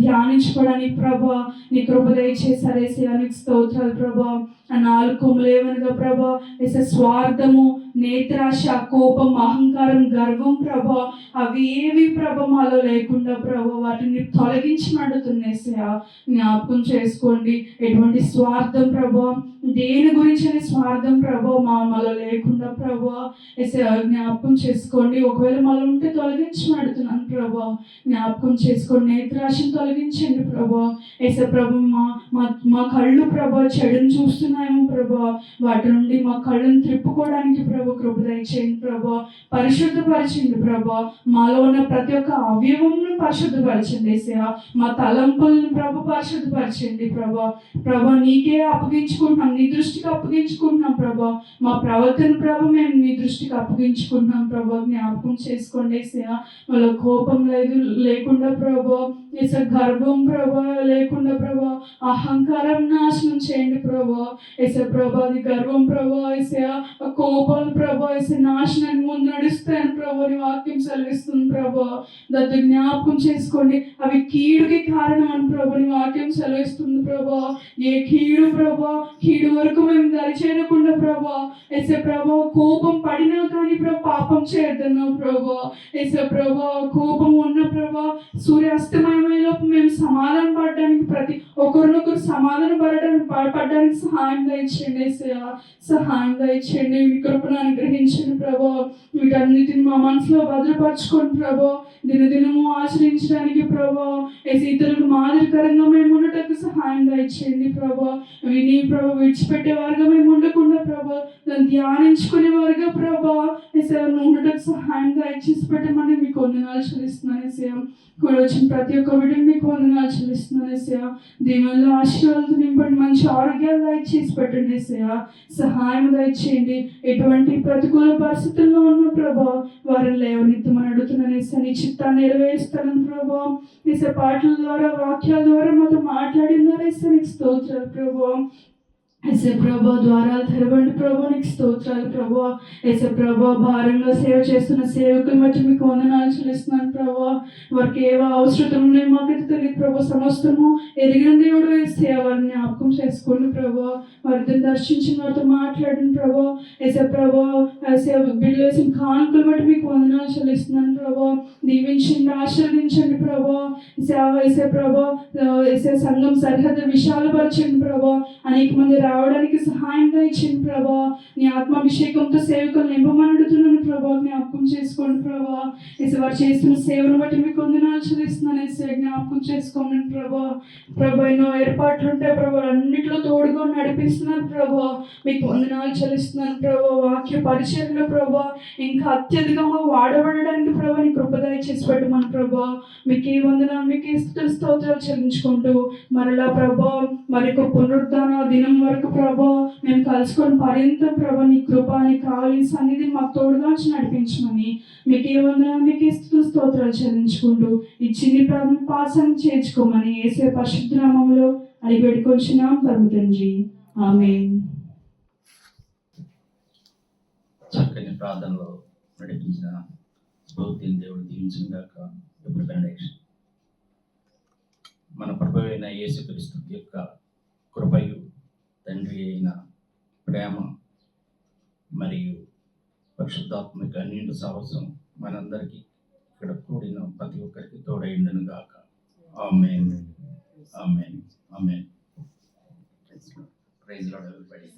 ధ్యానించుకోవడానికి ప్రభా నీ కృప దయచేశారు యేసయ్య. నీకు స్తోత్రాలు ప్రభా. ఆ 4 కొమ్ములు ఏమనగా ప్రభా యేసయ్య స్వార్థము, నేత్రాశ, కోపం, అహంకారం, గర్వం ప్రభా అవి ఏవి ప్రభా మాలో లేకుండా ప్రభా వాటిని తొలగించి నడుతున్నాయి. జ్ఞాపకం చేసుకోండి. ఎటువంటి స్వార్థం ప్రభా, దేని గురించి స్వార్థం ప్రభా మాలో లేకుండా ప్రభా జ్ఞాపకం చేసుకోండి. ఒకవేళ మాలో ఉంటే తొలగించి నడుతున్నాను ప్రభా. జ్ఞాపకం చేసుకోండి. నేత్రాశను తొలగించండి ప్రభా. ప్రభు మా కళ్ళు ప్రభా చెడును చూస్తున్నాయేమో ప్రభా వాటి నుండి మా కళ్ళను త్రిప్పుకోవడానికి ప్రభా కృప దయచేయండి ప్రభా. పరిశుద్ధపరచండి ప్రభా. మాలో ఉన్న ప్రతి ఒక్క అవయవంను పరిశుద్ధపరచండి యేసయ్య. మా తలంపులను ప్రభు పరిశుద్ధపరచండి ప్రభా. ప్రభా నీకే అప్పగించుకుంటున్నాం, నీ దృష్టికి అప్పగించుకుంటున్నాం ప్రభా. మా ప్రవర్తన ప్రభు మేము నీ దృష్టికి అప్పగించుకుంటున్నాం ప్రభా. జ్ఞాపకం చేసుకోండి యేసయ్య. వాళ్ళ కోపం లేకుండా ప్రభా గర్వం ప్రభా లేకుండా ప్రభా, అహంకారం నాశనం చేయండి ప్రభా. ప్రభా అది గర్వం ప్రభా కోపం ప్రభా నాశనానికి ముందు నడుస్తాయని ప్రభా నీ వాక్యం సెలవిస్తుంది ప్రభా. దాన్ని జ్ఞాపకం చేసుకోండి. అవి కీడుకి కారణం అని ప్రభా నీ వాక్యం సెలవిస్తుంది ప్రభా. ఏ కీడు ప్రభా కీడు వరకు మేము దరిచేయకుండా ప్రభా ప్రభా కోపం పడినా కానీ ప్రభా పాపం చేయొద్దన్నావు ప్రభా. ప్రభా కోపం ఉన్న ప్రభా సూర్యాస్తమయంలోపు మేము సమాధానం పడడానికి ప్రతి ఒకరినొకరు సమాధానం పడడానికి సహాయం దయచేయండి యేసయ్య. సహాయం దయచేయండి. మీ కృపను అనుగ్రహించండి ప్రభా. వీటన్నిటిని మా మనసులో భద్రపరచుకోండి ప్రభా. దినదినము ఆచరించడానికి ప్రభా ఇతరులకు మాదిరికరంగా మేము ఉండటకు సహాయం దయచేయండి ప్రభా. విని ప్రభా విడిచిపెట్టే వారుగా మేము ఉండకుండా ప్రభా దాన్ని ధ్యానించుకునే వారుగా ప్రభా ఉండటకు సహాయం దయచేసి పెట్టమని మీకు వందనాలు చెల్లిస్తున్నాను యేసయ్య. కూడా వచ్చిన ప్రతి ఒక్క బిడ్డని మీకు వందనాలు చెల్లిస్తున్నాను యేసయ్య. దీవెనలో ఆశీర్వాదాలు నింపండి. మంచి ఆరోగ్యాలు దయచేసి పెట్టండి యేసయ్య. సహాయం దయచేయండి. ఎటువంటి ప్రతికూల పరిస్థితుల్లో ఉన్న ప్రభా వారిని లేవనెత్తమని అడుగుతున్నాను యేసయ్య. నీ చిత్తాన్ని నెరవేరుస్తానని ప్రభా పాటల ద్వారా వాక్యాల ద్వారా మాతో మాట్లాడినారు యేసయ్య. నీకు స్తోత్రాలు ప్రభా. ప్రభా ద్వారాలు తెరవండి ప్రభా. నీకు స్తోత్రాలు ప్రభా. ప్రభా భారంగా సేవ చేస్తున్న సేవకులు బట్టి మీకు వందనాలు చెల్లిస్తున్నాను ప్రభా. వారికి ఏవో అవసరం ఉన్నాయి మాకైతే తెలియదు ప్రభా. సమస్తము ఎరిగిన దేవుడు వేస్తే వారిని జ్ఞాపకం చేసుకోండి ప్రభా. వారితో దర్శించిన వారితో మాట్లాడిన ప్రభా. ప్రభా బిడ్డలు వేసిన కానుకలు బట్టి మీకు వందనాలు చెల్లిస్తున్నాను ప్రభా. దీవించండి, ఆశీర్వదించండి ప్రభా. ప్రభా సంఘం సరిహద్దు విశాలపరచండి ప్రభా. అనేక మంది రావడానికి సహాయం దయచేయండి ప్రభా. నీ ఆత్మాభిషేకంతో సేవకులు నింపమని అడుగుతున్నాను ప్రభా. జ్ఞాపకం చేసుకోండి ప్రభా. వారు చేస్తున్న సేవను బట్టి మీకు వందనాలు చెల్లిస్తున్నాను యేసయ్య. జ్ఞాపకం చేసుకోండి ప్రభా. ప్రభా ఎన్నో ఏర్పాట్లు ఉంటాయి ప్రభా. అన్నింటిలో తోడుగా నడిపిస్తున్నారు ప్రభా. మీకు వందనాలు చెల్లిస్తున్నాను ప్రభా. వాక్య పరిచయంలో ప్రభా ఇంకా అత్యధికంగా వాడబడడానికి ప్రభా నీ కృప దయచేసి పెట్టమని ప్రభా. మీకు ఏ వందనాలు, మీకు ఏ స్తోత్రాలు చెల్లించుకుంటూ మరలా ప్రభా మరొక పునరుద్ధాన దినం వరకు ప్రభా మేము కలుసుకొని పర్యంతం ప్రభా నీ కృప నీ కావాలి సన్నిధిని మాకు తోడుగా నడిపించమని మీకు ఏ వందనాలు, మీకు ఏ స్తోత్రాలు చెల్లించుకుంటూ ఈ చిన్ని ప్రాథమిక పాఠశాలను చేర్చుకోమని యేసయ్య పరిశుద్ధ నామములో అడిగి పెట్టుకొచ్చినాం పరమ తండ్రి. ఆమేన్. చక్కని ప్రార్థనలో నడిపించిన స్ఫూర్తిని దేవుడు దీవించిన గాక. ఇప్పుడు బెనడిక్షన్. మన ప్రభువు అయిన యేసుక్రీస్తు యొక్క కృపయు, తండ్రి అయిన ప్రేమ మరియు పరిశుద్ధాత్మక నిండు సాహసం మనందరికీ ఇక్కడ కూడిన ప్రతి ఒక్కరికి తోడైండును గాక. Amen. Amen. Amen. Praise lord everybody.